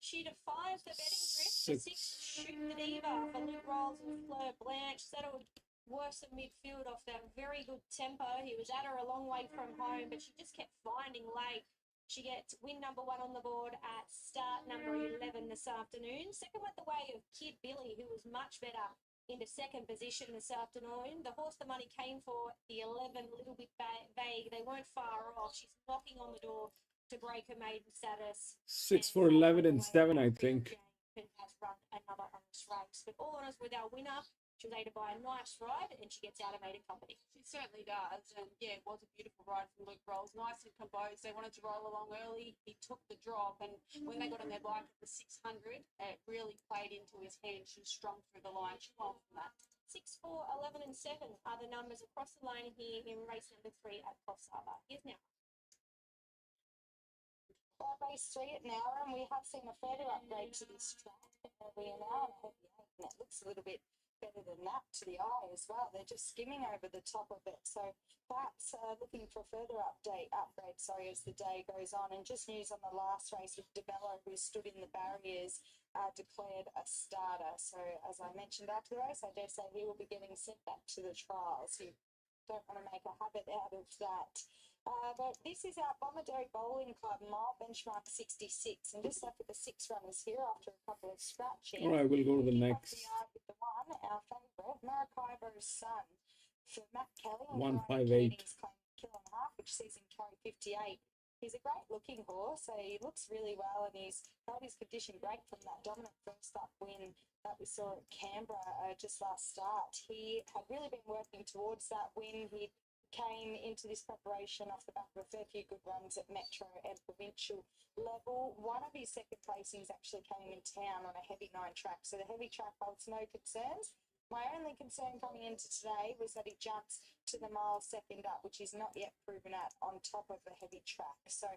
She defies the betting drift. The 6, Shoot the Diva for Luke Rolls and Fleur Blanche. Settled worse than midfield off that very good tempo. He was at her a long way from home, but she just kept finding late. She gets win number 1 on the board at start number 11 this afternoon. Second went the way of Kid Billy, who was much better into second position this afternoon. The horse the money came for, the 11, a little bit vague. They weren't far off. She's knocking on the door to break her maiden status. 6 for 11 and 7, I think. Has run another honest race. But all honest with our winner, she was aided by a nice ride and she gets out of maiden company. She certainly does. And yeah, it was a beautiful ride from Luke Rolls. Nice and composed. They wanted to roll along early. He took the drop. And when they got on their bike at the 600, it really played into his hand. She was strong through the line. She won from that. 6, 4, 11 and 7 are the numbers across the line here in race number 3 at Coffsharbour. Here's now. Race 3 at Nowra, and we have seen a further upgrade to this track. We are now on a heavy 8, and it looks a little bit better than that to the eye as well. They're just skimming over the top of it, so perhaps looking for a further upgrade, as the day goes on. And just news on the last race with DeBello, who stood in the barriers, declared a starter. So as I mentioned after the race, I dare say he will be getting sent back to the trials. You don't want to make a habit out of that. But this is our Bomaderry Bowling Club mile benchmark 66, and just left with the 6 runners here after a couple of scratching. All right, we'll go to the next. With the 1, our favourite, Maracaibo's Son, for Matt Kelly. 158. Kill and a half, which sees him carry 58. He's a great looking horse, so he looks really well, and he's held his condition great from that dominant first up win that we saw at Canberra just last start. He had really been working towards that win. He came into this preparation off the back of a fair few good runs at metro and provincial level. One of his second placings actually came in town on a heavy 9 track, so the heavy track holds no concerns. My only concern coming into today was that he jumps to the mile second up, which he's not yet proven at on top of the heavy track. So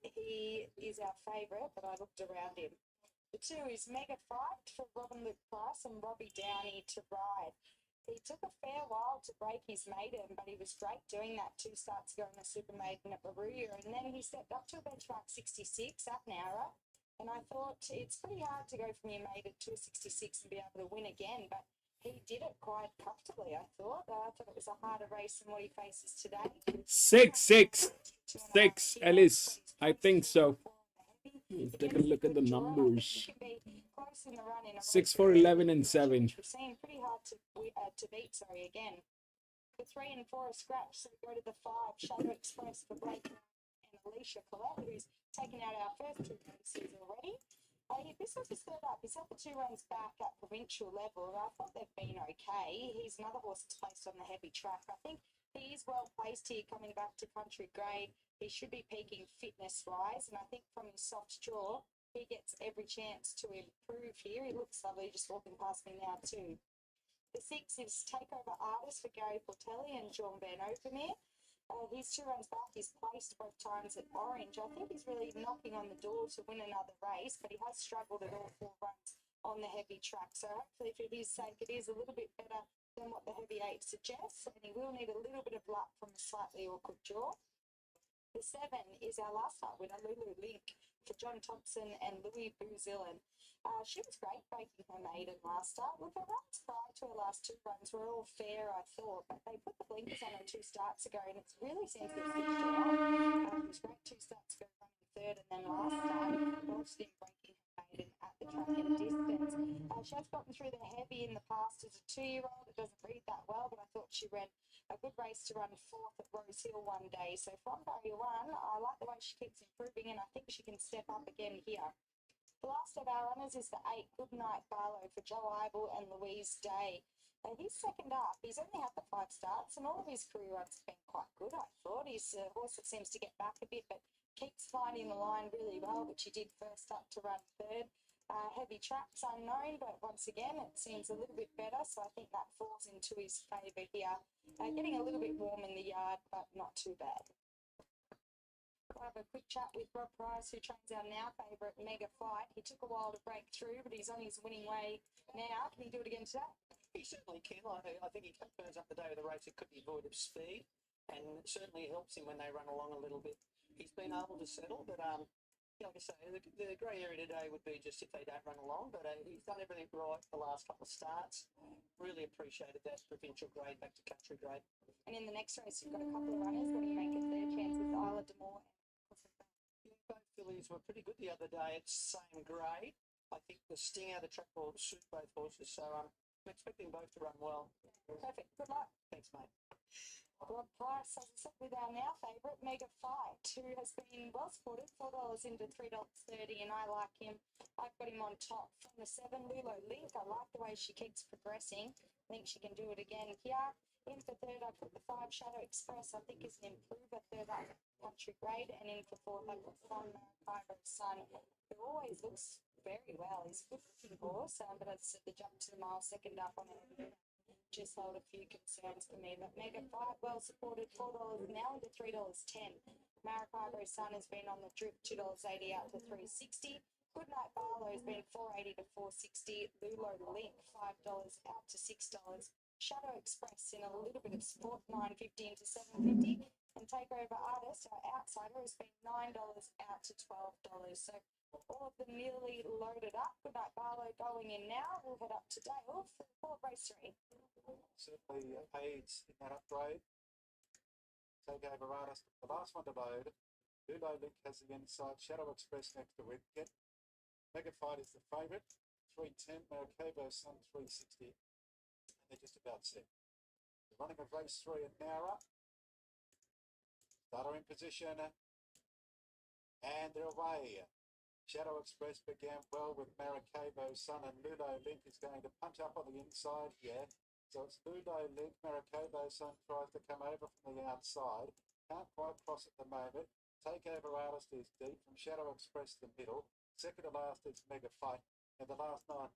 he is our favourite, but I looked around him. The 2 is Mega Fight for Robin Luke Price and Robbie Downey to ride. He took a fair while to break his maiden, but he was great doing that 2 starts ago in the super maiden at Baruya, and then he stepped up to a benchmark 66 at Nowra, and I thought it's pretty hard to go from your maiden to a 66 and be able to win again, but he did it quite comfortably, I thought. It was a harder race than what he faces today. 6, 6, 6, Ellis. I think so. We'll take a look at the numbers. 6 for 11 and 7. Pretty hard to beat, again. The 3 and 4 are scratched, so we go to the 5, Shadow Express for Blake and Alicia Collette, who's taken out our first 2 races already. This was his third up. He's had the 2 runs back at provincial level, and I thought they've been okay. He's another horse that's placed on the heavy track. I think he is well placed here coming back to country grade. He should be peaking fitness-wise, and I think from his soft jaw, he gets every chance to improve here. He looks lovely just walking past me now too. The 6 is Takeover Artist for Gary Portelli and Doomben. His 2 runs back. He's placed both times at Orange. I think he's really knocking on the door to win another race, but he has struggled at all 4 runs on the heavy track. So hopefully for his sake, it is a little bit better than what the heavy 8 suggests, and he will need a little bit of luck from a slightly awkward jaw. The 7 is our last start winner, Lulu Link, for John Thompson and Louis Bouzillin. She was great breaking her maiden last start. Look, her runs prior to her last 2 runs were all fair, I thought, but they put the blinkers on her 2 starts ago, and it really seems to have fixed her up. It was great 2 starts ago, running third, and then last start, lost in breaking her maiden at the track and distance. She has gotten through the heavy in the past as a 2-year-old. It doesn't read that well, but I thought she ran a good race to run 4th at Rose Hill one day. So from barrier 1, I like the way she keeps improving, and I think she can step up again here. The last of our runners is the 8, Goodnight Barlow for Joe Ibel and Louise Day. He's second up. He's only had the 5 starts, and all of his career runs have been quite good, I thought. He's a horse that seems to get back a bit, but keeps finding the line really well, which he did first up to run 3rd. Heavy tracks unknown, but once again, it seems a little bit better, so I think that falls into his favour here. Getting a little bit warm in the yard, but not too bad. We'll have a quick chat with Rob Price, who trains our now favourite Mega Fight. He took a while to break through, but he's on his winning way now. Can he do it again today? He certainly can. I think he turns up the day of the race. It could be void of speed, and it certainly helps him when they run along a little bit. He's been able to settle, but Yeah, like I say, the grey area today would be just if they don't run along, but he's done everything right the last couple of starts. Really appreciated that provincial grade back to country grade. And in the next race, you've got a couple of runners that will make it their chances, Isla de Moore. Yeah, both fillies were pretty good the other day at same grade. I think the sting out of the track will suit both horses, so I'm expecting both to run well. Perfect. Good luck. Thanks, mate. Broad price, as I said, with our now favourite, Mega Fight, who has been well supported, $4 into $3.30, and I like him. I've got him on top from the 7, Lulo Link. I like the way she keeps progressing. I think she can do it again here. In for third, I put the 5, Shadow Express, I think is an improver. Third up, Country Grade, and in for fourth, I put From Kyro's Son, who always looks very well. He's a good looking horse, but as I said, the jump to the mile, second up on it. Just hold a few concerns for me, but Mega Fight well supported, $4 now into $3.10. Maracaibo Sun has been on the drip, $2.80 out to $3.60. Goodnight Barlow has been $4.80 to $4.60. Lulo Link $5 out to $6. Shadow Express in a little bit of sport, $9.50 into $7.50. And Takeover Artist, our outsider, has been $9 out to $12. So all of them nearly loaded up. Goodnight Barlow going in now. We'll head up to Dale for race 3. Certainly aids in that upgrade. Takeover Artist, the last one to load. Lulo Link has the inside. Shadow Express next to it. Mega Fight is the favourite. 310. Maracaibo Sun 360. And they're just about set. The running of race 3 at Nowra. Starter in position. And they're away. Shadow Express began well with Maracaibo Sun, and Lulo Link is going to punch up on the inside here. So it's Lulo Link. Maracaibo Sun tries to come over from the outside. Can't quite cross at the moment. Takeover Artist is deep from Shadow Express the middle. Second to last is Mega Fight. And the last one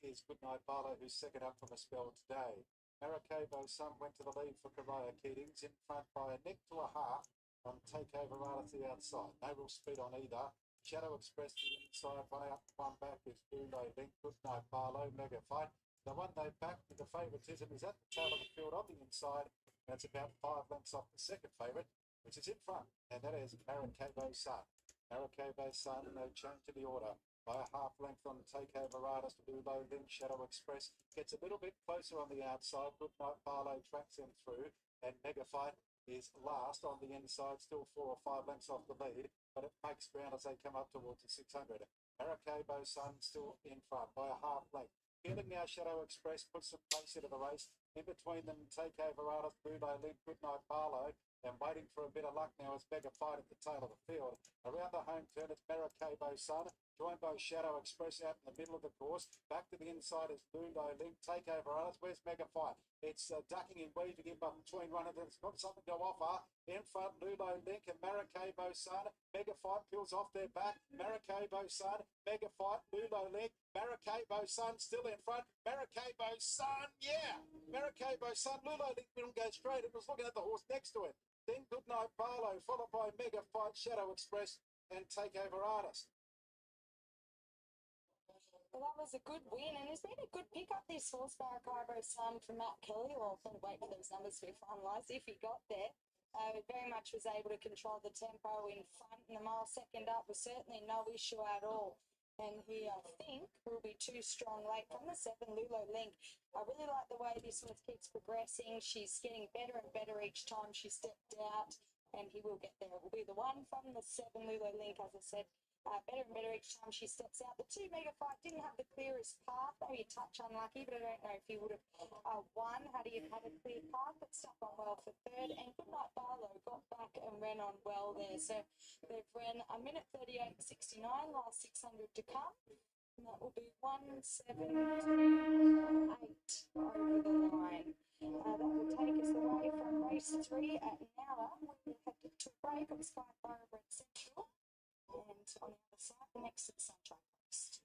is Goodnight Barlow, who's second up from a spell today. Maracaibo Sun went to the lead for Karaya Keatings, in front by a neck to a half on Takeover Artist the outside. No real speed on either. Shadow Express the inside, one out, one back is Lulo Link. Goodnight Barlow, Mega Fight. The one they back with the favouritism is at the tail of the field on the inside. That's about 5 lengths off the second favourite, which is in front, and that is Maracaibo Sun. Maracaibo Sun, no change to the order. By a half length on the Takeover Artist, Lulo Link. Shadow Express gets a little bit closer on the outside. Goodnight Barlow tracks him through, and Mega Fight is last on the inside, still 4 or 5 lengths off the lead, but it makes ground as they come up towards the 600. Maracaibo Sun still in front by a half length. Feeling now Shadow Express puts some pace into the race. In between them, Takeover Artist, Lulo Link, Goodnight Barlow, and waiting for a bit of luck now is Mega Fight at the tail of the field. Around the home turn, it's Maracaibo Sun, joined by Shadow Express out in the middle of the course. Back to the inside is Lulo Link. Takeover Artist, where's Mega Fight? It's ducking and weaving in between one of them. It's got something to offer. In front, Lulo Link and Maracaibo Sun. Mega Fight peels off their back. Maracaibo Sun, Mega Fight, Lulo Link. Maracaibo Sun still in front. Maracaibo Sun, yeah! Maracaibo Sun, Lulo Link didn't go straight. It was looking at the horse next to it. Then Goodnight Barlow, followed by Mega Fight, Shadow Express, and Takeover Artist. Well, that was a good win, and it's been a good pick-up this horse, Maracaibo Sun, from Matt Kelly. Well, I'll wait for those numbers to be finalised if he got there. Very much was able to control the tempo in front, and the mile second up was certainly no issue at all. And he, I think, will be too strong late from the 7, Lulo Link. I really like the way this horse keeps progressing. She's getting better and better each time she stepped out, and he will get there. It will be the 1 from the 7, Lulo Link, as I said. Better and better each time she steps out. The 2, Mega Fight, didn't have the clearest path, maybe a touch unlucky, but I don't know if he would have won had he had a clear path, but stuck on well for third. And Goodnight Barlow got back and ran on well there. So they've ran a minute 38.69, last 600 to come. And that will be 1:7:28 over the line. That will take us away from race 3 at Nowra. We'll head to a break of Sky Thoroughbred Central. And on the other side, the next is Sunshine Coast.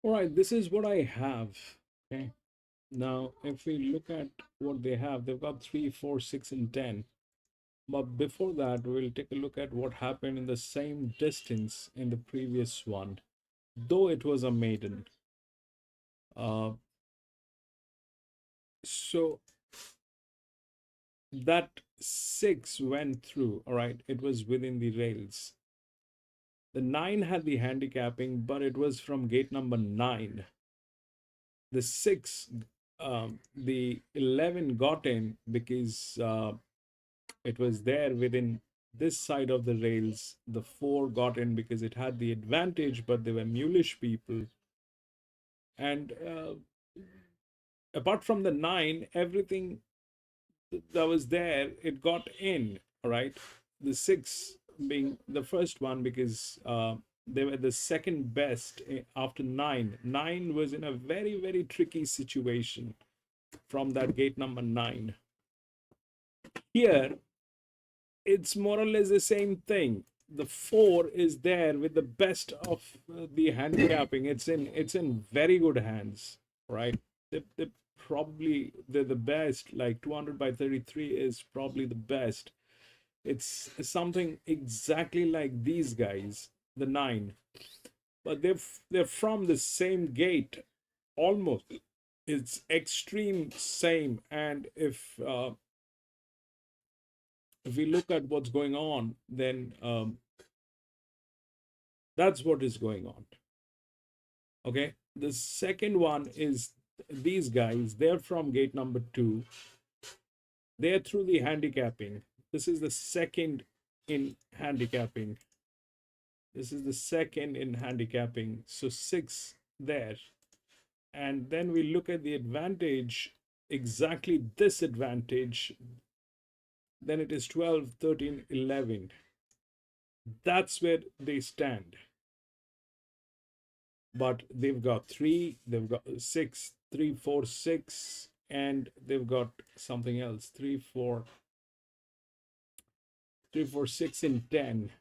All right, this is what I have. Okay. Now, if we look at what they have, they've got 3, 4, 6, and 10. But before that, we'll take a look at what happened in the same distance in the previous one, though it was a maiden. Uh, so that 6 went through, all right, it was within the rails. The 9 had the handicapping, but it was from gate number 9. The 6, the 11 got in because it was there within this side of the rails. The 4 got in because it had the advantage, but they were mulish people. And apart from the 9, everything that was there, it got in, all right? The 6 being the first one because they were the second best after 9. 9 was in a very, very tricky situation from that gate number 9. Here, it's more or less the same thing. The 4 is there with the best of the handicapping. It's in very good hands, right? They probably they're the best. Like 200 by 33 is probably the best. It's something exactly like these guys, the 9, but they're from the same gate, almost. It's extreme same. And if we look at what's going on, then that's what is going on. Okay, the second one is these guys. They're from gate number 2. They're through the handicapping. This is the second in handicapping. This is the second in handicapping. So 6 there. And then we look at the advantage, exactly this advantage. Then it is 12, 13, 11. That's where they stand. But they've got 3, they've got 6, 3, 4, 6, and they've got something else, 3, 4, 6, and 10.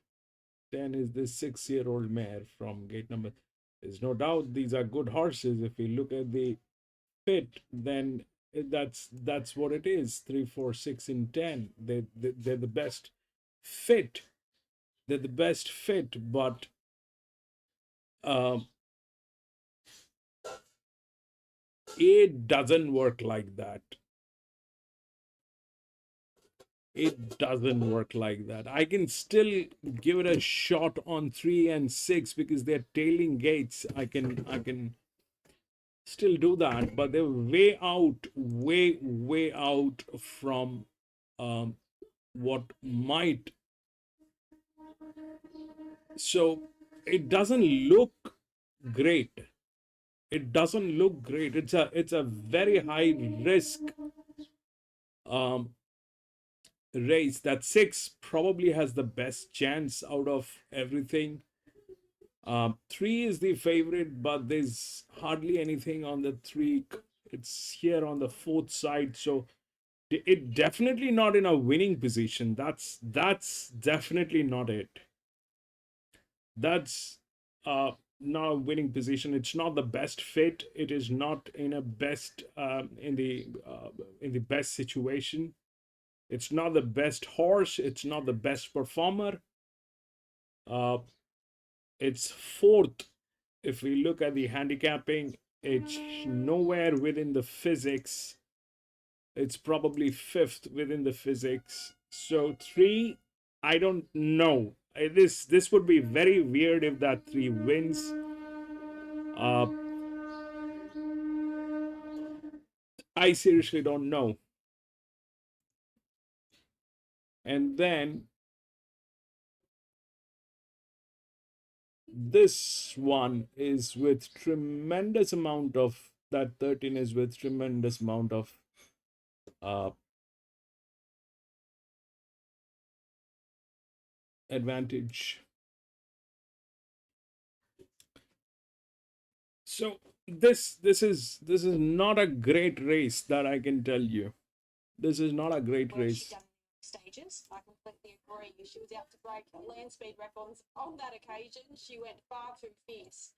10 is this 6-year-old mare from gate number. There's no doubt these are good horses. If we look at the fit, then that's what it is. 3, 4, 6, and 10. They're the best fit. They're the best fit, but it doesn't work like that. It doesn't work like that. I can still give it a shot on 3 and 6 because they're tailing gates. I can still do that, but they're way out, way out from what might. So it doesn't look great. It doesn't look great. It's a very high risk race. That 6 probably has the best chance out of everything. 3 is the favorite, but there's hardly anything on the 3. It's here on the 4th side, so it definitely not in a winning position. That's definitely not it. That's not a winning position. It's not the best fit. It is not in a best in the best situation. It's not the best horse. It's not the best performer. It's 4th. If we look at the handicapping, it's nowhere within the physics. It's probably 5th within the physics. So 3, I don't know. This would be very weird if that 3 wins. I seriously don't know. And then this one is with tremendous amount of, that 13 is with tremendous amount of advantage. So this is not a great race, that I can tell you. This is not a great race. Stages, I completely agree. She was out to break land speed records on that occasion. She went far too fierce.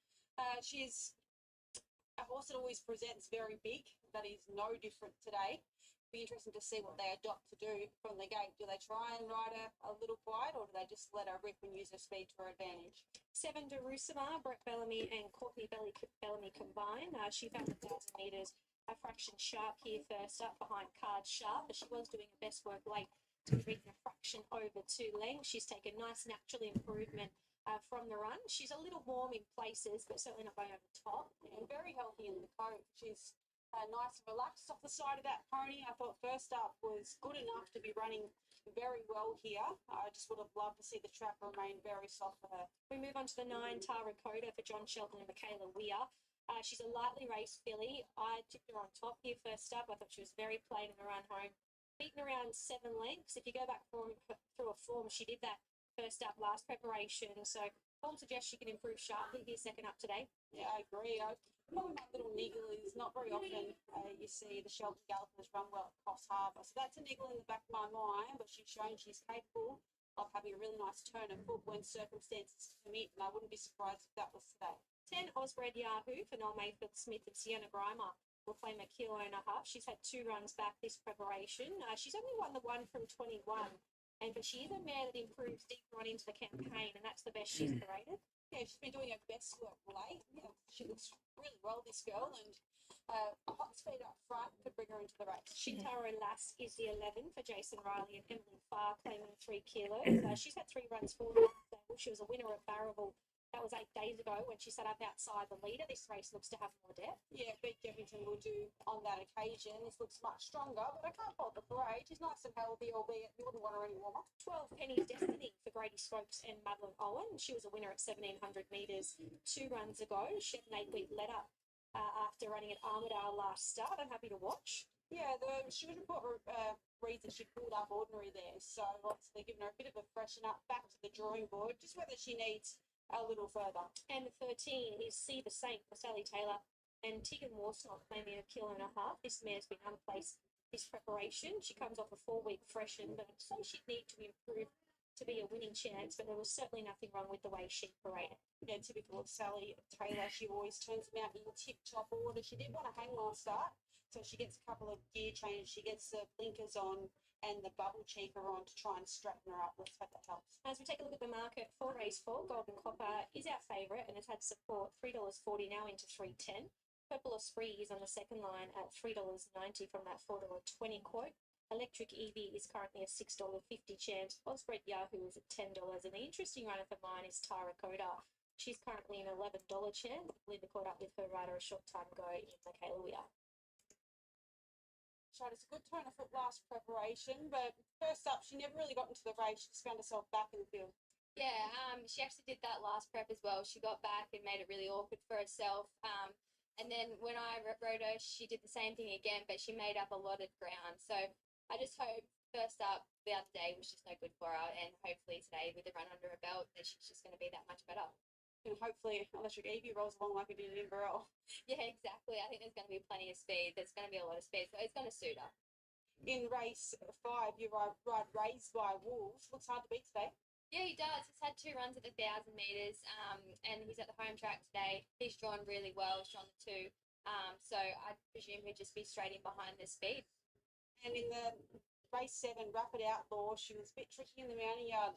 She's a horse that always presents very big. That is no different today. Be interesting to see what they adopt to do from the gate. Do they try and ride a little quiet, or do they just let her rip and use her speed to her advantage? 7 Jerusalem, Brett Bellamy and Courtney Bellamy combined. She found 1,000 metres a fraction sharp here first up behind Card Sharp, but she was doing her best work late to bring a fraction over 2 lengths. She's taken nice natural improvement from the run. She's a little warm in places, but certainly not going over the top. And very healthy in the coat. She's nice and relaxed off the side of that pony. I thought first up was good enough to be running very well here. I just would have loved to see the track remain very soft for her. We move on to the 9 Tara Coda for John Shelton and Michaela Weir. She's a lightly raced filly. I tipped her on top here first up. I thought she was very plain in the run home. Beaten around 7 lengths. If you go back through a form, she did that first up last preparation. So Paul suggests she can improve sharply here second up today. Yeah, I agree. Probably my little niggle is not very often you see the Shelton Gallopers run well at Coffsharbour. So that's a niggle in the back of my mind, but she's shown she's capable of having a really nice turn of foot when circumstances permit, and I wouldn't be surprised if that was today. 10 Osbred Yahoo for Noel Mayfield Smith and Sienna Grimer will claim a kilo and a half. She's had 2 runs back this preparation. She's only won the one from 21, but she is a mare that improves deeper on into the campaign, and that's the best she's paraded. Yeah, she's been doing her best work late. Yeah, she looks really well, this girl, and a hot speed up front could bring her into the race. Shintaro Lass is the 11 for Jason Riley and Emily Farr, claiming 3 kilos. She's had 3 runs for the stable. She was a winner at Barraville. That was 8 days ago when she sat up outside the leader. This race looks to have more depth. Yeah, Beat Jeffington will do on that occasion. This looks much stronger, but I can't fault the parade. She's nice and healthy, albeit you wouldn't want her any warmer. 12 Penny's Destiny for Grady Stokes and Madeline Owen. She was a winner at 1,700 metres 2 runs ago. She had an 8-week let up after running at Armidale last start. I'm happy to watch. Yeah, the shooting report reads that she pulled up ordinary there, so obviously giving her a bit of a freshen up, back to the drawing board, just whether she needs a little further. And 13 is See the Saint for Sally Taylor and Tegan Warsnott, claiming a kilo and a half. This mare's been unplaced this preparation. She comes off a 4-week freshen, but I'd say she'd need to improve to be a winning chance, but there was certainly nothing wrong with the way she paraded. Yeah, typical of Sally Taylor. She always turns them out in tip-top order. She did want a hang on start, so she gets a couple of gear changes. She gets the blinkers on and the bubble cheeker on to try and straighten her up. Let's hope that helps. As we take a look at the market for race 4, Golden Copper is our favourite and has had support $3.40 now into $3.10. Purple Esprit is on the second line at $3.90 from that $4.20 quote. Electric Evie is currently a $6.50 chance. Osbred Yahoo is at $10. And the interesting runner for mine is Tara Coda. She's currently an $11 chance. Linda caught up with her rider a short time ago in Michaela Weir. Showed us a good turn of foot last preparation, but first up, she never really got into the race. She just found herself back in the field. Yeah, she actually did that last prep as well. She got back and made it really awkward for herself. And then when I rode her, she did the same thing again, but she made up a lot of ground. So I just hope first up the other day was just no good for her, and hopefully today with the run under her belt that she's just going to be that much better. And hopefully Electric Evie rolls along like it did in Burrell. Yeah, exactly. I think there's going to be plenty of speed. There's going to be a lot of speed, so it's going to suit her. In race 5, you ride Raised by Wolves. Looks hard to beat today. Yeah, he does. He's had 2 runs at the 1,000 metres, and he's at the home track today. He's drawn really well. He's drawn the 2. So I presume he'd just be straight in behind the speed. And in the race 7, Rapid Outlaw, she was a bit tricky in the mounting yard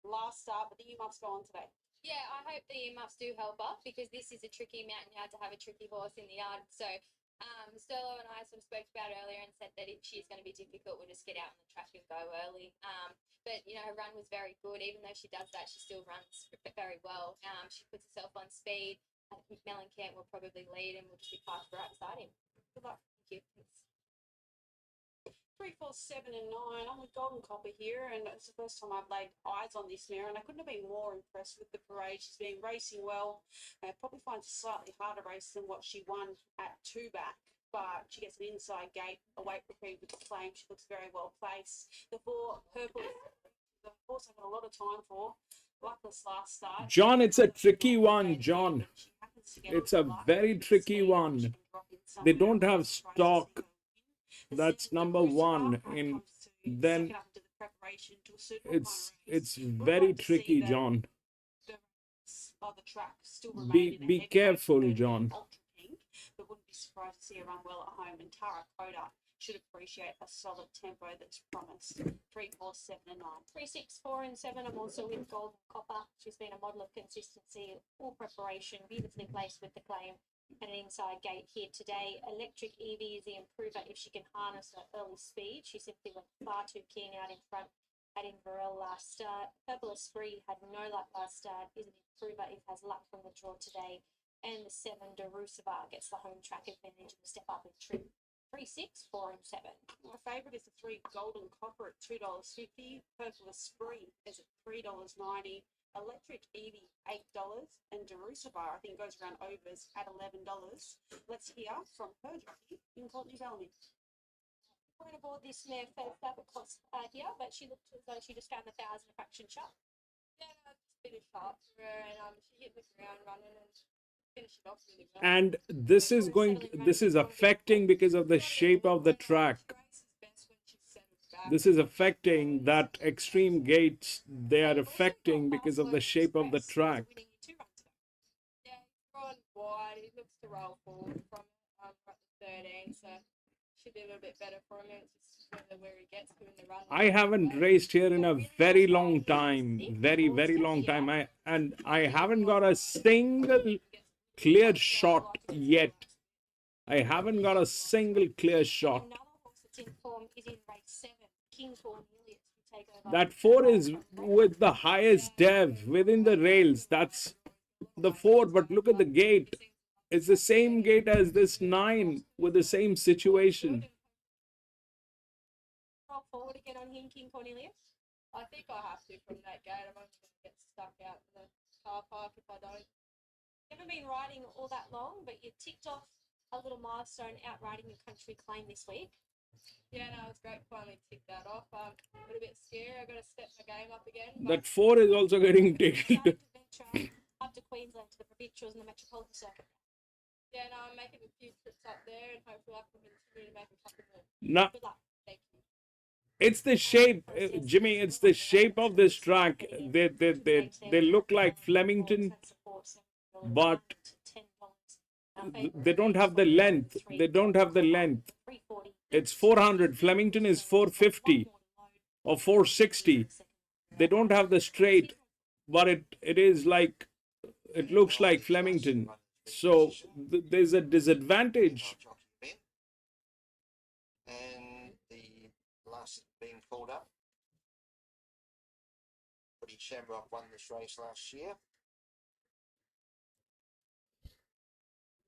last start, but the earmuffs go on today. Yeah, I hope the earmuffs do help her, because this is a tricky mountain yard to have a tricky horse in the yard. So Sterlo and I sort of spoke about earlier and said that if she's going to be difficult, we'll just get out on the track and go early. But, you know, her run was very good. Even though she does that, she still runs very well. She puts herself on speed. I think Mellencamp will probably lead, and we'll just be fast right beside him. Good luck. Thank you. Thanks. 3, 4, 7 and 9. I'm with Golden Copper here, and it's the first time I've laid eyes on this mare, and I couldn't have been more impressed with the parade. She's been racing well. Probably finds a slightly harder race than what she won at 2 back, but she gets an inside gate, a weight reprieve with the flame. She looks very well placed. The 4 Purple, the horse I've got a lot of time for. Luckless last start. John, it's a tricky one, John. It's a very tricky one. They don't have stock. That's number 1. And then it's very tricky, John. The track still Be careful, John. but wouldn't be surprised to see her run well at home. And Tara Coda should appreciate a solid tempo that's promised. 3, 4, 7, and 9. 3, 6, 4, and 7. I'm also with Golden Copper. She's been a model of consistency, all preparation, beautifully placed with the claim, and an inside gate here today. Electric Evie is the improver if she can harness her early speed. She simply went far too keen out in front at Inverell last start. Purple Esprit had no luck last start, is an improver if has luck from the draw today. And the 7, Darusava, gets the home track advantage and step up in trip. 3, 6, 4, and 7. My favourite is the 3 Golden Copper at $2.50. Purple Esprit is at $3.90. Electric Evie $8, and Darusava I think goes around overs at $11. Let's hear from her jockey in Courtney Bellamy. We're going to board this mare first up at cost here, but she looked as though she just found 1,000 a fraction sharp. Yeah, no, it's a bit of sharp for her, and she hit the ground running and finished it off really well. And this is affecting because of the shape of the track. This is affecting that extreme gates. They are affecting because of the shape of the track. Yeah, he's gone wide. He looks to roll forward from at the 13, so should be a little bit better for him. It's just where he gets to in the run. I haven't raced here in a very long time, very long time. I haven't got a single clear shot yet. I haven't got a single clear shot. Another horse that's in form is in race 7, King Cornelius, who take over. That 4 is with the highest dev within the rails. That's the 4, but look at the gate. It's the same gate as this 9 with the same situation. Roll forward again on him, King Cornelius. I think I have to from that gate. I'm only going to get stuck out in the car park if I don't. Haven't been riding all that long, but you ticked off a little milestone out riding your country claim this week. Yeah, no, it's great. Finally ticked that off. A little bit scary. I've got to step my game up again. That 4 is also getting taken. Up to Queensland to the provincials and the metropolitan circuit. Yeah, no, I'm making a few trips up there, and hopefully I can continue to make a couple more. No, Good luck. Thank you. it's the shape, Jimmy. It's the shape of this track. They look like Flemington, but they don't have the length. They don't have the length. It's 400. Flemington is 450 or 460. They don't have the straight, but it is like, it looks like Flemington. So there's a disadvantage. And the last being pulled up. Woody Shamrock won this race last year.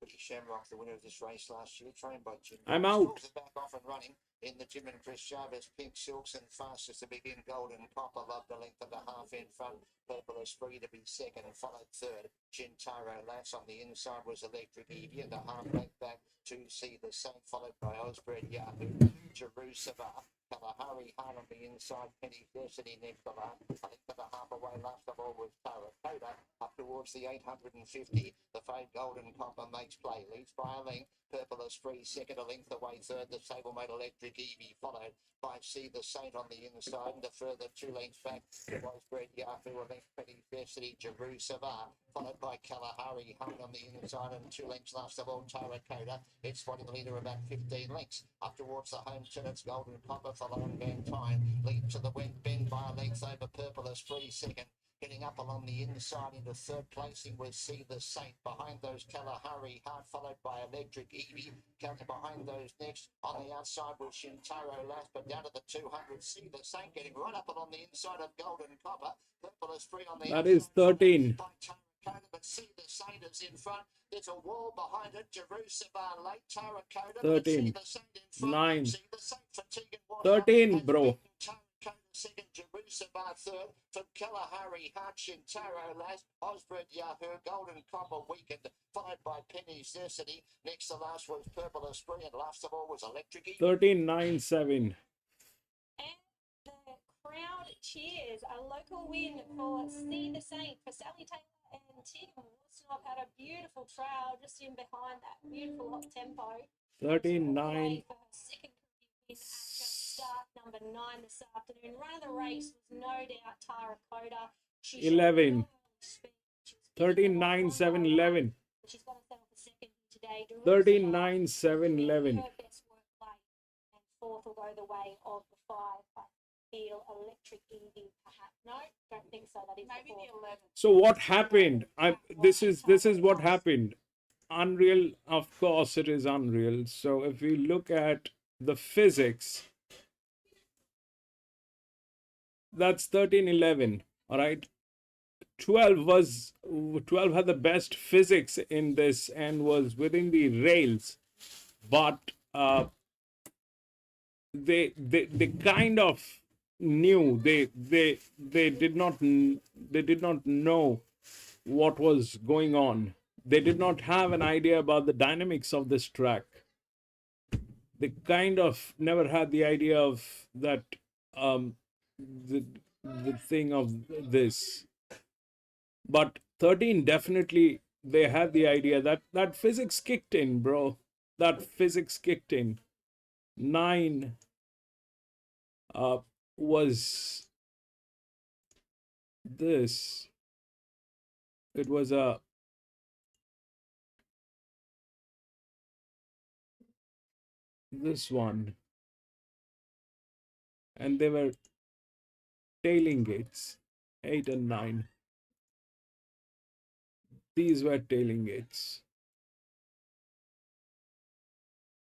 Woody Shamrock, the winner of this race last year, trained by Jim. I'm out. Back off and running in the Jim and Chris Jarvis. Pink Silks and fastest to begin. Golden Copper loved a length and a half in front. Purple Esprit to be second, followed third. Gintaro Lass on the inside was Electric Evie, and a half length back to see the Saint, followed by Osbred Yahoo. Jerusalem, Kalahari hard on the inside. Penny Destiny next to that. I think that a half away last of all was Tara Coda up towards the 850. The fade Golden Copper makes play, leads by a length. Purple Esprit second, a length away third. The stablemate Electric Evie followed by See the Saint on the inside, and a further 2 lengths back was Bred Yahoo, a length Penny Destiny, Jerusalem, followed by Kalahari hung on the inside, and 2 lengths last of all Tara Coda. It's spotting the leader about 15 lengths up towards the home turn. It's Golden Copper for long Van Time, lead to the wet bend by a length over Purple Esprit second. Getting up along the inside into third placing with See the Saint. Behind those Kalahari, hard followed by Electric Evie. Counting behind those next. On the outside with Shintaro last, but down to the 200. See the Saint getting right up along the inside of Golden Copper. Purple Esprit on the That is 13. But See the Saint is in front. There's a wall behind it. Jerusalem late. Tara Coda. 13. See the Saint in front. 9. See the Saint fatigue and 13, bro. Second, Jerusalem third, from Kalahari, Hutchin, Taro Lass, Osbred Yahoo, Golden Copper Weekend, followed by Penny's Destiny. Next to last was Purple Esprit, and last of all was Electric Evie. 13.97. And the crowd cheers. A local win for See the Saint for Sally Taylor and Tim Woolsnop. Had a beautiful trail just in behind that beautiful hot tempo. 13.9. For her second career win at start number 9 this afternoon. Run of the race was no doubt Tara Coda. 11. 13.9, 7, 11. She's got to settle for second today. Jerusalem 13, 9, 7, really 11. her best work play, and fourth will go the way of the five. I feel Electric Easy, perhaps. No, don't think so. That is Maybe the the fourth. 11. So what happened? This is what happened. Unreal, of course, it is unreal. So if we look at the physics, that's 13, 11. All right. 12 had the best physics in this and was within the rails, but they kind of knew they did not know what was going on. They did not have an idea about the dynamics of this track. They kind of never had the idea of that the thing of this. But 13 definitely they had the idea that that physics kicked in, bro. That physics kicked in. 9 was this. It was a this one, and they were tailing gates. 8 and 9. These were tailing gates.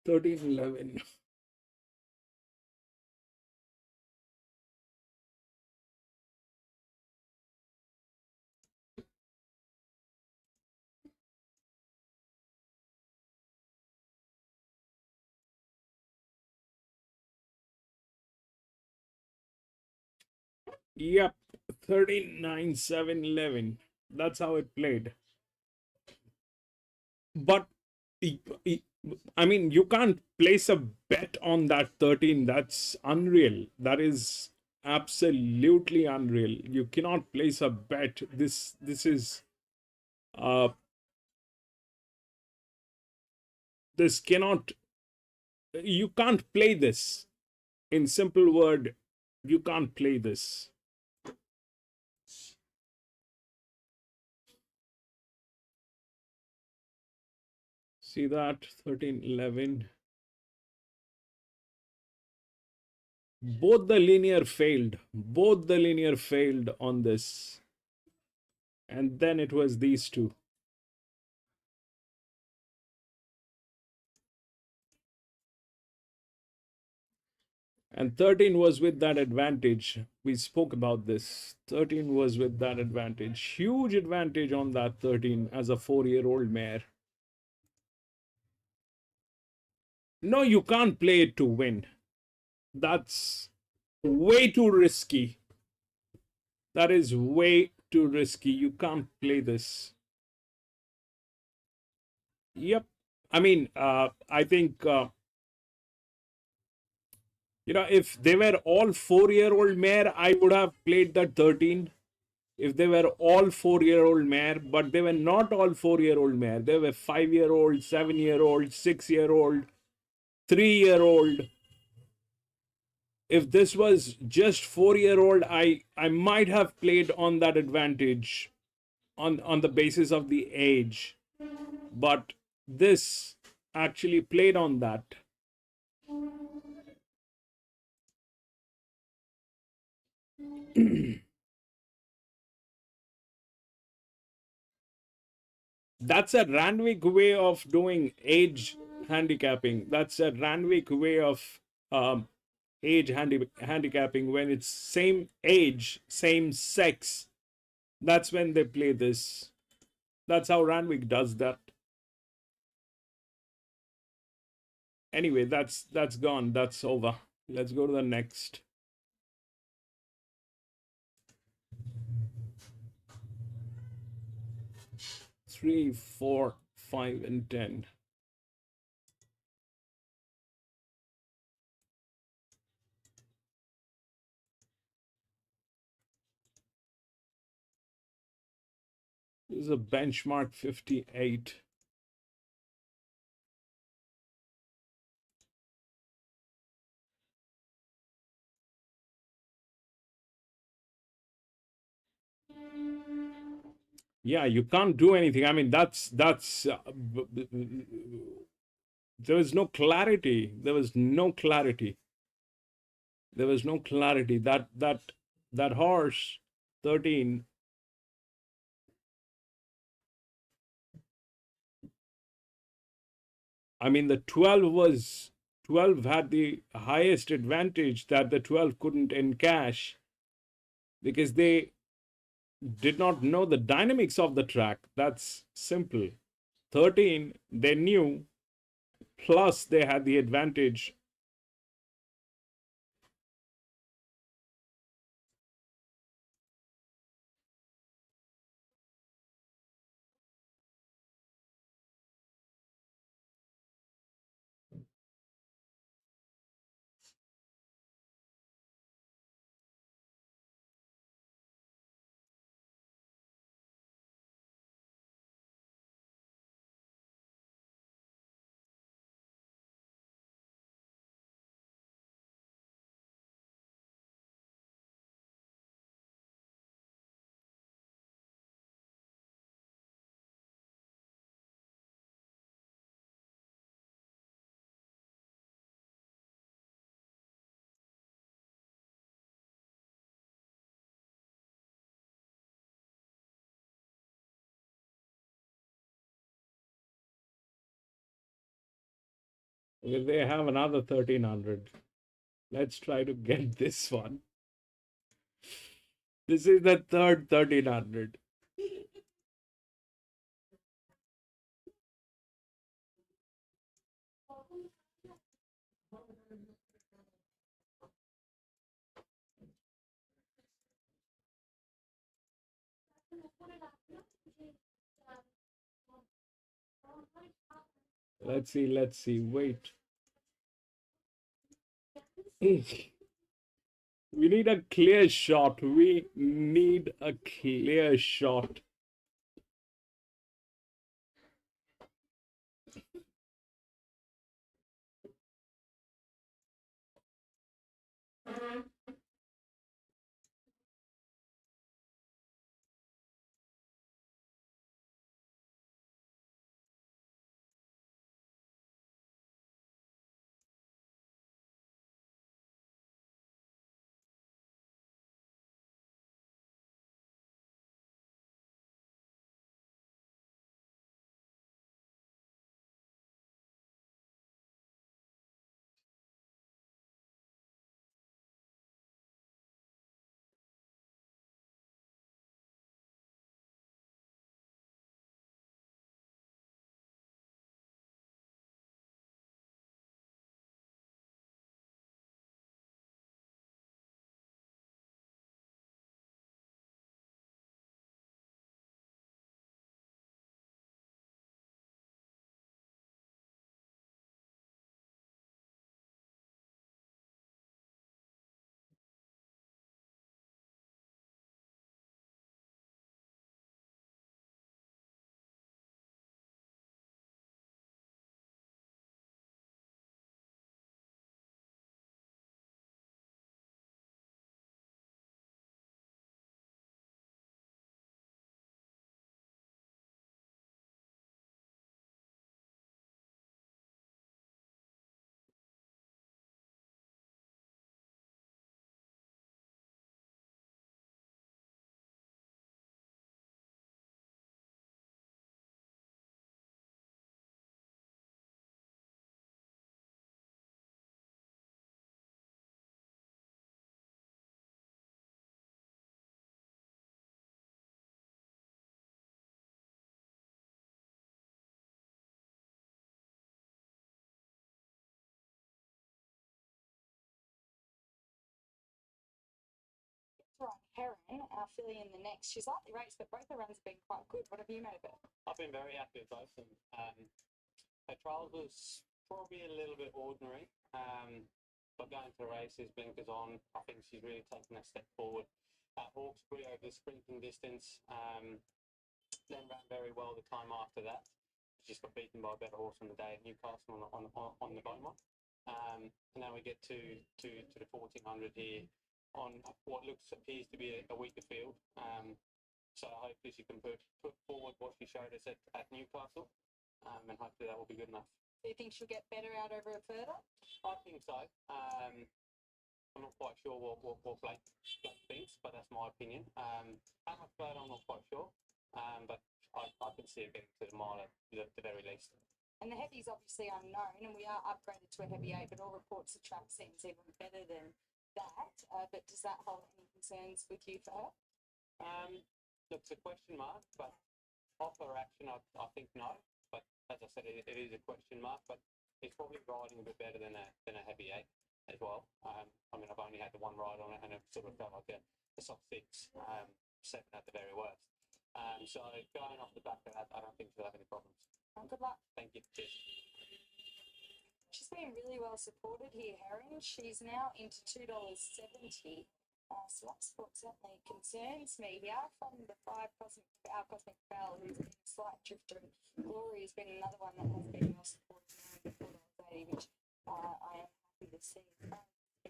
13, 11. Yep, 13, 9, 7, 11. That's how it played. But I mean, you can't place a bet on that 13. That's unreal. That is absolutely unreal. You cannot place a bet. This is uh this cannot you can't play this. In simple word, you can't play this. See that 13, 11. Both the linear failed. Both the linear failed on this. And then it was these two. And 13 was with that advantage. We spoke about this. 13 was with that advantage. Huge advantage on that 13 as a 4-year-old mare. No, you can't play it to win. That's way too risky. That is way too risky. You can't play this. Yep. I mean, I think, if they were all 4-year-old mare, I would have played that 13. If they were all 4-year-old mare, but they were not all 4-year-old mare. They were 5-year-old, 7-year-old, 6-year-old, 3-year-old. If this was just 4-year-old, I might have played on that advantage on the basis of the age. But this actually played on that. That's a Randwick way of doing age handicapping. That's a Randwick way of age handicapping. When it's same age, same sex, that's when they play this. That's how Randwick does that. Anyway, that's gone. That's over. Let's go to the next. Three, 4, 5, and 10. This is a benchmark 58. Yeah, you can't do anything. I mean, there was no clarity. There was no clarity. There was no clarity. That horse, 13. I mean, the 12 had the highest advantage that the 12 couldn't encash because they did not know the dynamics of the track. That's simple. 13, they knew, plus they had the advantage. They have another 1300. Let's try to get this one. This is the third 1300. Let's see. Wait. We need a clear shot. We need a clear shot. Right, Heron, our filly in the next. She's lightly raced, but both her runs have been quite good. What have you made of it? I've been very happy with both of them. Her trials was probably a little bit ordinary, but going to the races, blinkers on, I think she's really taken a step forward. Hawkesbury over the sprinting distance, then ran very well the time after that. She just got beaten by a better horse on the day at Newcastle on the Beaumont. And now we get to the 1400 here on what appears to be a weaker field. So hopefully she can put forward what she showed us at Newcastle, and hopefully that will be good enough. Do you think she'll get better out over it further? I think so. I'm not quite sure what Blake thinks, but that's my opinion. How much further, I'm not quite sure, but I can see it getting to the mile at the very least. And the heavy's obviously unknown, and we are upgraded to a heavy 8, but all reports the track seems even better than that. But does that hold any concerns with you for her? Look, it's a question mark, but off her action, I think no. But as I said, it is a question mark, but it's probably riding a bit better than a heavy 8 as well. I mean, I've only had the one ride on it, and it sort of felt like a soft 6, 7 at the very worst. So going off the back of that, I don't think she'll have any problems. Good luck. Thank you. Cheers. She's been really well supported here, Heron. She's now into $2.70. So that sport certainly concerns me here. From the 5 our Cosmic Bell, who's been a slight drifter. Glory has been another one that has been well supported at $4.80, which I am happy to see.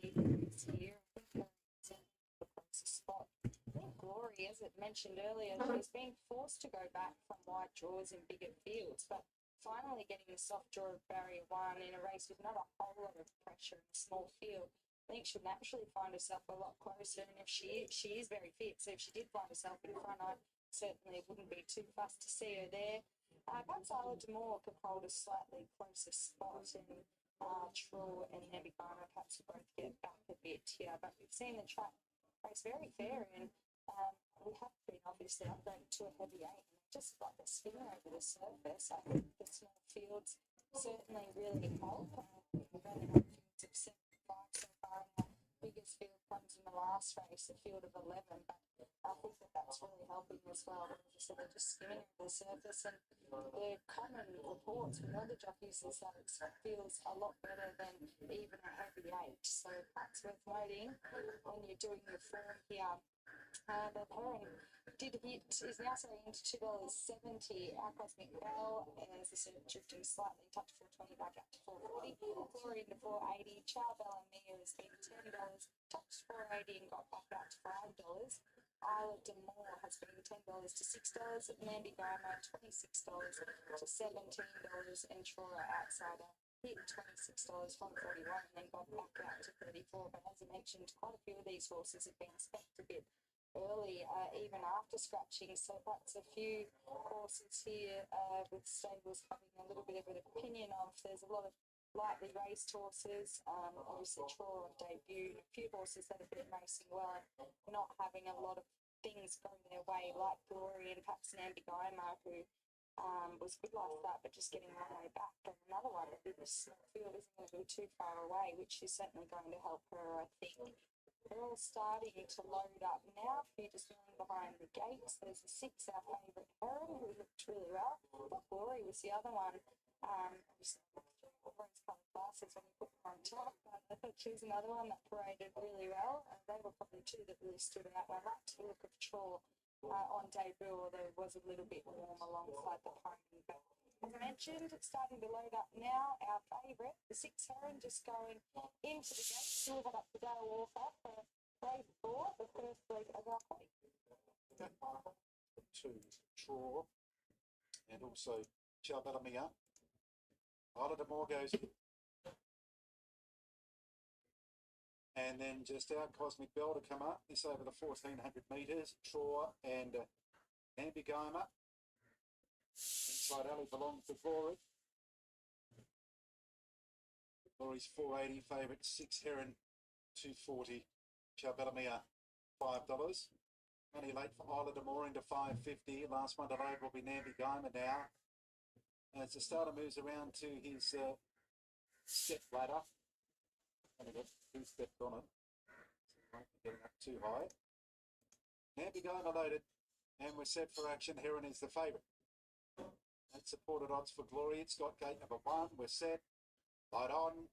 Is here. I think Heron's in the closest spot. I think Glory, as it mentioned earlier, she's been forced to go back from wide draws in bigger fields, but finally getting the soft draw of barrier 1 in a race with not a whole lot of pressure in a small field, I think she'll naturally find herself a lot closer. And if she is very fit, so if she did find herself in front, I certainly wouldn't be too fussed to see her there. Perhaps Isla D'Amour could hold a slightly closer spot, and True and Nebigana perhaps both get back a bit here. But we've seen the track race very fair, and we have been obviously upgraded to a heavy 8. Just like a spinner over the surface, I think the small fields certainly really help. We've only had fields of 7 and 5 so far, and our biggest field comes in the last race, a field of 11. But I think that's really helping as well. As I said, they're just skimming over the surface, and the common reports from other jockeys is that it feels a lot better than even a heavy 8. So that's worth noting when you're doing your form here. But Heron is now selling into $2.70. Our Cosmic Bell, as I said, drifting slightly, touch 420 back up to 440. Glory into 480. Chow Bella Mia has been $10, touched 480 and got back out to $5. Isla D'Amour has been $10 to $6. Nambi Goma $26 to $17, and Trora Outsider hit $26 from 41 and then got back out to 34. But as I mentioned, quite a few of these horses have been specced a bit early, even after scratching. So that's a few horses here with stables having a little bit of an opinion of. There's a lot of lightly raced horses, obviously Trora on debut, a few horses that have been racing well and not having a lot of things going their way, like Glory and perhaps Nambi Goma, who was good like that, but just getting a long way back. And another one, this field isn't going to be too far away, which is certainly going to help her, I think. They're all starting to load up now. A few just milling behind the gates. There's a 6, our favourite Heron, who looked really well. I thought Glory was the other one. Obviously, orange-coloured glasses when you put them on top. I thought she was another one that paraded really well. They were probably 2 that really stood out. I liked the look of Chor on debut, although it was a little bit warm alongside the pony. But as I mentioned, it's starting to load up now. Our favourite, the 6 Heron, just going into the gate. Still got up to Dale Walker for race 4, the first leg of our quaddy. To draw, and also Chow Bella Mia. Isla D'Amour goes in. And then just our Cosmic Bell to come up. This over the 1,400 metres. Tror and Nambi Goma. Inside alley belongs to Glory. Glory's 480, favourite 6 Heron 240. Chow Bella Mia $5. Money late for Isla D'Amour into 550. Last one to load will be Nambi Goma now. As the starter moves around to his step ladder. Only got 2 steps on it. So won't be getting up too high. Nambi Goma loaded. And we're set for action. Heron is the favourite. That's supported odds for Glory. It's got gate number 1. We're set. Light on.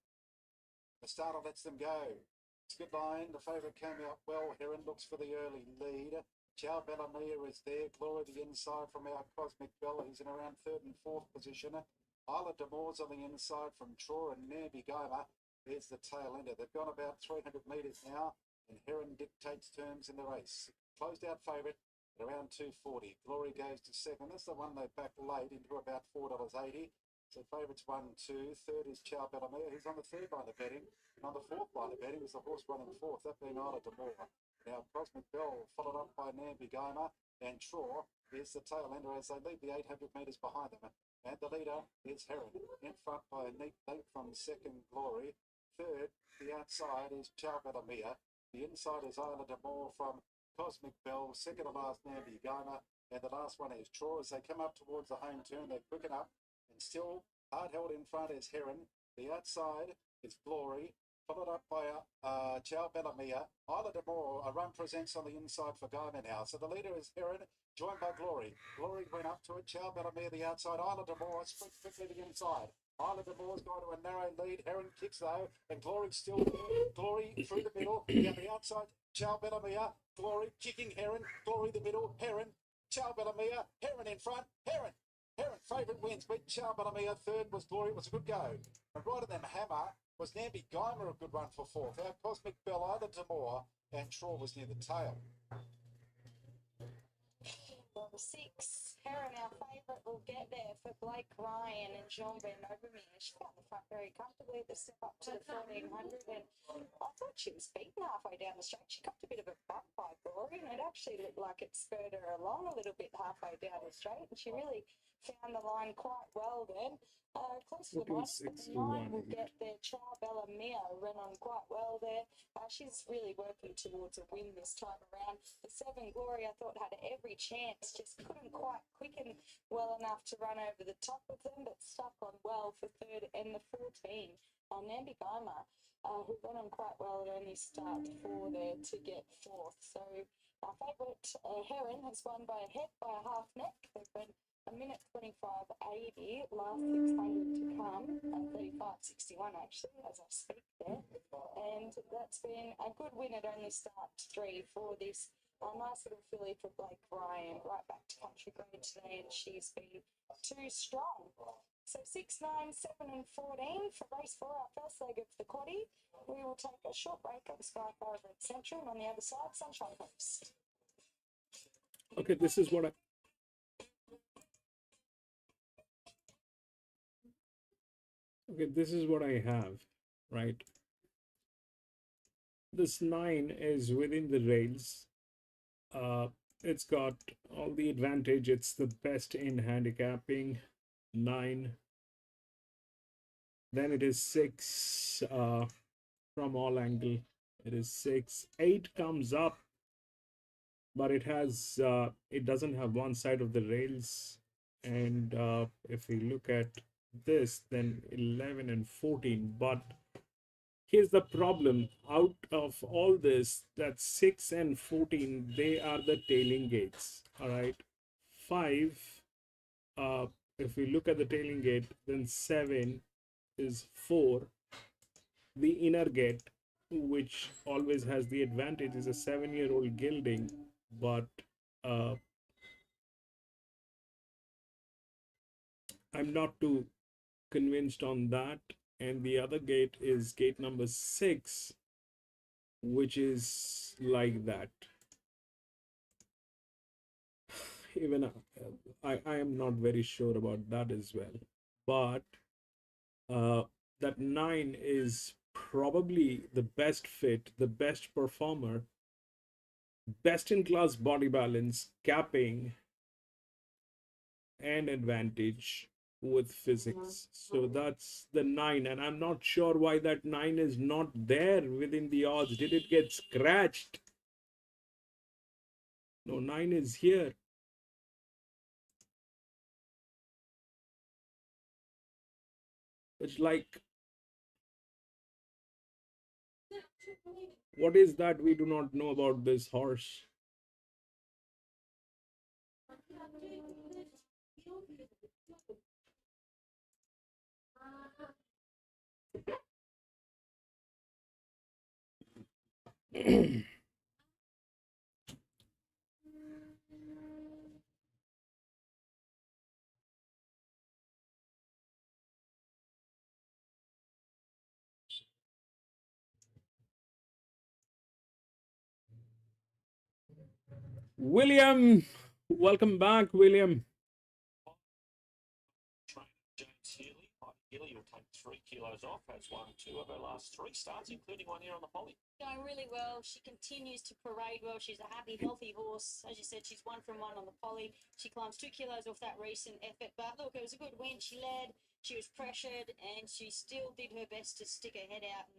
The starter lets them go. It's a good line. The favourite came out well. Heron looks for the early lead. Chow Bella Mia is there. Glory the inside from our Cosmic Bell. He's in around 3rd and 4th position. Isla D'Amour's on the inside from Tror and Nambi Goma. There's the tail ender. They've gone about 300 metres now, and Heron dictates terms in the race. Closed out favourite At around 240. Glory goes to second. That's the one they backed late into about $4.80. So favourites 1, 2. Third is Chow Bellamere. He's on the third line of betting. And on the fourth line of betting is the horse running fourth, that being Isla Demore. Now, Cosmic Bell, followed up by Namby Goma, and Traw is the tail ender as they lead the 800 metres behind them. And the leader is Heron, in front by a neat leap from second Glory. Third, the outside is Chow Bellamere. The inside is Isla Demore from Cosmic Bell. Second to last, Namby Goma. And the last one is Traw. As they come up towards the home turn, they quicken up. And still, hard held in front is Heron. The outside is Glory, followed up by Chow Bellamere. Isla Demore, a run presents on the inside for Goma now. So the leader is Heron, joined by Glory. Glory went up to it. Chow Bellamere the outside. Isla Demore sprints quickly to the inside. Isla Demore's gone to a narrow lead. Heron kicks though, and Glory's still there. Glory through the middle. Down the outside, Chow Bellamere. Glory kicking Heron. Glory the middle. Heron. Chow Bellamere. Heron in front. Heron. Heron, favourite wins. Beat Chow Bellamere. Third was Glory. It was a good go. And right of them, Hammer was Namby Goma, a good run for fourth. Our Cosmic Bell, Isla Demore, and Traw was near the tail. Well, the 6, Heron, our favourite, will get there for Blake Ryan and Doomben over me. She got the front very comfortably at the step up to the 1400, and I thought she was beaten halfway down the straight. She copped a bit of a bump by Glory, and it actually looked like it spurred her along a little bit halfway down the straight, and she really found the line quite well then. Close to the bottom, but the 9 will get there. Chow Bellamere ran on quite well there. She's really working towards a win this time around. The 7, Glory, I thought had every chance, just couldn't quite quicken well enough to run over the top of them, but stuck on well for third. And the 14, Namby Goma, who went on quite well at only start 4 there to get fourth. So our favourite Heron has won by a head by a half neck. They've been a minute 25.80, last 600 to come, 35.61 actually, as I speak there. And that's been a good win at only start 3 for this nice little filly for Blake Ryan, right back to country grade today, and she's been too strong. So 6, 9, 7 and 14 for race 4, our first leg of the quaddie. We will take a short break at Sky over at Central, and on the other side, Sunshine Coast. Okay, this is what I have, right? This 9 is within the rails. It's got all the advantage. It's the best in handicapping. 9. Then it is 6 from all angle. It is 6. 8 comes up, but it has it doesn't have one side of the rails. And if we look at this, then 11 and 14. But here's the problem. Out of all this, that 6 and 14, they are the tailing gates. All right. 5, if we look at the tailing gate, then 7 is 4. The inner gate, which always has the advantage, is a 7-year-old gelding, but I'm not too convinced on that. And the other gate is gate number 6, which is like that. Even I am not very sure about that as well. But that 9 is probably the best fit, the best performer, best in class body balance, capping, and advantage with physics. So that's the 9, and I'm not sure why that 9 is not there within the odds. Did it get scratched? No, 9 is here. It's like, what is that we do not know about this horse? William, welcome back, William. Trainer James Healy. Healy will take 3 kilos off. Has won 2 of her last 3 starts, including one here on the Polly. Going really well. She continues to parade well. She's a happy, healthy horse. As you said, she's 1 from 1 on the Polly. She climbs 2 kilos off that recent effort. But look, it was a good win. She led, she was pressured, and she still did her best to stick her head out.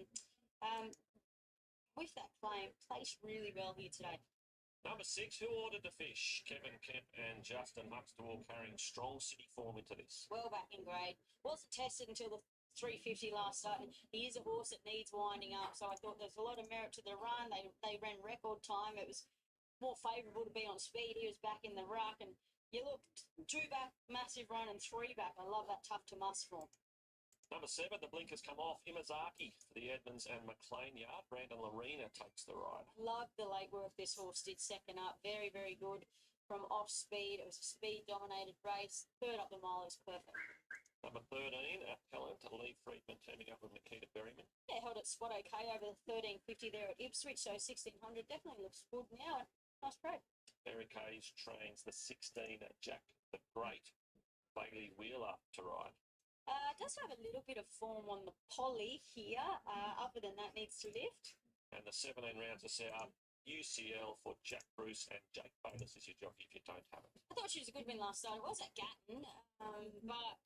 And with that claim, placed really well here today. Number 6, who ordered the fish? Kevin Kemp and Justin Huxtable carrying strong city form into this. Well back in grade. Wasn't tested until the 350 last start. And he is a horse that needs winding up. So I thought there's a lot of merit to the run. They ran record time. It was more favourable to be on speed. He was back in the ruck. And you look, 2 back, massive run, and 3 back. I love that tough to must form. Number 7, the blinkers come off. Imazaki for the Edmonds and McLean yard. Brandon Lorena takes the ride. Love the late work this horse did second up. Very, very good from off speed. It was a speed-dominated race. Third up the mile is perfect. Number 13, Appellant Lee Friedman teaming up with Nikita Berryman. Yeah, held it spot okay over the 1350 there at Ipswich, so 1600 definitely looks good now. Nice break. Barry Cage trains the 16, Jack the Great, Bailey Wheeler to ride. Does have a little bit of form on the Polly here. Other than that, needs to lift. And the 17 rounds are set up. UCL for Jack Bruce and Jake Bayless is your jockey if you don't have it. I thought she was a good win last start. It was at Gatton, but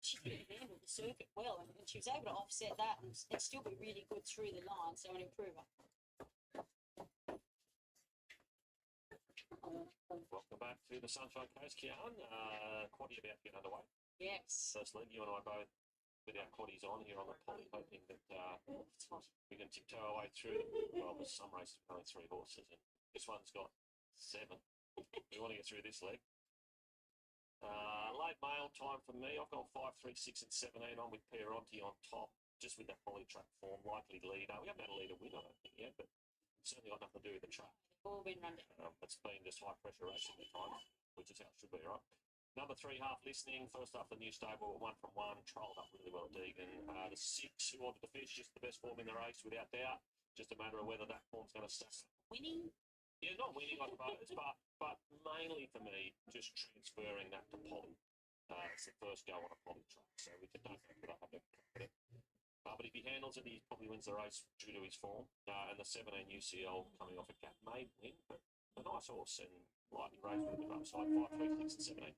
she didn't handle the circuit well, and she was able to offset that and still be really good through the line, so an improver. Welcome back to the Sunshine Coast, Kian. Quaddy about to get underway. Yes. Firstly, you and I both with our quaddies on here on the Polly, hoping that we can tiptoe our way through. Well, there's some races with only 3 horses, and this one's got 7. We want to get through this leg. Late mail time for me. I've got 5, 3, 6, and 17 on with Pieronti on top, just with that Polly track form, likely leader. We haven't had a leader win, I don't think yet, but certainly got nothing to do with the track. All been run down. It's been just high pressure racing at times, which is how it should be, right? Number 3, half listening. First up, the new stable, 1 from 1, trolled up really well, Deegan. The 6, who ordered the fish, just the best form in the race, without doubt. Just a matter of whether that form's going to stay. Winning? Yeah, not winning, I suppose, but mainly for me, just transferring that to Polly. It's the first go on a Polly track, so we can don't back it up. But if he handles it, he probably wins the race due to his form. And the 17 UCL coming off a gap may win, but a nice horse and lightning race with a bit of upside. 5, 3, 6, and 17.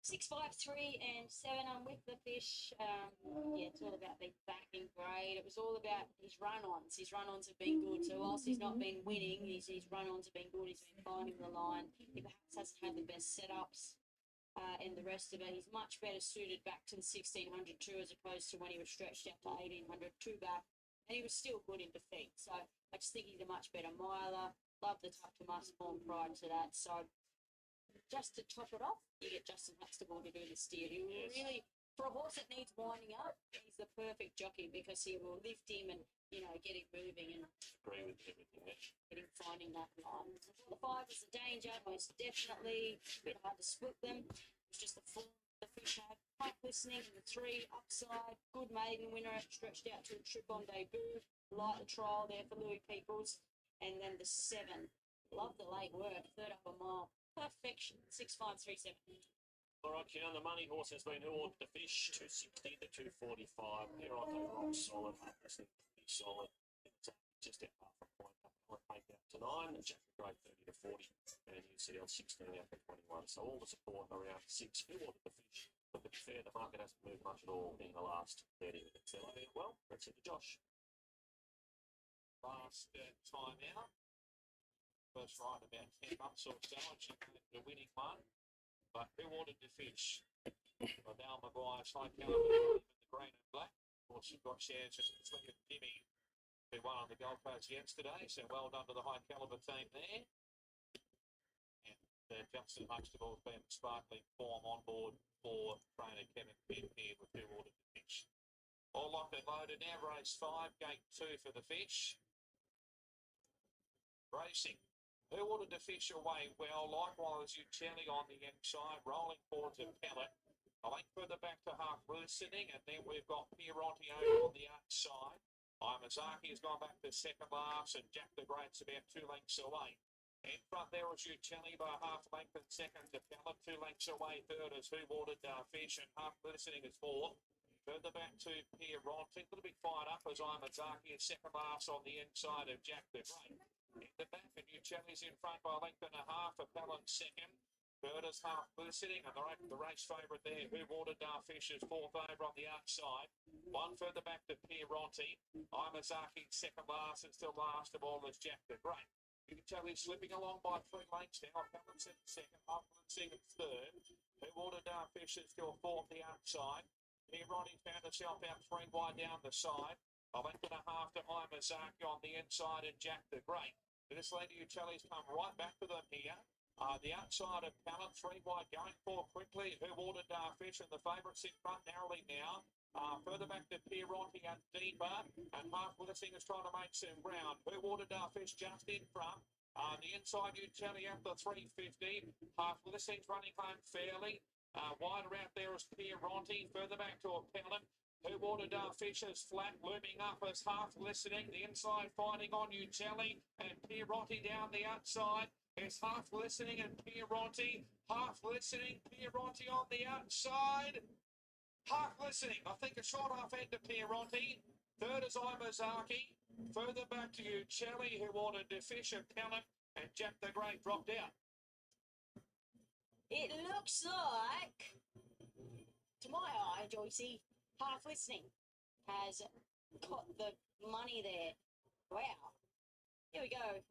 6, 5, 3, and 7 on with the fish. Yeah, it's all about the back in grade. It was all about his run-ons. His run-ons have been good. So whilst he's not been winning, his run-ons have been good. He's been finding the line. He perhaps hasn't had the best setups. And the rest of it, he's much better suited back to the 1600 too, as opposed to when he was stretched out to 1800 2 back, and he was still good in defeat. So I just think he's a much better miler. Love the tough to must form prior to that. So just to top it off, you get Justin Huxtable to do the steer. He will really, for a horse that needs winding up, he's the perfect jockey because he will lift him and get him moving and agree with everything there. Get him finding that line. The 5 is a danger, most definitely. It's a bit hard to split them. It's just the 4 the fish had. Half listening, the 3 upside, good maiden winner, stretched out to a trip on debut. Light the trial there for Louis Peoples. And then the 7. Love the late work. Third up a mile. Perfection. 6, 5, 3, 7. All right, Keon, the money horse has been who ordered the fish, 260 to 245. Pieronti rock solid, pretty solid. It's just out half a point. Make out to 9, and Jack the Great 30 to 40, and UCL 16 out to 21. So all the support around 6. Who ordered the fish? But to be fair, the market hasn't moved much at all in the last 30 minutes. So, well, let's hit to Josh. Last time out. First ride about 10 months or so, and she made the winning one. But who ordered the fish? Now Maguire's high caliber, the green and black. Of course, you've got shares in Slick and Jimmy, who won on the Gold Coast yesterday. So well done to the high caliber team there. And Justin Huxtable's been sparkling form on board for trainer Kevin Finn here with who ordered the fish. All locked and loaded now. Race 5, gate 2 for the fish. Racing. Who ordered the fish away well? Likewise, Utelli on the inside, rolling forward to Pellet. A length further back to half loosening, and then we've got Pieronti over on the outside. Imazaki has gone back to second last, and Jack the Great's about 2 lengths away. In front there was Uccelli by half length and second to Pelham. 2 lengths away third is Who Watered Fish and half listening is fourth. Further back to Pierronti, a little bit fired up as Imazaki is second last on the inside of Jack the Great. In the back, and Uccelli's in front by a length and a half. A Pelham second. Third is half listening, and the race favourite there, Who Watered Fish, is fourth over on the outside. One further back to Pierronti. Imazaki second last, and still last of all is Jack the Great. You can tell he's slipping along by 3 lengths now. Pelham's in second, Upland in third. Who Watered Fish is still fourth the outside. Pierronti found herself out 3 wide down the side. A length and a half to Imazaki on the inside and Jack the Great. This lady Uccelli's come right back to them here. The outside of Pelham, 3 wide going for quickly. Who Watered Fish and the favourites in front narrowly now. Further back to Pierronti and deeper, and half listening is trying to make some ground. Who Watered Fish just in front. The inside Uccelli at the 350. Half listening's running home fairly. Wider out there is Pierronti. Further back to a Pelham. Who Watered Fish is flat, looming up as half listening. The inside fighting on Uccelli and Pierronti down the outside. It's half listening and Pierronti. Half listening, Pierronti on the outside. Half listening, I think a short half end to Pierronti. Third is Imazaki. Further back to Uccelli, Who Watered Fish and Pelham, and Jack the Great dropped out. It looks like, to my eye, Joycey, half listening has got the money there. Wow. Here we go.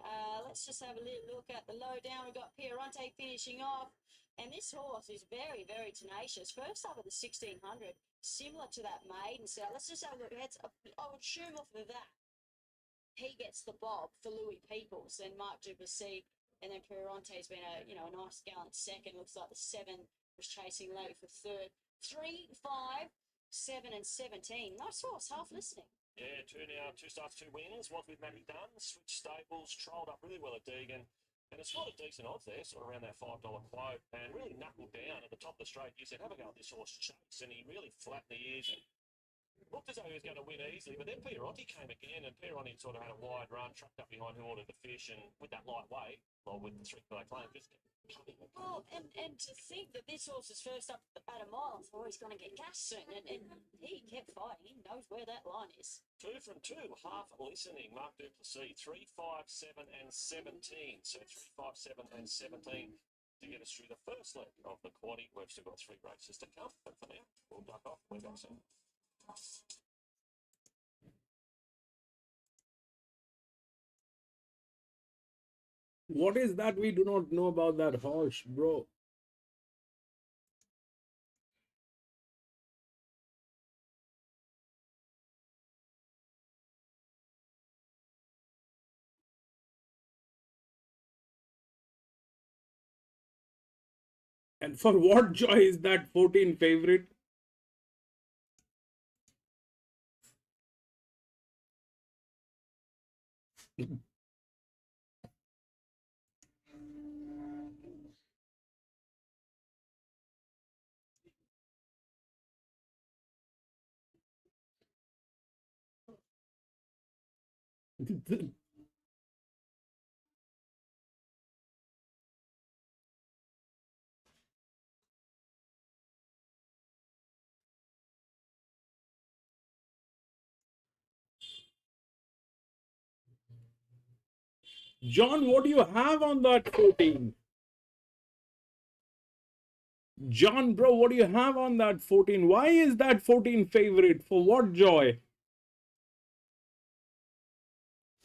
Let's just have a little look at the lowdown. We've got Pierronti finishing off. And this horse is very, very tenacious. First up at the 1600, similar to that maiden set. Let's just have a look. I would assume off of that, he gets the bob for Louis Peoples and Mark Duplessis. And then Pierronti's been a nice gallant second. Looks like the 7 was chasing late for third. 3, 5, 7 and 17. Nice horse, half listening. Yeah, 2 starts, 2 wins. Was with Matty Dunn. Switched stables, trolled up really well at Deegan. And it's got a decent odds there, sort of around that $5 quote. And really knuckled down at the top of the straight. You said, have a go at this horse, Chase. And he really flattened the ears and looked as though he was going to win easily. But then Pierronti came again, and Pierronti sort of had a wide run, trucked up behind Who Ordered the Fish. And with that light weight, well, with the 3 kilo claim, just well, and to think that this horse is first up at a mile, I thought he's going to get gas soon, and he kept fighting. He knows where that line is. 2 from 2, half listening. Mark Duplessis, 3, 5, 7 and 17. So 3, 5, 7 and 17 to get us through the first leg of the quaddie. We've still got 3 races to come, but for now, we'll duck off. We're back soon. What is that we do not know about that horse, bro? And for what joy is that 14 favorite? John, what do you have on that 14? John, bro, what do you have on that 14? Why is that 14 favorite? For what joy?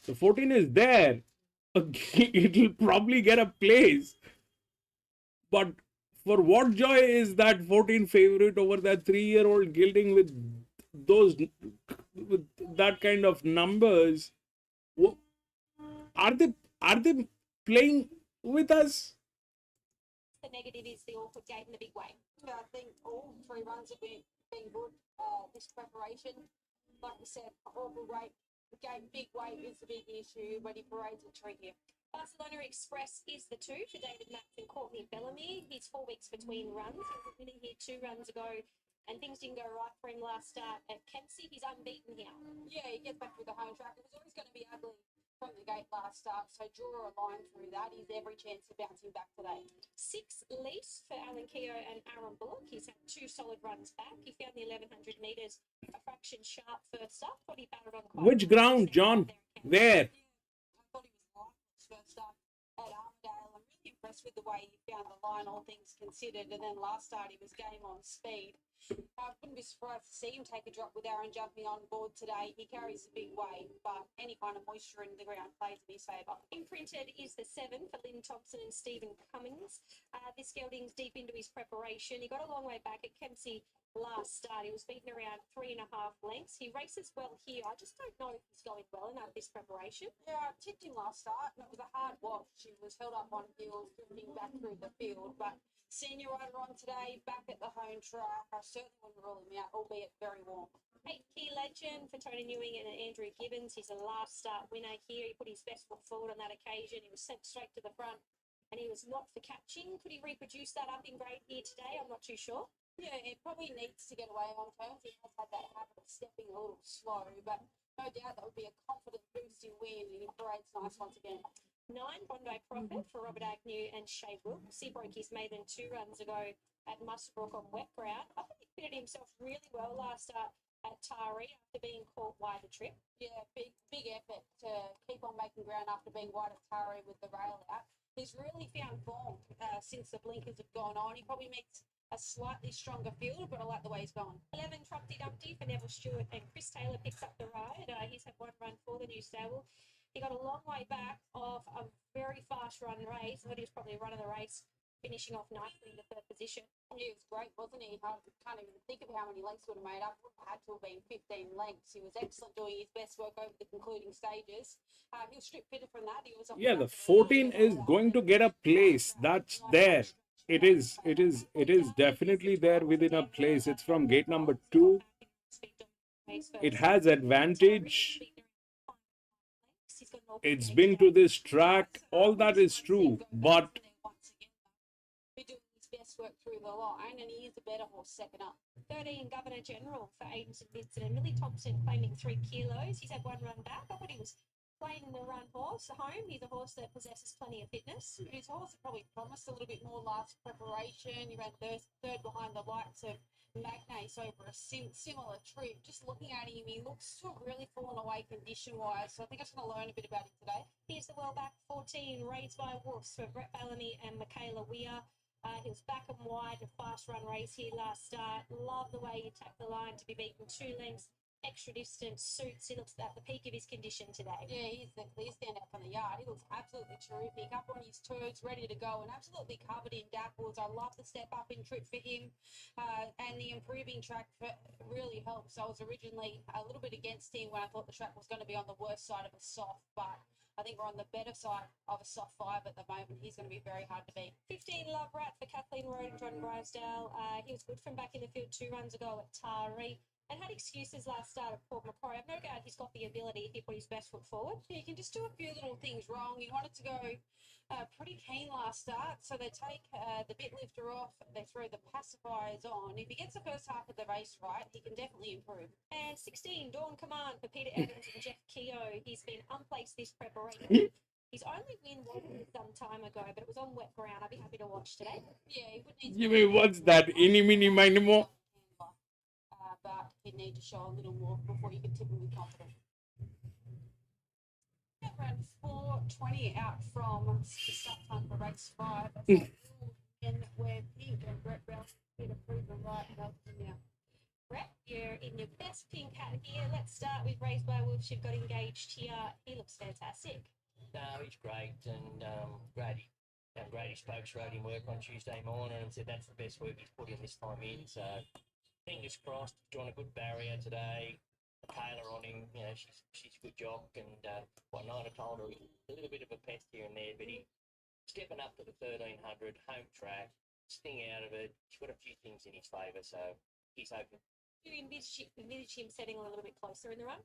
The 14 is there. It'll probably get a place. But for what joy is that 14 favorite over that 3-year-old gilding with that kind of numbers? Are they playing with us? The negative is the awkward gate in the big way. I think all 3 runs have been good this preparation. Like I said, awkward weight, big weight is the big issue, but he parades a treat here. Barcelona Express is the 2 for David Max and Courtney Bellamy. He's 4 weeks between runs. He was winning here 2 runs ago, and things didn't go right for him last start at Kempsey. He's unbeaten here. Yeah, he gets back with the home track. It was always going to be ugly from the gate. last start, so draw a line through that. He's every chance of bouncing back today. 6 Lease for Alan Keogh and Aaron Bullock. He's had 2 solid runs back. He found the 1100 metres a fraction sharp first up, but he battled on quite Which well. ground, John? Where? I thought he was lifeless first up at Armadale. I'm really impressed with the way he found the line, all things considered. And then last start, he was game on speed. I wouldn't be surprised to see him take a drop with Aaron jumping on board today. He carries a big weight, but any kind of moisture in the ground plays in his favour. Imprinted is the 7 for Lynn Thompson and Stephen Cummings. This gelding's deep into his preparation. He got a long way back at Kempsey last start. He was beaten around 3.5 lengths. He races well here. I just don't know if he's going well enough this preparation. Yeah, I tipped him last start, and it was a hard watch. He was held up on heels, drifting back through the field, but senior rider on today, back at the home track. I certainly wouldn't rule him out, albeit very warm. 8 Key Legend for Tony Newing and Andrew Gibbons. He's a last start winner here. He put his best foot forward on that occasion. He was sent straight to the front and he was not for catching. Could he reproduce that up in grade here today? I'm not too sure. Yeah, it probably needs to get away on terms. He has had that habit of stepping a little slow, but no doubt that would be a confident boosting win, and he parades nice once again. 9 Bondi Profit for Robert Agnew and Shay Brooks. He broke his maiden 2 runs ago at Muswellbrook on wet ground. I think he fitted himself really well last start at Taree after being caught wide a trip. Yeah, big effort to keep on making ground after being wide at Taree with the rail out. He's really found form since the blinkers have gone on. He probably meets a slightly stronger field, but I like the way he's going. 11 Trumpty Dumpty for Neville Stewart and Chris Taylor picks up the ride. He's had 1 run for the new stable. He got a long way back off a very fast run race. I thought he was probably running the race, finishing off nicely in the 3rd position. He was great, wasn't he? I can't even think of how many lengths would have made up. It had to have been 15 lengths. He was excellent doing his best work over the concluding stages. He was strip fitted from that. He was Yeah, the 14 is going to get a place. That's there. It is definitely there within a place. It's from gate number 2. It has advantage. It's been to this track. All that is true, but doing his best work through the line, and he is a better horse second up. 13 Governor General for Aiden St Vincent and Millie Thompson claiming 3 kilos. He's had 1 run back. I thought he was playing the run horse at home. He's a horse that possesses plenty of fitness. His horse had probably promised a little bit more last preparation. He ran third behind the likes of Magnace over a similar trip. Just looking at him, he looks to have really fallen away condition-wise, so I think I'm going to learn a bit about him today. Here's the well back 14, Raised by Wolves for Brett Bellamy and Michaela Weir. He was back and wide, a fast run race here last start. Love the way he tapped the line to be beaten 2 lengths. Extra distance suits. He looks at the peak of his condition today. Yeah, he's the clear standout from the yard. He looks absolutely terrific. Up on his toes, ready to go, and absolutely covered in dapples. I love the step up in trip for him, and the improving track really helps. I was originally a little bit against him when I thought the track was going to be on the worst side of a soft, but I think we're on the better side of a soft 5 at the moment. He's going to be very hard to beat. 15 Love Rat for Kathleen Road and John Grisdale. He was good from back in the field 2 runs ago at Taree. And had excuses last start at Port Macquarie. I've no doubt he's got the ability if he put his best foot forward. Yeah, he can just do a few little things wrong. He wanted to go pretty keen last start, so they take the bit lifter off, they throw the pacifiers on. If he gets the first half of the race right, he can definitely improve. And 16, Dawn Command for Peter Evans and Jeff Keogh. He's been unplaced this preparation. His only win was some time ago, but it was on wet ground. I'd be happy to watch today. Yeah, he would need to... you mean what's that? Any, mini, miny, mo? But he'd need to show a little more before you can tip him with confidence. Around 4:20 out from the start time for race 5. And where Pink and Brett Bell did a proven right and helped him out. Brett, you're in your best pink hat here. Let's start with Raised by Wolves. You've got engaged here. He looks fantastic. No, he's great, and Grady Spokes rode him work on Tuesday morning and said that's the best work he's put in this time in. So fingers crossed, drawn a good barrier today. Taylor on him, you know, she's a good jock, and what Nina told her, he's a little bit of a pest here and there, but he stepping up to the 1300 home track, sting out of it. He's got a few things in his favour, so he's open. Do you envisage him setting a little bit closer in the run?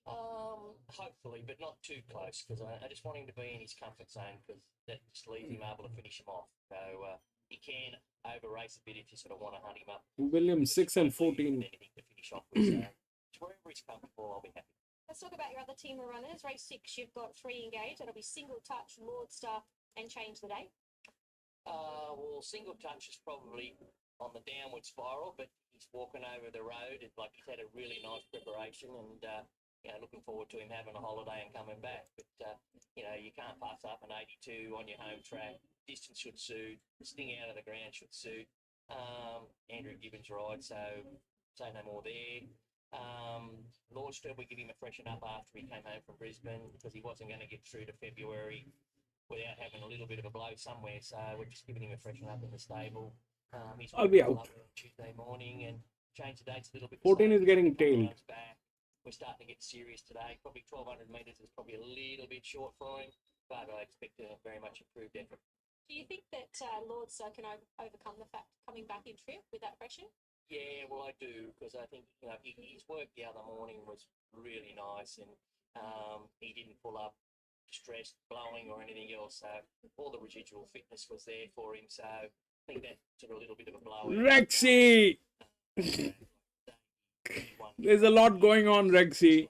Hopefully, but not too close, because I just want him to be in his comfort zone, because that just leaves him able to finish him off. So he can over race a bit if you sort of want to hunt him up. Williams 6 and 14. Anything to finish off with. So wherever he's comfortable, I'll be happy. Let's talk about your other team of runners. Race 6, you've got 3 engaged. That'll be Single Touch, Lordster, and Change the Day. Well, Single Touch is probably on the downward spiral, but he's walking over the road. It's like he's had a really nice preparation, and looking forward to him having a holiday and coming back. But you can't pass up an 82 on your home track. Distance should suit. Sting out of the ground should suit. Andrew Gibbons ride, so say no more there. Lordster, we give him a freshen up after he came home from Brisbane because he wasn't going to get through to February without having a little bit of a blow somewhere. So we're just giving him a freshen up in the stable. He's I'll be out. on Tuesday morning and change the dates a little bit. 14 is getting tailed. Back. We're starting to get serious today. Probably 1,200 metres is probably a little bit short for him, but I expect a very much improved effort. Do you think that Lordster can overcome the fact coming back in trip with that pressure? Yeah, well, I do, because I think his work the other morning was really nice, and he didn't pull up stressed, blowing, or anything else. So all the residual fitness was there for him. So I think that took a little bit of a blow. Rexy! There's a lot going on, Rexy.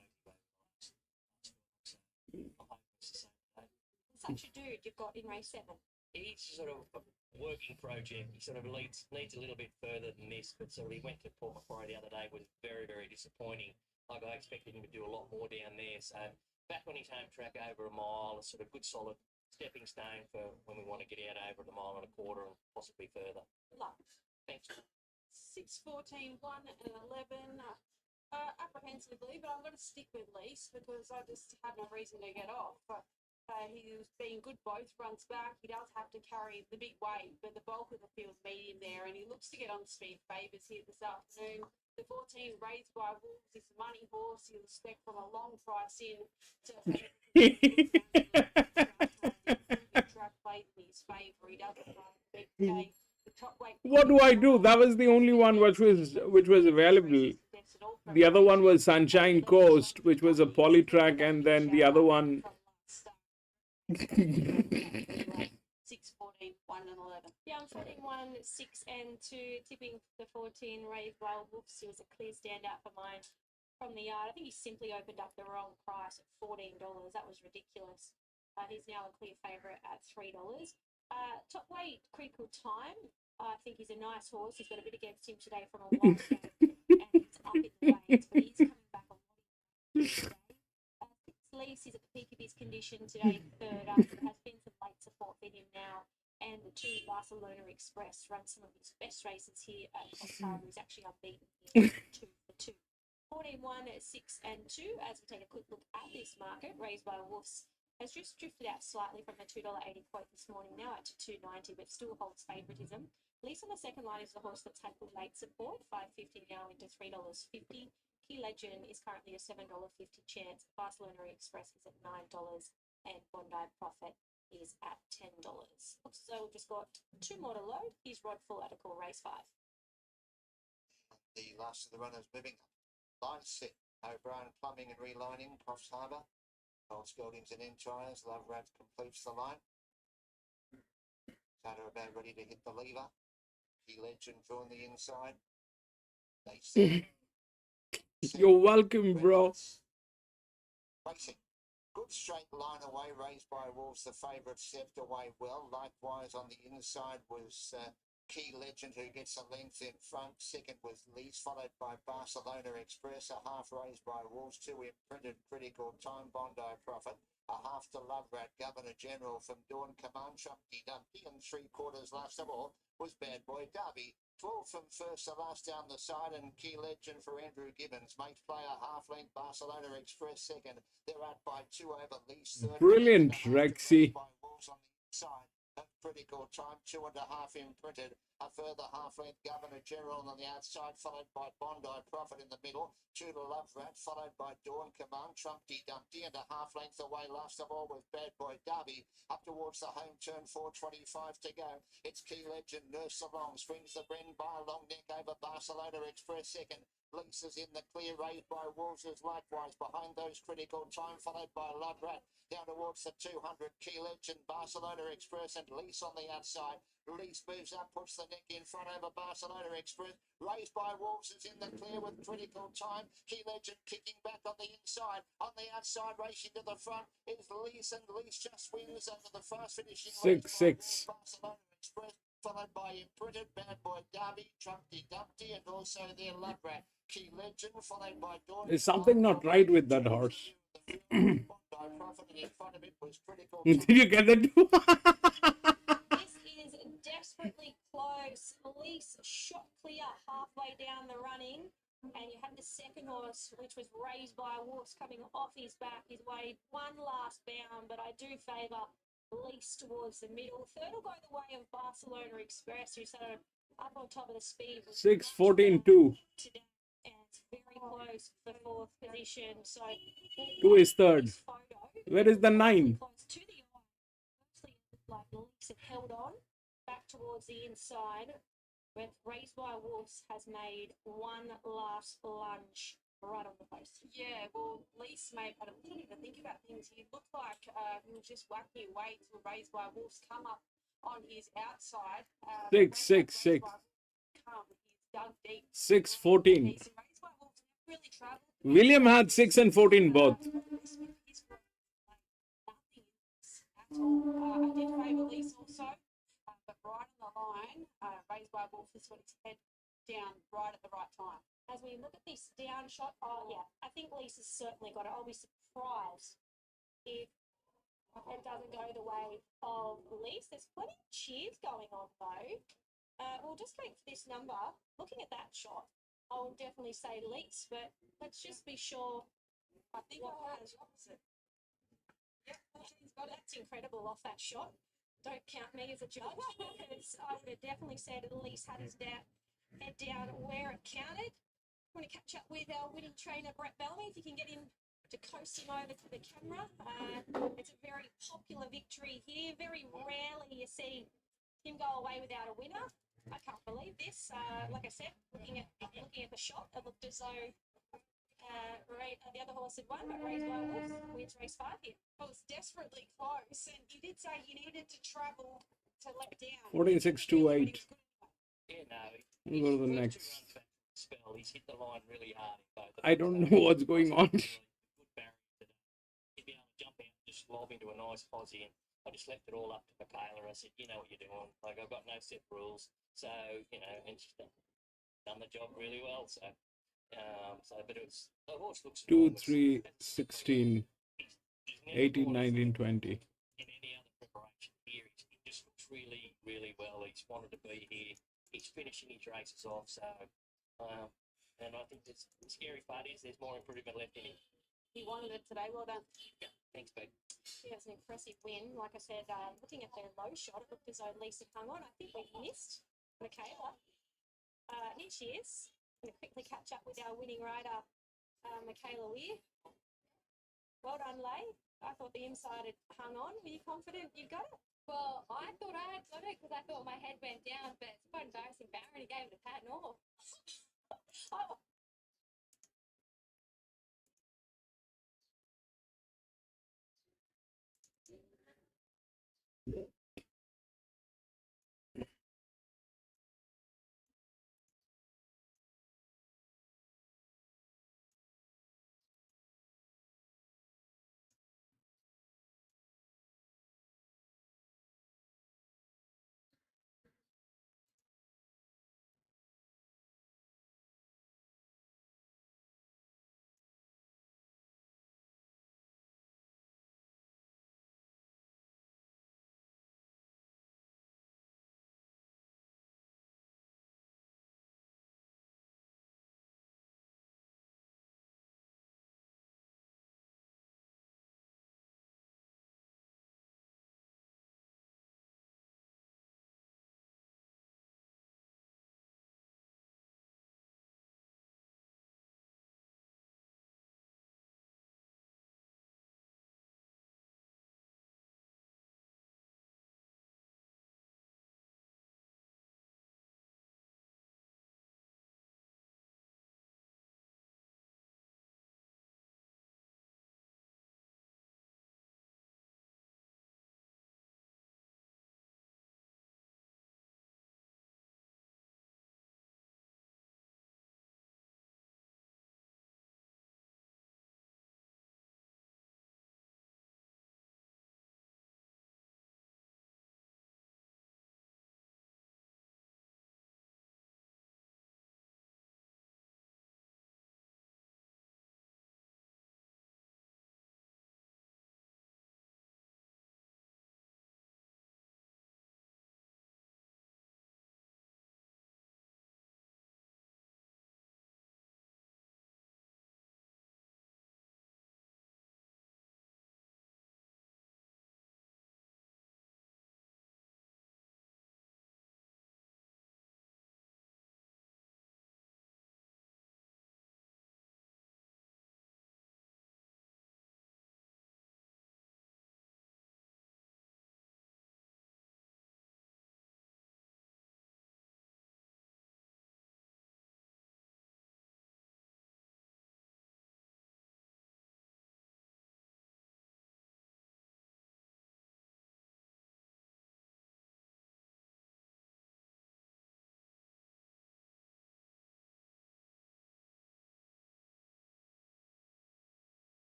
Such a dude you've got in race 7. He's sort of a working project. He sort of needs a little bit further than this, but so he went to Port Macquarie the other day, was very, very disappointing. Like I expected him to do a lot more down there. So back on his home track over a mile, a sort of good solid stepping stone for when we want to get out over the 1.25 miles and possibly further. Luck. Thanks. 6, 14, 1 and 11. Apprehensively, but I'm going to stick with Lease because I just have no reason to get off. He's been good both runs back. He does have to carry the big weight, but the bulk of the field's medium there, and he looks to get on speed favours here this afternoon. The 14 raised by Wolves is a money horse. You'll expect from a long price in to track plate in his favour. He doesn't run big day. What do I do? That was the only one which was available. The other one was Sunshine Coast, which was a polytrack, and then the other one. 6, 14, 1 and 11. Yeah, I'm putting 1, 6 and 2, tipping the 14 Raised Wild Wolves. It was a clear standout for mine from the yard. I think he simply opened up the wrong price at $14. That was ridiculous. He's now a clear favourite at $3. Top weight, Critical Time. I think he's a nice horse. He's got a bit against him today from a long go, and it's up in the weights, but he's coming back a lot today. Lease is at the peak of his condition today, third up. There has been some late support for him now. And the 2 Barcelona Express run some of his best races here at Coffsharbour. He's actually unbeaten here, 2 for 2. 14, 1, 6 and 2. As we take a quick look at this market, Raised by Wolves has just drifted out slightly from the $2.80 quote this morning, now out to $2.90, but still holds favouritism. Lease on the second line is the horse that's had good late support, $5.50 now into $3.50. Key Legend is currently a $7.50 chance. Barcelona Express is at $9 and Bondi Profit is at $10. So we've just got 2 more to load. Here's Rod Full at a call, race 5. The last of the runners moving up. Line set. O'Brien plumbing and relining. Coffsharbour. Old Scoldings and end tyres. Love Rat completes the line. Tater about ready to hit the lever. Key Legend drawn the inside. They set. You're welcome, bro. Racing. Good straight line away, Raised by Wolves. The favourite stepped away well. Likewise on the inside was Key Legend, who gets a length in front. Second was Leeds, followed by Barcelona Express. A half Raised by Wolves. 2 imprinted Critical Time, Bondi Profit. A half to Love Rat, Governor General from Dawn Command, Trumpy Dumpy, and 3/4 last of all was Bad Boy Derby. 12 from first to last down the side, and Key Legend for Andrew Gibbons. Mates player half length, Barcelona Express second. They're out by 2 over Lee's third. Brilliant, Rexy. By Wolves on the inside. Critical Time, 2.5 imprinted. A further half length, Governor General on the outside, followed by Bondi Profit in the middle. 2 to Love Rat, followed by Dawn Command, Trumpty Dumpty, and a half length away last of all with Bad Boy Derby. Up towards the home turn, 4.25 to go. It's Key Legend, Nurse Along, swings the Bren by a long neck over Barcelona Express second. Lease is in the clear, Raised by Wolves is likewise behind those Critical Time, followed by Love Rat. Down towards the 200, Key Legend, Barcelona Express, and Lease Lease on the outside. Lease moves up, puts the neck in front over Barcelona Express. Raised by Wolves is in the clear with critical time. Key Legend kicking back on the inside. On the outside, racing to the front is Lease, and Lease just wins over the fast finishing. 6-6. Barcelona Express, followed by Imprinted, Bad Boy Derby, Trumpty Dumpty, and also their Love Rat. Key Legend, followed by Dawn. There's something not right with that horse. Did you get that too? This is desperately close. Police shot clear halfway down the running. And you had the second horse, which was Raised by Wolves, coming off his back. He's weighed one last bound, but I do favour Lease towards the middle. Third will go the way of Barcelona Express, who's sort of up on top of the speed. 6-14-2. Today, and it's very close for fourth position. So 2 is third. photo, Where is the 9? close to the eye. Firstly, it looked like Lease had held on back towards the inside. With Raised by Wolves has made one last lunge right on the post. Yeah, well, Lease may have had a little bit to think about things. He looked like he was just whacking away to Raised by Wolves come up on his outside. 6-6-6. He's dug deep. 6-14. Raised by Wolves really travelled. William had 6 and 14 both. Nothing at all. I did favour Lease also, but right on the line, Raised by Wolves has got his head down right at the right time. As we look at this down shot, oh yeah, I think Lisa's certainly got it. I'll be surprised if it doesn't go the way of Lisa. There's plenty of cheers going on though. We'll just wait for this number. Looking at that shot, I will definitely say Lisa, but let's just be sure. I think I heard the opposite. Yeah, that's incredible off that shot. Don't count me as a judge because I would have definitely said at least had his head down where it counted. I want to catch up with our winning trainer, Brett Bellamy, if you can get him to coast him over to the camera. It's a very popular victory here. Very rarely you see him go away without a winner. I can't believe this. Like I said, looking at the shot, it looked as though the other horse had won, but Raised by Wolves wins race 5 here. Well, it's desperately close, and you did say you needed to travel to let down. 14-6-2-8. Yeah, no. We'll go to the next. Spell. He's hit the line really hard. I don't know what's going on. Good barrier today. He'd be able to jump out and just lob into a nice posse, and I just left it all up to Michaela. I said, you know what you're doing. Like, I've got no set rules. So, you know, and she's done the job really well. So, but it was, the horse looks 2, 3, 16, 18, 19, 20. In any other preparation here, he just looks really, really well. He's wanted to be here. He's finishing his races off. So, and I think the scary part is there's more improvement left in him. He wanted it today. Well done. Yeah, thanks, Pete. Yeah, it's an impressive win. Like I said, looking at their low shot, it looked as though Lisa hung on. I think we've missed Michaela. Here she is. I'm going to quickly catch up with our winning rider, Michaela Weir. Well done, Lay. I thought the inside had hung on. Were you confident you got it? Well, I thought I had got it because I thought my head went down, but it's quite embarrassing. Barron gave it a pat normal. Oh,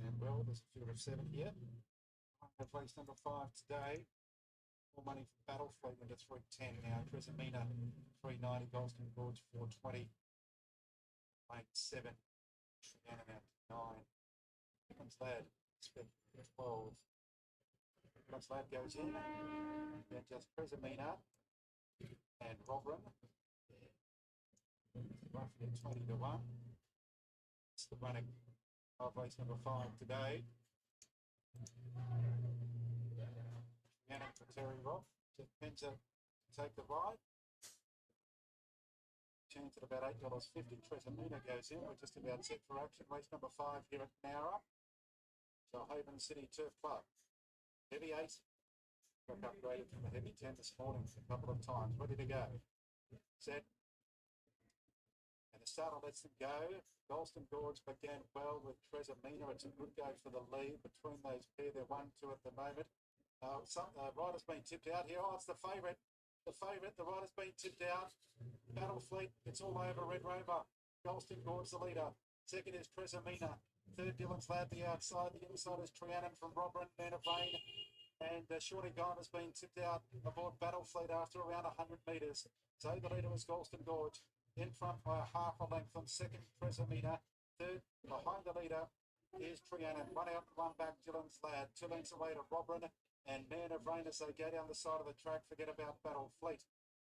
And well, there's a field of 7 here. At race number 5 today. More money for Battle Flemington to 310 now. Cresamina 390. Golston Gorge 420. Lane 7. Triana out to 9. Comes Lad. Spec 12. Comes Lad goes in. Then just Cresamina and Robrin. Roughly 20 to 1. It's the running of race number 5 today. Triana for Terry Rock. Just Penza to take the ride. Chance at about $8.50. Tresamina goes in. We're just about set for action. Race number 5 here at Nowra. So Haven City Turf Club. Heavy 8. Got upgraded from the heavy 10 this morning a couple of times. Ready to go. Set. And the starter lets them go. Golston Gorge began well with Tresamina. It's a good go for the lead between those pair. They're 1-2 at the moment. Rider's been tipped out here. Oh, it's the favourite. The favourite. The rider's been tipped out. Battle Fleet. It's all over. Red Rover. Golston Gorge the leader. Second is Tresamina. Third, Dylan's Lad the outside. The inside is Trianon from Robrin, Man of Rain. And Shorty Gone has been tipped out aboard Battle Fleet after around 100 metres. So the leader was Golston Gorge. In front by a half a length on second, Tresamina. Third, behind the leader is Trianon. 1 out and 1 back, Dylan's Lad. 2 lengths away to Robrin and Man of Rain as they go down the side of the track. Forget about Battle Fleet.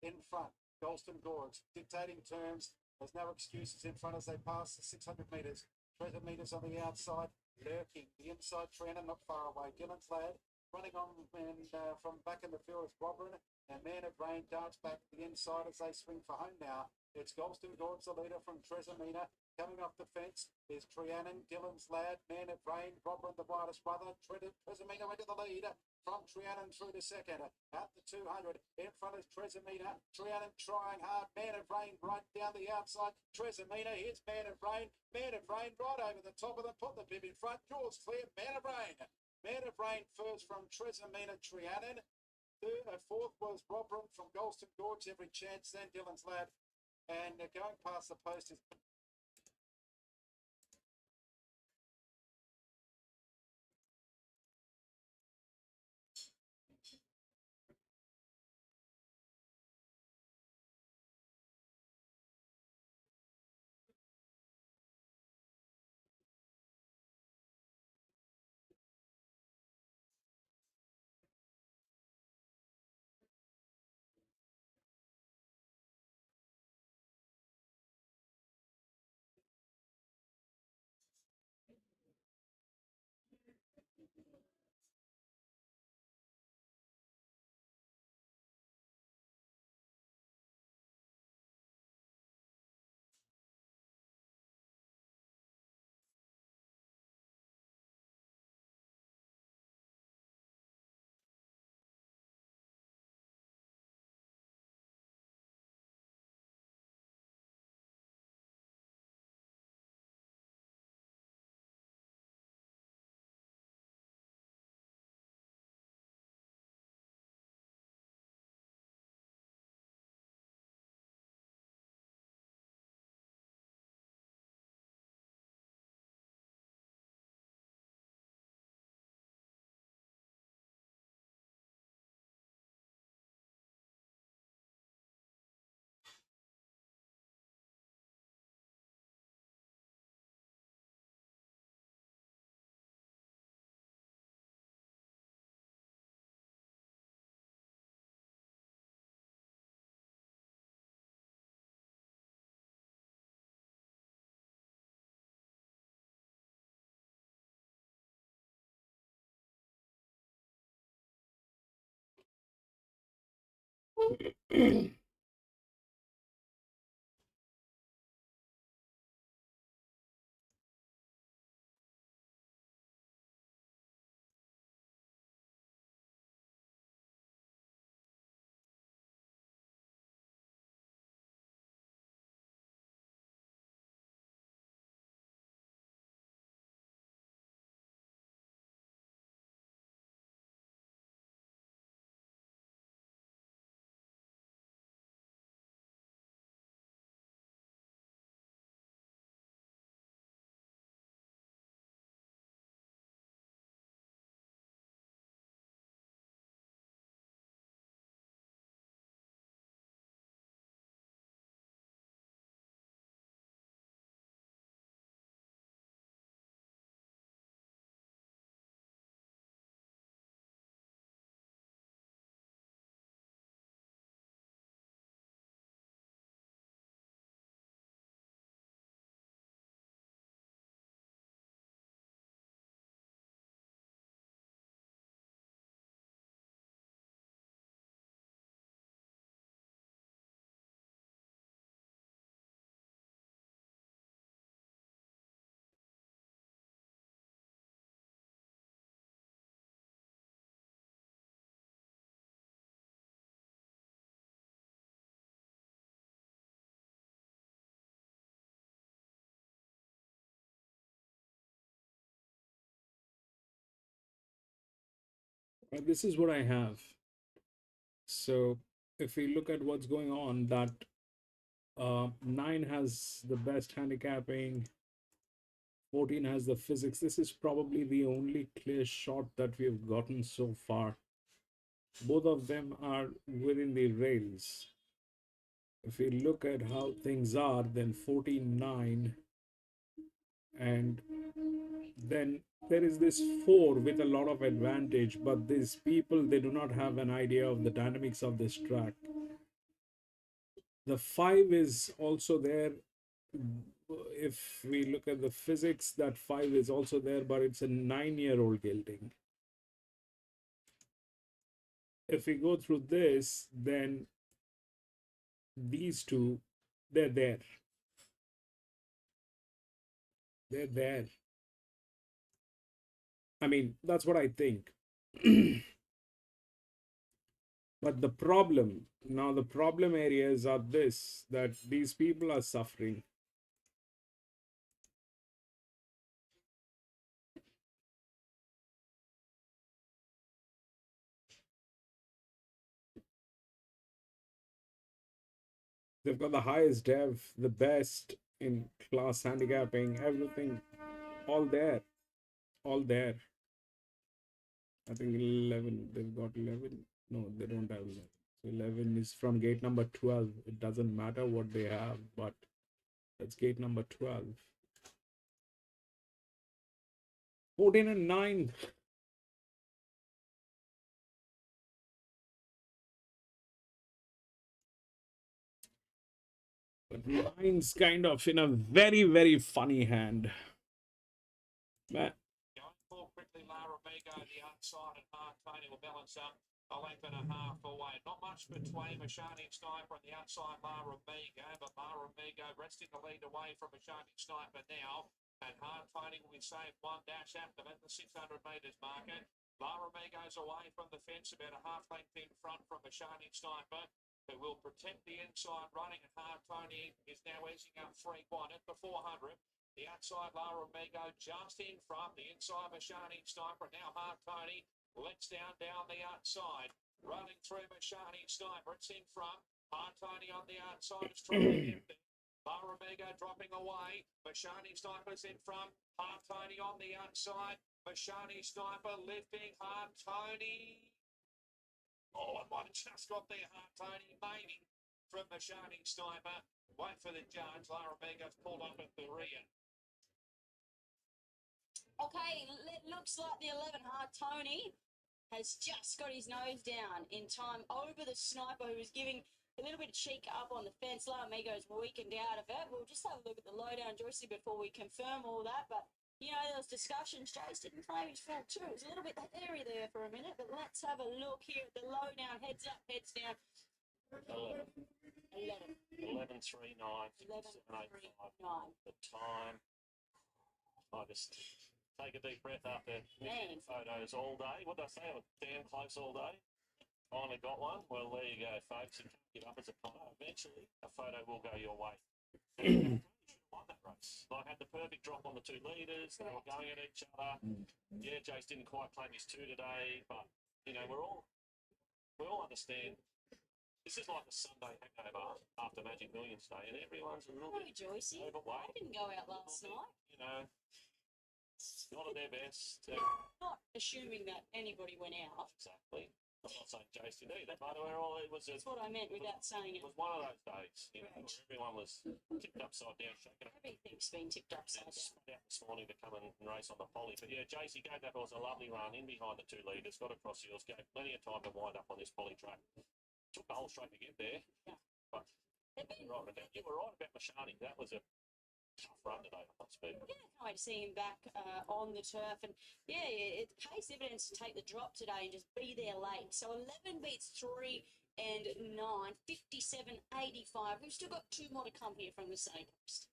In front, Golston Gorge. Dictating terms. There's no excuses in front as they pass the 600 metres. 300 metres on the outside. Lurking. The inside, Trianon not far away. Dylan's Lad running on and from back in the field is Robrin. And Man of Rain darts back to the inside as they swing for home now. It's Golston Gorge, the leader from Tresamina. Coming off the fence is Trianon, Dylan's Lad, Man of Rain, Robrin, the widest brother. Tresamina into the lead from Trianon through to second. At the 200, in front is Tresamina. Trianon trying hard. Man of Rain right down the outside. Tresamina, here's Man of Rain. Man of Rain right over the top of them. Put the bib in front. Jaws clear. Man of Rain. Man of Rain first from Tresamina, Trianon. Fourth was Robrin from Golston Gorge. Every chance then Dylan's Lad. And going past the post is This is what I have. So if we look at what's going on, that 9 has the best handicapping, 14 has the physics. This is probably the only clear shot that we have gotten so far. Both of them are within the rails. If we look at how things are, then 14-9, and then there is this 4 with a lot of advantage, but these people, they do not have an idea of the dynamics of this track. The 5 is also there. If we look at the physics, that 5 is also there, but it's a 9-year-old gelding. If we go through this, then these two, they're there. They're there. I mean, that's what I think. But the problem, now the problem areas are this, that these people are suffering. They've got the highest dev, the best in class handicapping, everything, all there, all there. I think 11, they've got 11. No, they don't have 11. So 11 is from gate number 12. It doesn't matter what they have, but that's gate number 12. 14 and 9. But 9's kind of in a very, very funny hand. Man. Going for quickly, Lara Migo, the outside and Mark Tony will balance up a length and a half away. Not much between Mashani Sniper and the outside Lara Migo, but Lara Migo resting the lead away from Mashani Sniper now. And Hard Tony will be saved 1 dash after them at the 600 metres marker. Lara Migo's away from the fence, about a half length in front from Mashani Sniper, who will protect the inside running. And Hard Tony is now easing up 3-1 at the 400. The outside Lara Migo just in front. The inside Mashani Sniper. Now Hard Tony lets down the outside. Running through Mashani Sniper. It's in front. Hard Tony on the outside is trying to Lara Migo dropping away. Mashani Sniper's in front. Hard Tony on the outside. Mashani Sniper lifting Hard Tony. Oh, I might have just got there, Hard Tony. Maybe from Mashani Sniper. Wait for the judge. Lara Migo's pulled up at the rear. Okay, it looks like the 11 Hard Tony has just got his nose down in time over the Sniper, who was giving a little bit of cheek up on the fence. Lamigo's weakened out of it. We'll just have a look at the lowdown, Joycey, before we confirm all that. But, you know, there was discussions. Jace didn't claim his fault too. It was a little bit hairy there for a minute. But let's have a look here at the lowdown. Heads up, heads down. 11. 11. 11, 3, 9, 11, 7, 8, 3, 5. 9. The time. I just take a deep breath after Man. photos all day. What did I say? I was damn close all day. Finally got one. Well, there you go, folks. You can't give up as a photo. Eventually, a photo will go your way. You should have won that race. Like, had the perfect drop on the 2 leaders. They were going at each other. Yeah, Jace didn't quite claim his 2 today, but you know, we all understand. This is like a Sunday hangover after Magic Millions Day, and everyone's a little No, bit Joycey. I overweight. didn't go out last night. You know, not at their best. Not assuming that anybody went out. Exactly. I'm not saying Jace did either, but it was That's what I meant without saying it it. was one of those days, you know, Right. where everyone was tipped upside down, shaking up. Everything's been tipped upside And down. spun out this morning to come and race on the poly. But yeah, JC gave that horse a lovely run in behind the 2 leaders, got across the hills, gave plenty of time to wind up on this poly track. Took the whole straight to get there. Yeah. But you were right about Mashani. That was a tough run today, I must be. Yeah, can't wait to see him back on the turf. And yeah, it's case evidence to take the drop today and just be there late. So 11 beats 3 and 9, 57.85. We've still got 2 more to come here from the Sunny Coast.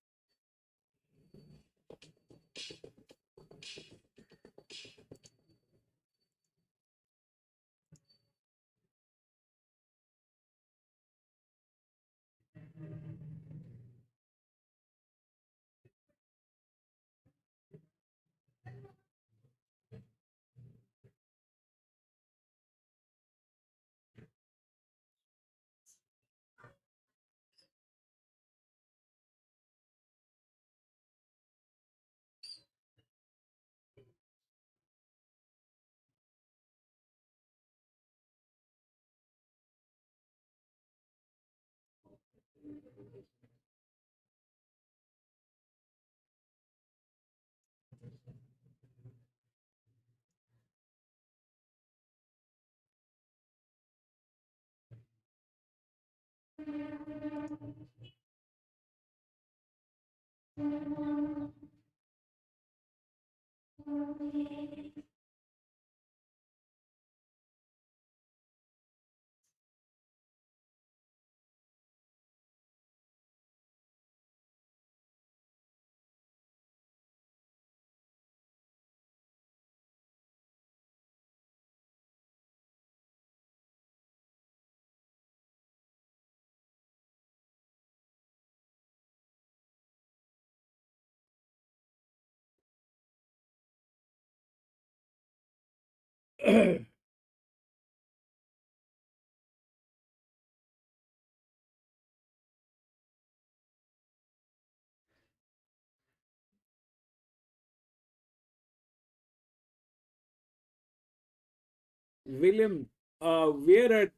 William, we're at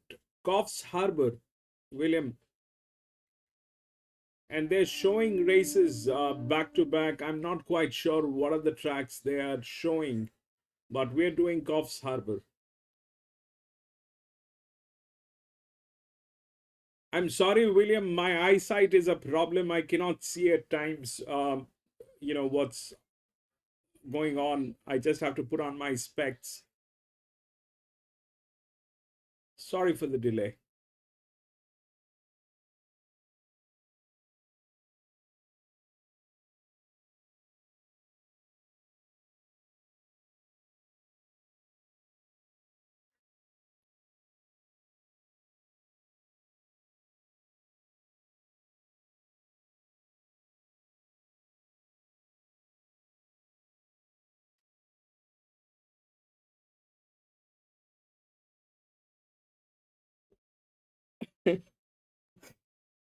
Coffsharbour, William, and they're showing races back to back. I'm not quite sure what are the tracks they are showing, but we're doing Coffsharbour. I'm sorry, William, my eyesight is a problem. I cannot see at times, what's going on. I just have to put on my specs. Sorry for the delay.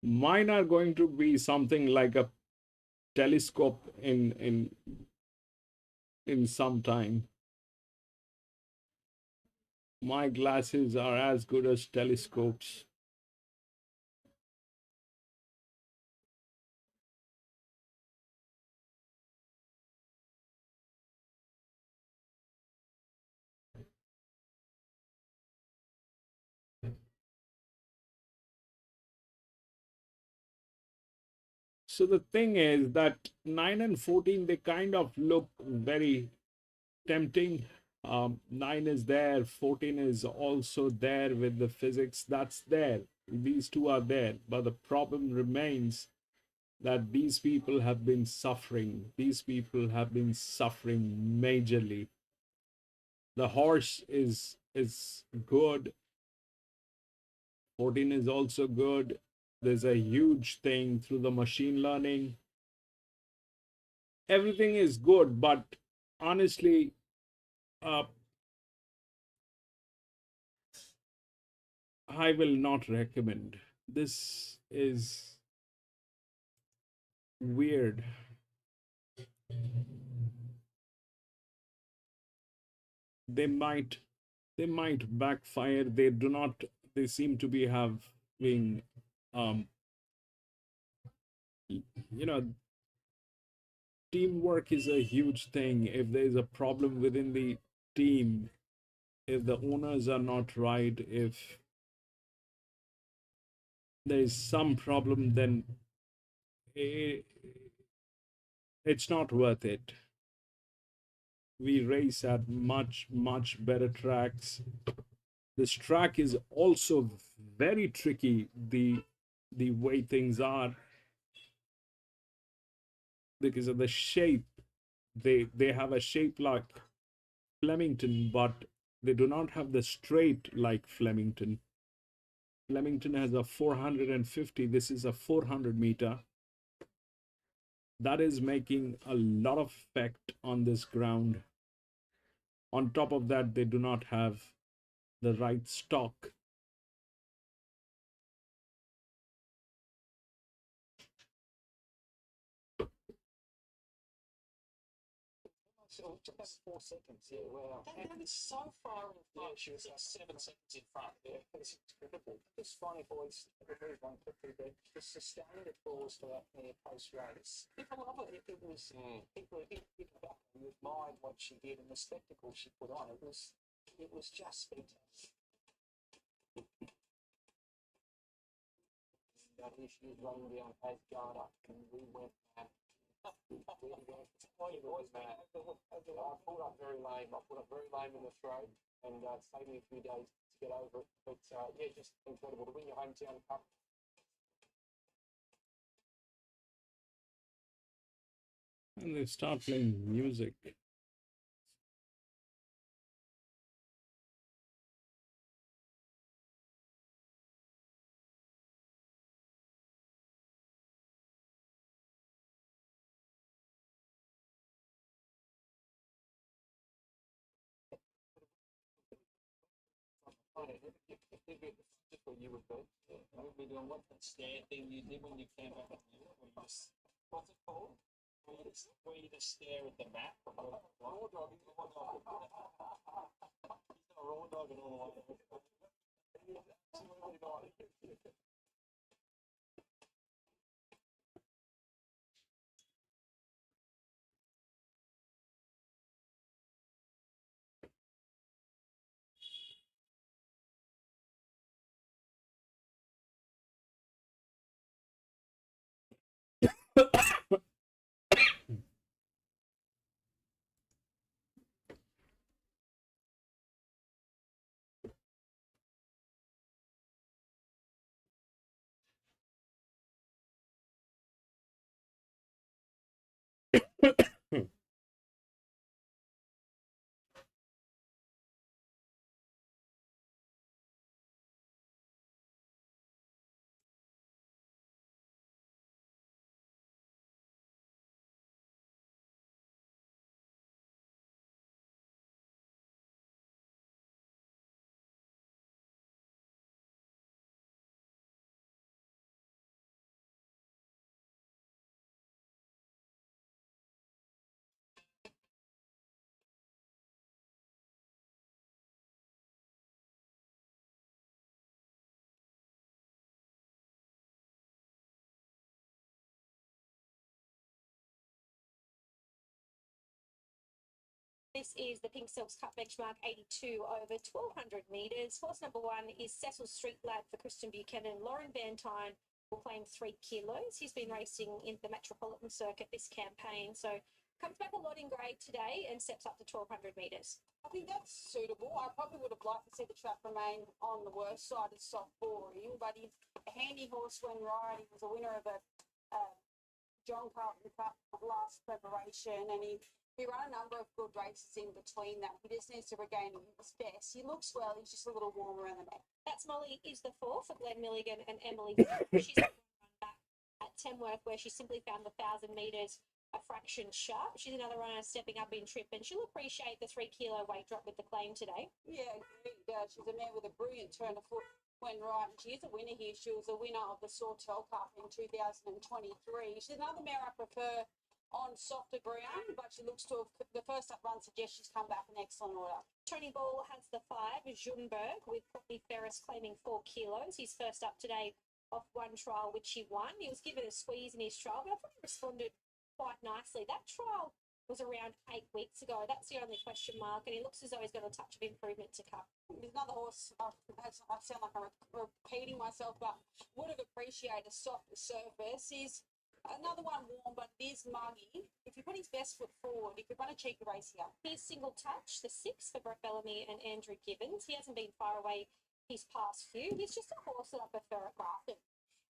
Mine are going to be something like a telescope in some time. My glasses are as good as telescopes. So the thing is that 9 and 14, they kind of look very tempting. 9 is there, 14 is also there with the physics that's there. these two are there, but the problem remains that these people have been suffering. These people have been suffering majorly. The horse is good. 14 is also good. There's a huge thing through the machine learning. Everything is good, but honestly, uh, I will not recommend. This is weird. They might they might backfire. They do not. They seem to be having, um, you know, teamwork is a huge thing. If there's a problem within the team, if the owners are not right, if there's some problem, then it, it's not worth it. We race at much better tracks. This track is also very tricky. The way things are, because of the shape. They have a shape like Flemington, but they do not have the straight like Flemington. Flemington has a 450. This is a 400 meter. That is making a lot of effect on this ground. On top of that, they do not have the right stock. So it took us 4 seconds. Yeah, wow. That is so far in front. Yeah, she was 7 seconds in front. Yeah, it's incredible. Just funny, boys. Here's one quickly, but just the standard balls for that post race. People love it. It was people back and admired what she did and the spectacle she put on. It was just fantastic. That she was running down Asgard up and we went back. I pulled up very lame. I put up very lame in the throw, and it's taken me a few days to get over it. But yeah, just incredible to win your hometown cup. And they start playing music. Just what you would do. We'll be doing what that stare thing you did when you came up at you, where you just, what's it called? Where you just stare at the map. Raw dog. He's not a raw dog at all. Absolutely not. This is the Pink Silks Cup benchmark 82 over 1200 metres. Horse number 1 is Cecil Street Lad for Christian Buchanan. Lauren Van Tyne will claim 3 kilos. He's been racing in the Metropolitan Circuit this campaign, so comes back a lot in grade today and steps up to 1200 metres. I think that's suitable. I probably would have liked to see the track remain on the worst side of soft boring, but he's a handy horse when riding. He was a winner of a John Carlton Cup last preparation, and he ran a number of good races in between that. He just needs to regain his best. He looks well. He's just a little warm around the neck. That's Molly is the 4 for Glenn Milligan and Emily. She's got one run back at Tamworth where she simply found the 1,000 metres a fraction sharp. She's another runner stepping up in trip, and she'll appreciate the 3 kilo weight drop with the claim today. Yeah, she's a mare with a brilliant turn of foot when right, and she is a winner here. She was a winner of the Sawtell Cup in 2023. She's another mare I prefer on softer ground, but she looks to have, the first up run suggests she's come back in excellent order. Tony Ball has the 5, Junberg, with Courtney Ferris claiming 4 kilos. He's first up today off one trial, which he won. He was given a squeeze in his trial, but I thought he responded quite nicely. That trial was around 8 weeks ago. That's the only question mark, and he looks as though he's got a touch of improvement to come. There's another horse, I sound like I'm repeating myself, but would have appreciated a softer surface. Is another one warm, but it is muggy. If you put his best foot forward, he could run a cheeky race here. He's Single Touch, the 6 for Brett Bellamy and Andrew Gibbons. He hasn't been far away his past few. He's just a horse that I prefer at Grafton.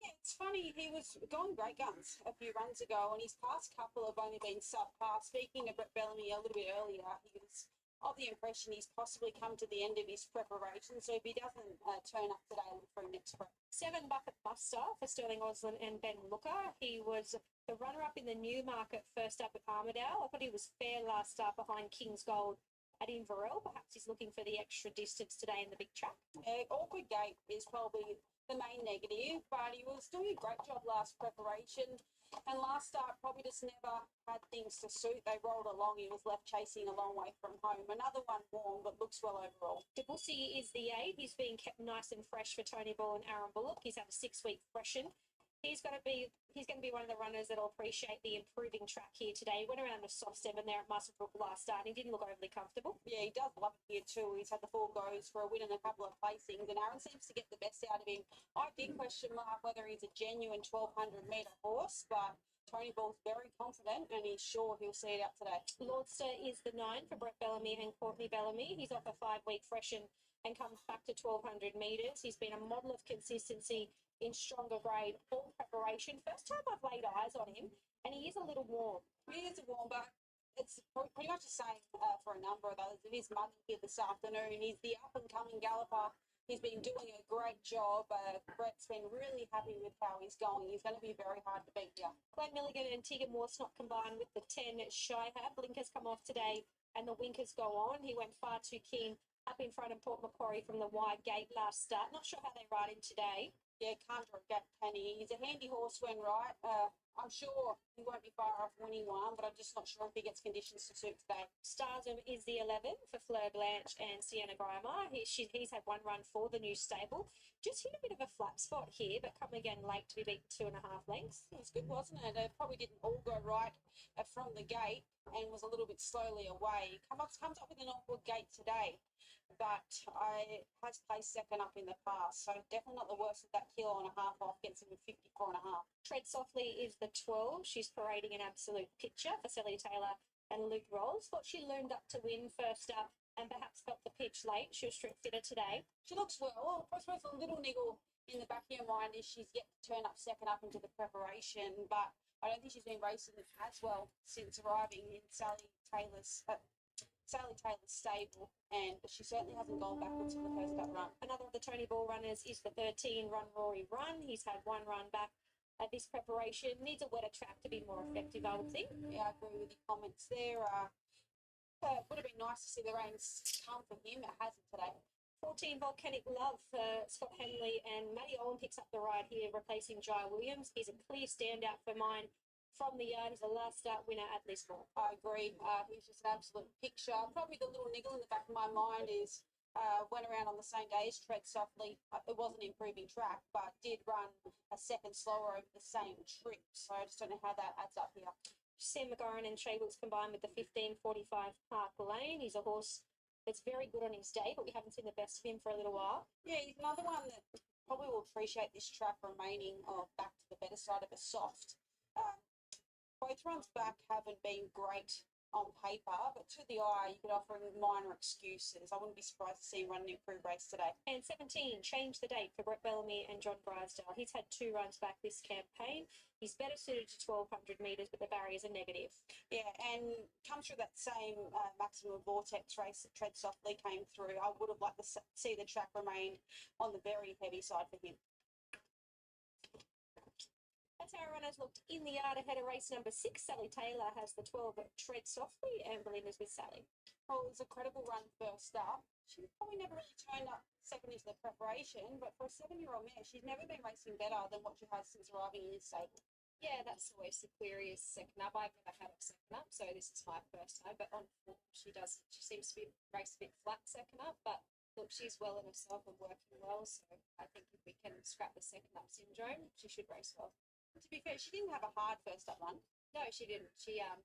Yeah, it's funny, he was going great guns a few runs ago, and his past couple have only been subpar. Speaking of Brett Bellamy a little bit earlier, he was of the impression he's possibly come to the end of his preparation, so if he doesn't turn up today, look for him next prep. 7 Bucket Buster for Sterling Oslin and Ben Looker. He was the runner-up in the Newmarket first up at Armidale. I thought he was fair last start behind King's Gold at Inverell. Perhaps he's looking for the extra distance today in the big track. Awkward gait is probably the main negative, but he was doing a great job last preparation, and last start probably just never had things to suit. They rolled along. He was left chasing a long way from home. Another one warm, but looks well overall. Debussy is the 8. He's being kept nice and fresh for Tony Ball and Aaron Bullock. He's had a 6-week freshen. He's going to be one of the runners that'll appreciate the improving track here today. He went around a soft 7 there at Musselbrook last start, and he didn't look overly comfortable. Yeah, he does love it here too. He's had the 4 goes for a win and a couple of placings, and Aaron seems to get the best out of him. I did question mark whether he's a genuine 1,200 metre horse, but Tony Ball's very confident, and he's sure he'll see it out today. Lordster is the 9 for Brett Bellamy and Courtney Bellamy. He's off a 5-week freshen and comes back to 1,200 metres. He's been a model of consistency in stronger grade all preparation. First time I've laid eyes on him, and he is a little warm. He is a warm, but it's pretty much the same for a number of others. It is muggy here this afternoon. He's the up-and-coming galloper. He's been doing a great job. Brett's been really happy with how he's going. He's going to be very hard to beat here. Glenn Milligan and Tegan Morsnot combined with the 10 Shihab. Blinkers come off today and the winkers go on. He went far too keen up in front of Port Macquarie from the wide gate last start. Not sure how they ride him today. Yeah, can't draw a gap, can he? He's a handy horse when right. I'm sure he won't be far off winning one, but I'm just not sure if he gets conditions to suit today. Stardom is the 11 for Fleur Blanche and Sienna Grimer. He's had one run for the new stable. Just hit a bit of a flat spot here, but come again late to be beaten 2.5 lengths. It was good, wasn't it? It probably didn't all go right from the gate and was a little bit slowly away. Comes up with an awkward gate today, but I has placed second up in the past, so definitely not the worst of that 1.5 kilo off, gets him 54.5. Tread Softly is the 12. She's parading an absolute picture for Sally Taylor and Luke Rolls. Thought she loomed up to win first up and perhaps felt the pitch late. She was strip fitter today. She looks well. I suppose a little niggle in the back of your mind is she's yet to turn up second up into the preparation, but I don't think she's been racing as well since arriving in Sally Taylor's stable, and she certainly hasn't gone backwards in the first up run. Another of the Tony Ball runners is the 13 Run Rory Run. He's had one run back at this preparation. Needs a wetter track to be more effective, I would think. Yeah, I agree with your comments there. Would have been nice to see the rains come for him. It hasn't today. 14 Volcanic Love for Scott Henley, and Matty Owen picks up the ride here, replacing Jai Williams. He's a clear standout for mine from the yard. He's a last start winner at Lismore. I agree. He's just an absolute picture. Probably the little niggle in the back of my mind is went around on the same day as Tread Softly. It wasn't an improving track, but did run a second slower over the same trip. So I just don't know how that adds up here. Sam McGoran and Shay Wilkes combined with the 1545 Park Lane. He's a horse that's very good on his day, but we haven't seen the best of him for a little while. Yeah, he's another one that probably will appreciate this track remaining back to the better side of a soft. Both runs back haven't been great on paper, but to the eye, you could offer him minor excuses. I wouldn't be surprised to see him run an improved race today. And 17, change the date for Brett Bellamy and John Drysdale. He's had 2 runs back this campaign. He's better suited to 1200 metres, but the barriers are negative. Yeah, and come through that same maximum vortex race that Tread Softly came through. I would have liked to see the track remain on the very heavy side for him. That's how our runners looked in the yard ahead of race number 6. Sally Taylor has the 12 Tread Softly, and Belinda's with Sally. Well, it was a credible run first up. She probably never really turned up second into the preparation, but for a 7-year-old mare, she's never been racing better than what she has since arriving in this stable. Yeah, that's always the query is second up. I've never had a second up, so this is my first time. But on form, she seems to be race a bit flat second up, but look, she's well in herself and working well. So I think if we can scrap the second up syndrome, she should race well. To be fair, she didn't have a hard first up run. No, she didn't.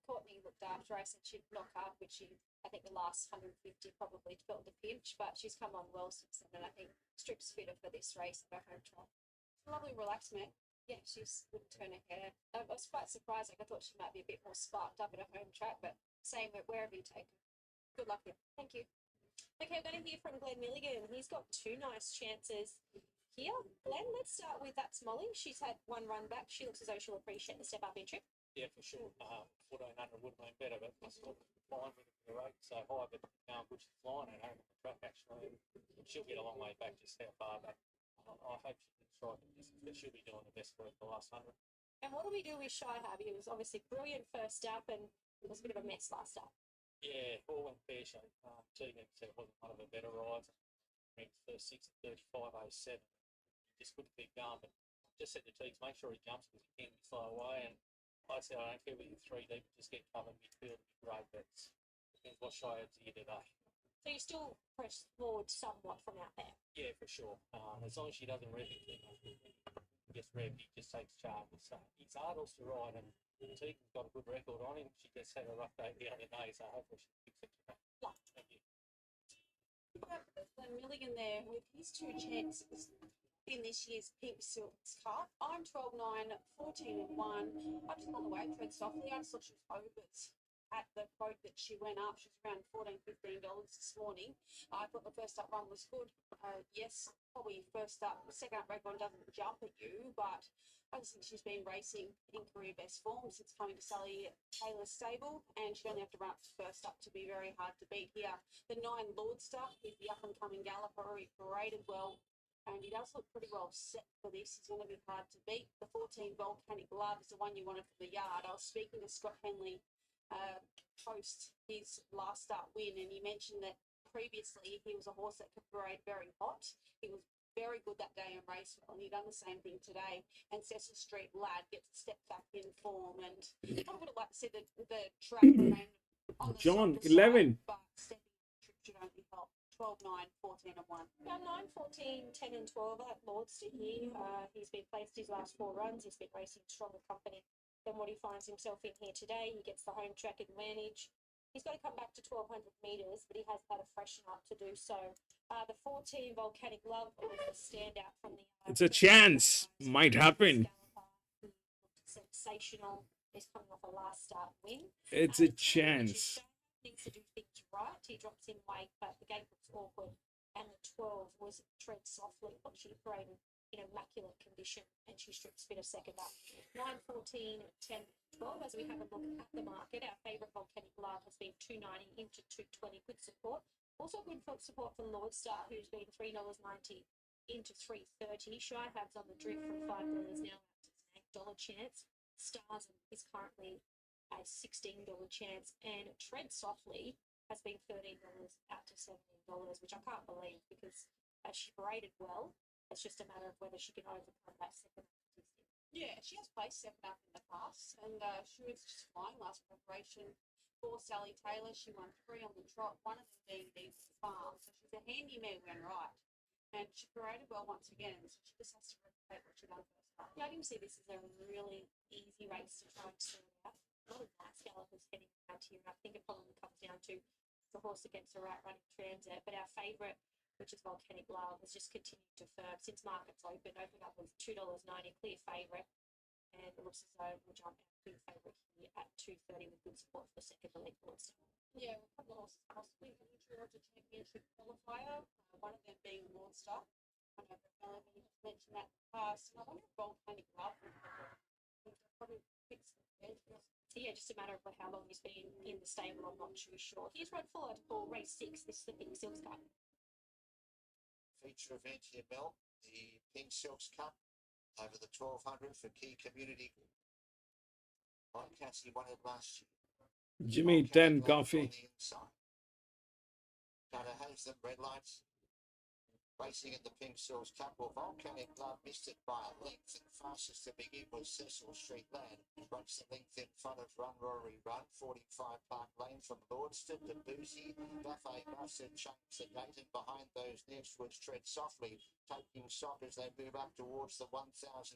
Courtney looked after. I said she'd knock up, which I think the last 150 probably felt the pinch, but she's come on well since then, and I think Strip's fitter for this race at her home track. Lovely, relaxed mare. Yeah, she wouldn't turn her hair. I was quite surprised. I thought she might be a bit more sparked up at her home track, but same wherever you take her. Good luck here. Thank you. Okay, we're going to hear from Glenn Milligan. He's got 2 nice chances here. Glenn, let's start with that's Molly. She's had 1 run back. She looks as though she'll appreciate the step up in trip. Yeah, for sure. 1400 would have been better, but I still fine with the rate so high, but which is flying at home on the track actually. And she'll get a long way back just how far, but I hope she can strike the distance, but she'll be doing the best work the last 100. And what do we do with Shy Hub? He was obviously brilliant first up, and it was a bit of a mess last up. Yeah, all went fair shape. Tegan said it wasn't one of her better rides. Ranked first 6 at 35.07. He just couldn't keep going, but just said to Teagues, make sure he jumps because he can be slow away. And I said, I don't care whether you're 3 deep, just get covered midfield and be great. But depends what Shy Hub's here today. So you still press forward somewhat from out there? Yeah, for sure. As long as she doesn't rev it, gets revved, he just takes charge. So he's hard horse to ride, and Teague's got a good record on him. She just had a rough day the other day, so hopefully she'll fix it today. Yeah. Thank you. Glenn Milligan there with his 2 chances in this year's Pink Silks Cup. I'm 12-9, 14-1. I just on the way, Tread Softly. I just thought she was overs at the quote that she went up. She was around $14-15 this morning. I thought the first up run was good. Yes, probably first up, second up record doesn't jump at you, but I just think she's been racing in career best form since coming to Sally Taylor's stable, and she'd only have to run up to first up to be very hard to beat here. The 9 Lordster is the up-and-coming galloper. He paraded well, and he does look pretty well set for this. He's going to be hard to beat. The 14 Volcanic Love is the one you wanted for the yard. I was speaking to Scott Henley post his last start win, and he mentioned that previously he was a horse that could parade very hot. He was very good that day in Racewell, and he done the same thing today. And Cecil Street Lad gets a step back in form, and I would have liked to see the track remain on the John, softer 11. side, but stepping trip should only help. 12-9, 14-1. About 9, 14, 10 and 12. I like Lordster here. He's been placed his last 4 runs. He's been racing stronger company than what he finds himself in here today. He gets the home track advantage. He's got to come back to 1,200 metres, but he has had a freshen up to do so. The 14 Volcanic Love was the standout from the... It's a chance. Might happen. Sensational. He's coming off a last start win. It's a chance. Needs to do things right. He drops in weight, but the gate looks awkward. And the 12 was Tread Softly, but she paraded in immaculate condition, and she strips fit a second up. 9, 14, 10, 12. As we have a look at the market, our favourite Volcanic Love has been $2.90 into $2.20. Good support. Also good support for Lordstar, who's been $3.90 into $3.30. Shy Hab's on the drift from $5 now up to an $8 chance. Stars is currently a $16 chance, and Tread Softly has been $13 out to $17, which I can't believe because she paraded well. It's just a matter of whether she can overcome that second up statistic. Yeah, she has placed second up in the past, and she was just flying last preparation for Sally Taylor. She won 3 on the trot, one of them being Deep Farm. So she's a handy mare when right. And she paraded well once again, so she just has to replicate what she done first up. Yeah, I can see this is a really easy race to try and sort out. A lot of nice gallopers heading around here, and I think it probably comes down to the horse against the right running transit. But our favourite, which is Volcanic Love, has just continued to firm since markets opened up with $2.90, clear favourite. and it looks as though we'll jump out big favourite here at 230 with good support for the second elite monster. Yeah, a couple of horses possibly in towards a championship qualifier, one of them being Monster. I know that Bellamy has mentioned that in the past, and I wonder if Volcanic Love probably fits the bench. So yeah, just a matter of how long he's been in the stable, I'm not too sure. Here's Rod Fuller for race 6, this is the Pink Silks Cup. Feature event here, Mel. The Pink Silks Cup over the 1200 for Key Community Group. Mike Cassidy won it last year. Jimmy, 10 coffee. Carter has them red lights. Racing in the Pink Silks Cup, well, Volcanic Love missed it by a length, and fastest to begin was Cecil Street Land. Runs the length in front of Run Rory Run, 45 Park Lane from Lordston to Boozy. Buffet must have changed the gate, and behind those next was Tread Softly, taking stock as they move up towards the 1,000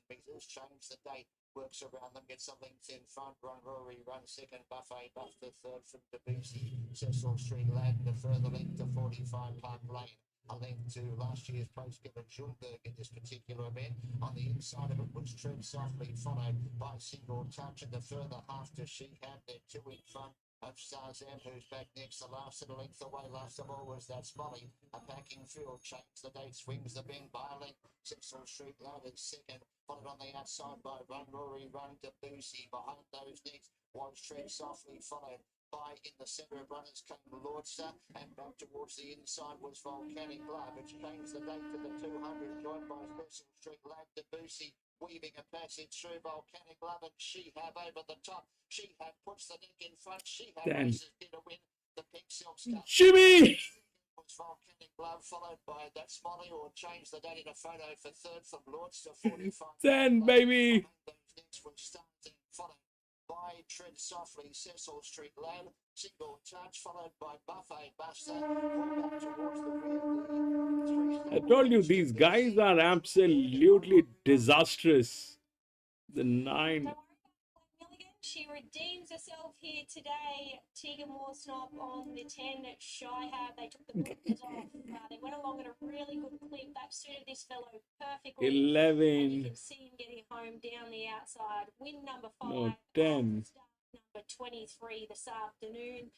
metres. Change the date, works around them, gets a length in front. Run Rory Run second, Buffet Buff the third from Debussy. Cecil Street Land, a further length to 45 Park Lane. A length to last year's place given Schulberg in this particular event. On the inside of it was Tread Softly, followed by Single Touch, and the further half to She Had. They're two in front of Starzan, who's back next. The last of the length away, last of all was that Smolly. A packing field, change the date, swings the bend by a length. Cecil Street loaded second, followed on the outside by Run Rory Run to Boozy. Behind those next was Tread Softly, followed by in the centre of runners came Lordster, and back towards the inside was Volcanic Love. It's changed the date to the 200, joined by Cecil Street Lad Debussy, weaving a passage through Volcanic Love, and She Have over the top. She Have puts the neck in front. She Have races did a win the Pink Silks Cup. Jimmy! Was Volcanic Love, followed by That's Molly, or change the date in a photo for third from Lordster, 45. 10, baby! Next was starting, followed by Tread Softly, Cecil Street Lane, Single Touch, followed by Buffet Buster. Back towards the rear, I told you these guys are absolutely disastrous. The 9. Don't worry about Milligan. She redeems herself here today. Tegan Warsnop on the 10 Shyhab. They took the blinkers off. They went along at a really good clip. That suited this fellow perfectly. 11. And you can see him getting home down the outside. Win number 5. No, 10. Number 23 this afternoon.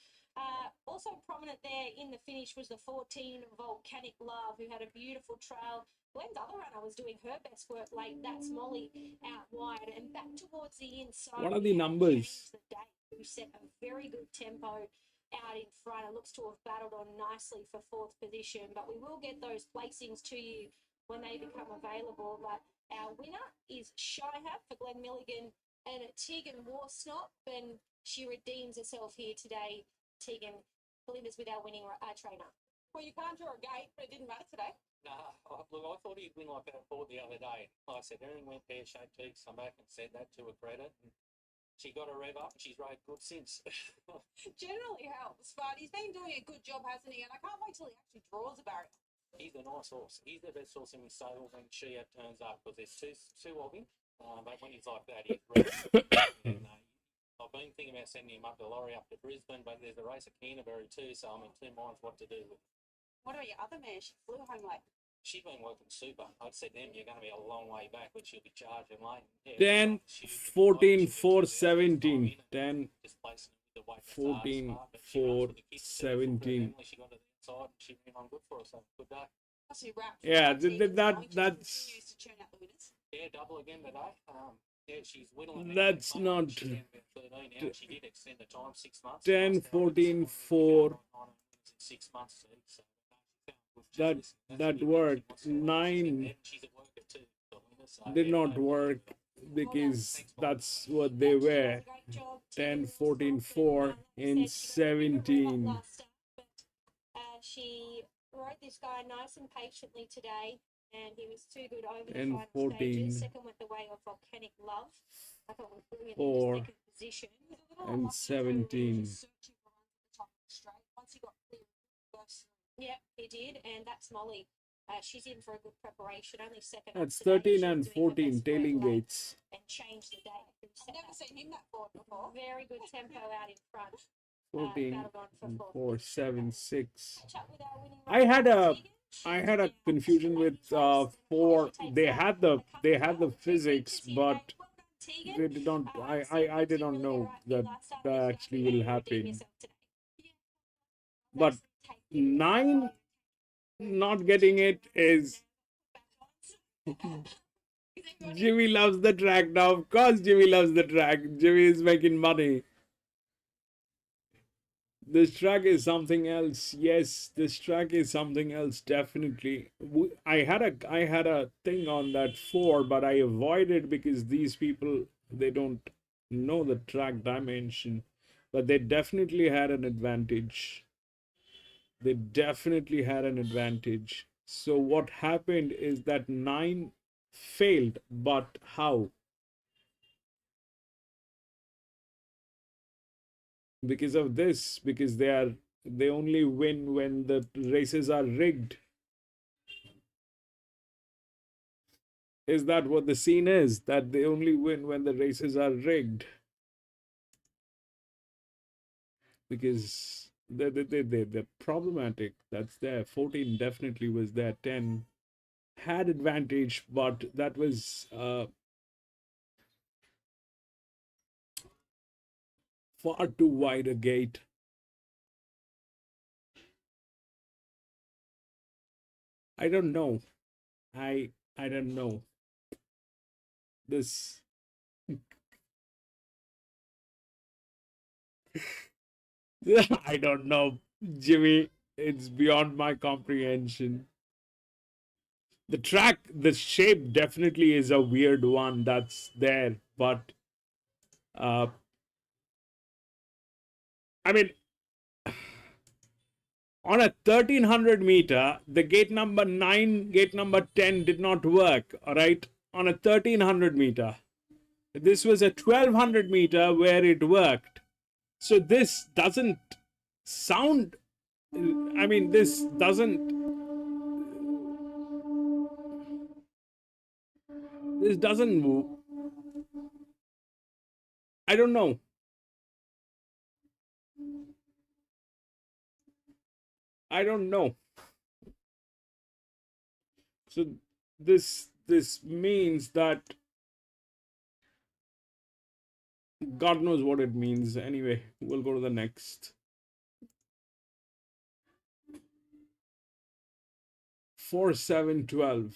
Also prominent there in the finish was the 14 Volcanic Love, who had a beautiful trail. Glenn's other runner was doing her best work late. That's Molly out wide and back towards the inside. What are the numbers? The day, who set a very good tempo out in front and looks to have battled on nicely for 4th position. But we will get those placings to you when they become available. But our winner is Shyhab for Glenn Milligan and Tegan Warsnop, and she redeems herself here today. Tegan delivers with our winning trainer. Well, you can't draw a gate, but it didn't matter today. No, look, I thought he'd win like that board the other day. Like I said, everything went pear-shaped. Teagues come back and said that to her credit. And she got a rev up and she's rode good since. Generally helps, but he's been doing a good job, hasn't he? And I can't wait till he actually draws a barrier. He's a nice horse. He's the best horse in his stable when Shia turns up, because there's two of him. But when he's like that, he's ready. And, I've been thinking about sending him up to Laurie, up to Brisbane, but there's a race at Canterbury too, so I'm in two minds what to do with. What about your other man? She flew home late. She's been working super. I'd said them, you're going to be a long way back, but she'll be charging late. Yeah, 10, 14, 4, 17. 10, 14, 4, 17. She got to the inside, she been on good for us, so good day. Yeah, that's... Yeah, double again today. Yeah, she's whittling. That's not... She did extend the time 6 months. 10, 14, 4. 6 months. So That worked. 9 did not work because that's what they were. 10, 14, 4 and 17. She rode this guy nice and patiently today, and he was too good over the And final 14. stages. Second went the way of Volcanic Love. I thought was brilliant 4 in the second position. and 17. Yep, he did, and that's Molly. She's in for a good preparation. Only second. That's up today. 13 and She's doing her 14 best tailing work late gates. and changed the day. I've never seen him that forward before. Very good tempo out in front. 14 battled on and for 4, 7, 6. Catch up with our winning I had rider, a Tegan. I had a confusion with 4. They had the physics, but Tegan. They did not. I did not know that that actually will happen. But 9 not getting it is. Jimmy loves the track now. Of course, Jimmy loves the track. Jimmy is making money. This track is something else. Yes, this track is something else. Definitely. I had a thing on that 4, but I avoided because these people they don't know the track dimension. But they definitely had an advantage. They definitely had an advantage. So what happened is that 9 failed, but how? Because of this, because they only win when the races are rigged. Is that what the scene is? That they only win when the races are rigged? Because they're problematic. That's there. 14 definitely was there. 10 had advantage, but that was far too wide a gate. I don't know. I don't know. This I don't know, Jimmy. It's beyond my comprehension. The track, the shape definitely is a weird one that's there, but uh, I mean, on a 1300 meter, the gate number 9, gate number 10 did not work, all right? On a 1300 meter. This was a 1200 meter where it worked. So this doesn't sound, I mean, this doesn't move. I don't know. I don't know. So this means that God knows what it means. Anyway, we'll go to the next. 4 7 12.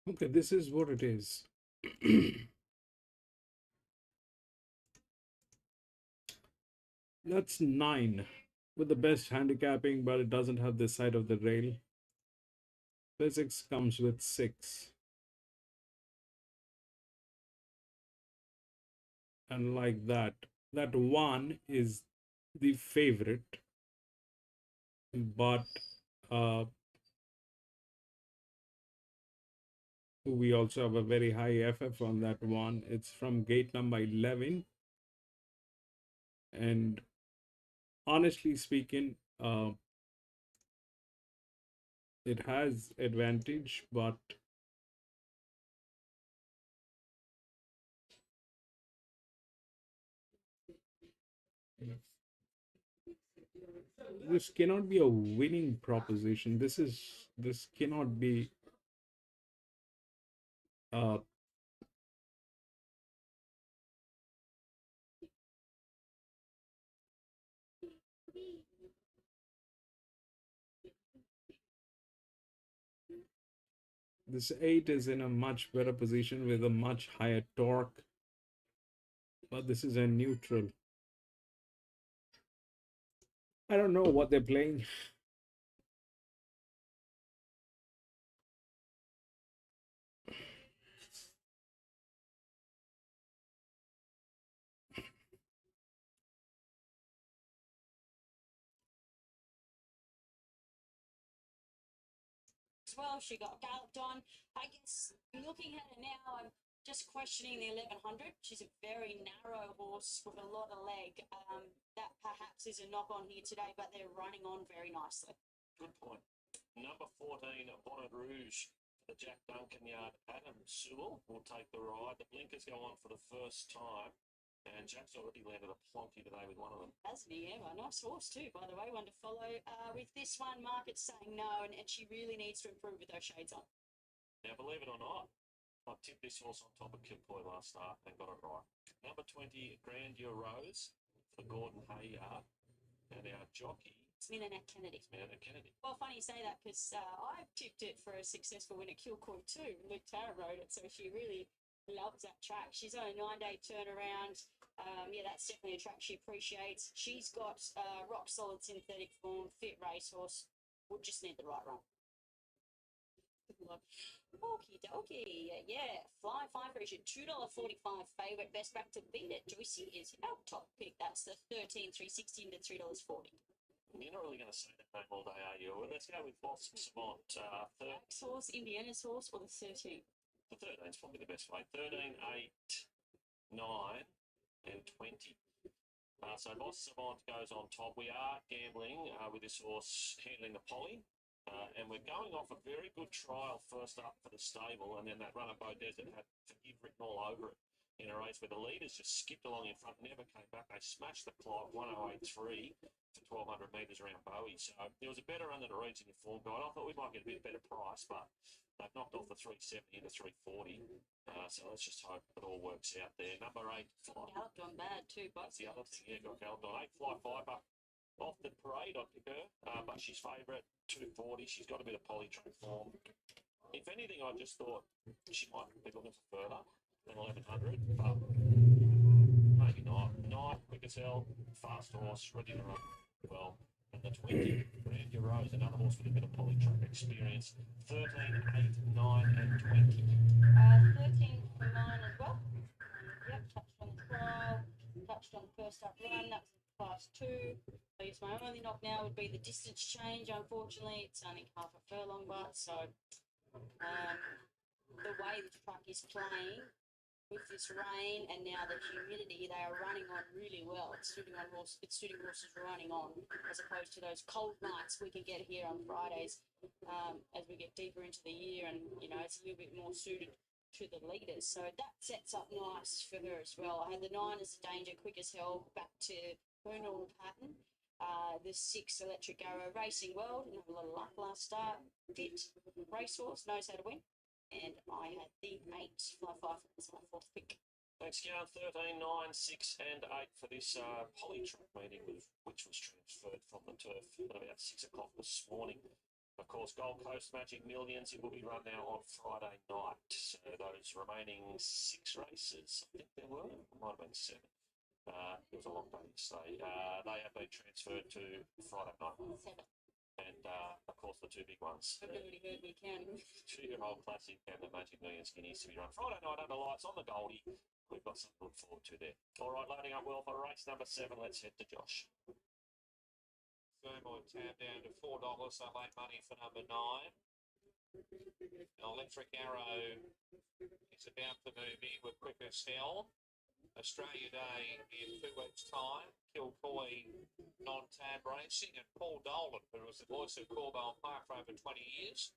Okay, this is what it is. That's 9 with the best handicapping, but it doesn't have this side of the rail. Physics comes with 6. And like that, that 1 is the favorite, but we also have a very high FF on that one. It's from gate number 11. And honestly speaking, it has advantage, but this cannot be a winning proposition. This cannot be uh this 8 is in a much better position with a much higher torque, but this is a neutral. I don't know what they're playing. As well, she got galloped on. I guess looking at her now, I'm just questioning the 1100. She's a very narrow horse with a lot of leg. That perhaps is a knock on here today, but they're running on very nicely. Good point. Number 14, Bonnet Rouge. The Jack Duncan yard, Adam Sewell will take the ride. The blinkers go on for the first time. And Jack's already landed a plonky today with one of them. Hasn't he ever? Nice horse too, by the way, one to follow. With this one, market's saying no, and she really needs to improve with those shades on. Now, believe it or not, I tipped this horse on top of Kilcoy last start and got it right. Number 20, Grandeur Rose for Gordon Hayyard. And our jockey, Smithernet Kennedy. Smithernet Kennedy. Well, funny you say that because I've tipped it for a successful win at Kilcoy too. Luke Tara rode it, so she really loves that track. She's on a 9-day turnaround. Yeah, that's definitely a track she appreciates. She's got rock solid synthetic form, fit racehorse. Would just need the right run. Okie dokie. Yeah. Fly 5 version, $2.45 favourite. Best back to beat it. Juicy is our top pick. That's the 13,360 into $3.40. You're not really going to say that name all day, are you? Well, let's go with Boston Savant. Black sauce, Indiana sauce, or the 13? The 13 is probably the best way. 13, 8, 9, and 20. So Boston Savant goes on top. We are gambling with this horse handling the poly. And we're going off a very good trial first up for the stable, and then that run at Bow Desert had forgive written all over it in a race where the leaders just skipped along in front, never came back. They smashed the clock, 108.3 for 1,200 metres around Bowie. So there was a better run than a regional form guide. I thought we might get a bit better price, but they've knocked off the 370 into 340. So let's just hope it all works out there. Number 8, Fly. Galloped on bad too, but That's the other thing. Yeah, got galloped on 8, Fly Fiber. Off the parade, I'd pick her, but she's favourite, 240. She's got a bit of polytrack form. If anything, I just thought she might be looking for further than 1,100, but maybe not. 9, quick as hell, fast horse, ready to run well. And the 20, Randy Rose, another horse with a bit of polytrack experience. 13, 8, 9, and 20. 13 for 9 as well. Yep, touched on the trial, touched on the first up run. That was class 2. I guess my only knock now would be the distance change. Unfortunately, it's only half a furlong, but so the way the track is playing with this rain and now the humidity, they are running on really well. It's suiting horses running on, as opposed to those cold nights we can get here on Fridays as we get deeper into the year, and it's a little bit more suited to the leaders. So that sets up nice for her as well. I had the 9 as a danger, quick as hell, back to her normal pattern. The 6 Electric Arrow, racing well, didn't have a lot of luck last start. Fit racehorse, knows how to win. And I had the 8 Fly 5 as my 4th pick. Thanks, Gareth. 13, 9, 6, and 8 for this polytrack meeting, which was transferred from the turf at about 6 o'clock this morning. Of course, Gold Coast Magic Millions, it will be run now on Friday night. So those remaining 6 races, I think there were, it might have been 7. It was a long day, so they have been transferred to Friday night. 7. And, of course, the 2 big ones. I've already heard me counting. 2-year-old Classic and the Magic Millions Guineas to be run Friday night under lights on the Goldie. We've got something to look forward to there. All right, loading up well for race number 7. Let's head to Josh. Thermal tab down to $4, so late money for number 9. Electric Arrow is about to move in with Quick as Hell. Australia Day in 2 weeks' time. Kilcoy non-tab racing, and Paul Dolan, who was the voice of Corbell Park for over 20 years,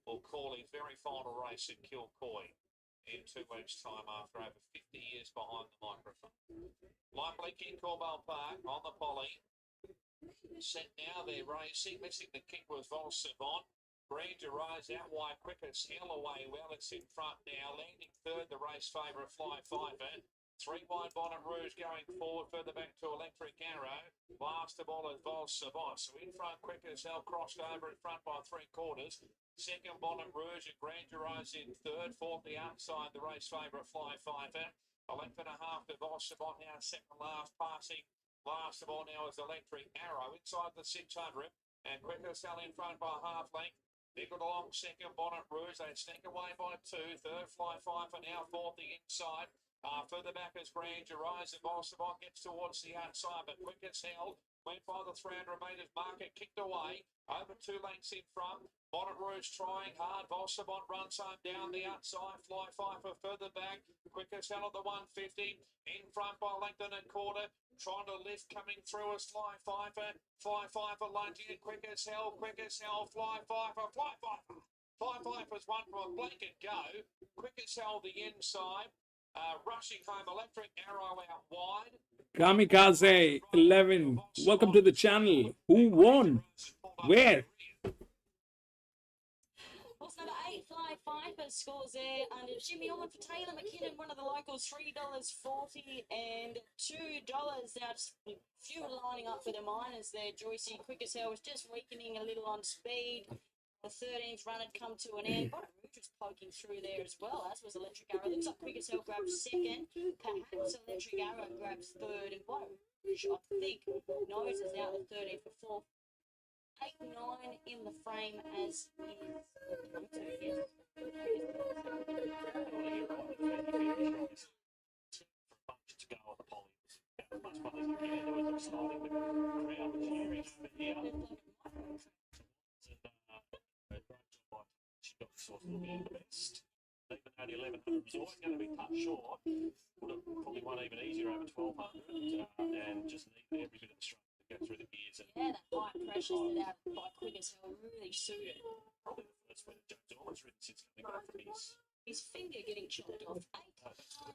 will call his very final race in Kilcoy in 2 weeks' time after over 50 years behind the microphone. Likely King Corbell Park on the poly. Set now, they're racing. Missing the kick was Vol Savant. Granger Rise out wide, Quick as Hell away well. It's in front now. Landing third, the race favourite Fly Fiver. 3 wide Bonnet Rouge going forward, further back to Electric Arrow. Last of all is Vol Savant. So in front, Quick as Hell crossed over in front by 3/4. Second, Bonnet Rouge and Granger Rise in third. Fourth, the outside, the race favourite Fly Fiver. A length and a half to Vol Savant now, second last, passing. Last of all now is Electric Arrow inside the 600. And Quick as Hell in front by half length. Nickled along second, Bonnet Rouge. They sneak away by 2. Third, Fly Fiver now, fourth, the inside. Further back is Granger Rise, and Bolsavon gets towards the outside, but Quick as Hell went by the 300 metres marker, kicked away, over 2 lengths in front. Bonnet Rouge trying hard, Bolsavon runs home down the outside, Fly Fiver further back, Quick as Hell at the 150, in front by length and a quarter, trying to lift, coming through as Fly Fiver lunging it, Quick as Hell, Fly Fiver. Fly Fiver's one from a blanket go, Quick as Hell the inside. Rushing home, Electric Arrow out wide. Kamikaze 11. Welcome to the channel. Who won? Where? Horse number 8, Fly Fiver, scores there under Jimmy Orman for Taylor McKinnon, one of the locals, $3.40 and $2. Now just a few lining up for the minors there. Joycey, Quick as Hell was just weakening a little on speed. The 13th run had come to an end. Bonnet Rouge was poking through there as well, as was Electric Arrow. Looks like Quick as Hell grabs second. Perhaps Electric Arrow grabs third. And Bonnet Rouge, I think, noses out the 13th for fourth. 8-9 in the frame as is. Yes. To go on the poly. As much fun as you can do it, exciting. The crowd cheering over here. And great job by she got the source looking the best. Even at 1100 was always going to be cut short. Would have probably won even easier over 1200 and just needed every bit of the strength to get through the gears. And Yeah, that high pressure set out by quick as hell really suited. probably the first win that James Ormond's ridden since coming back from his finger getting chopped off.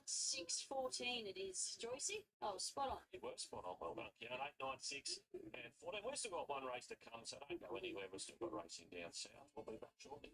8-9-6-14 it is, Joycey. Oh, spot on. You were spot on. Well done, Kian. 8-9-6 and 14. We've still got one race to come, so don't go anywhere. We've still got racing down south. We'll be back shortly.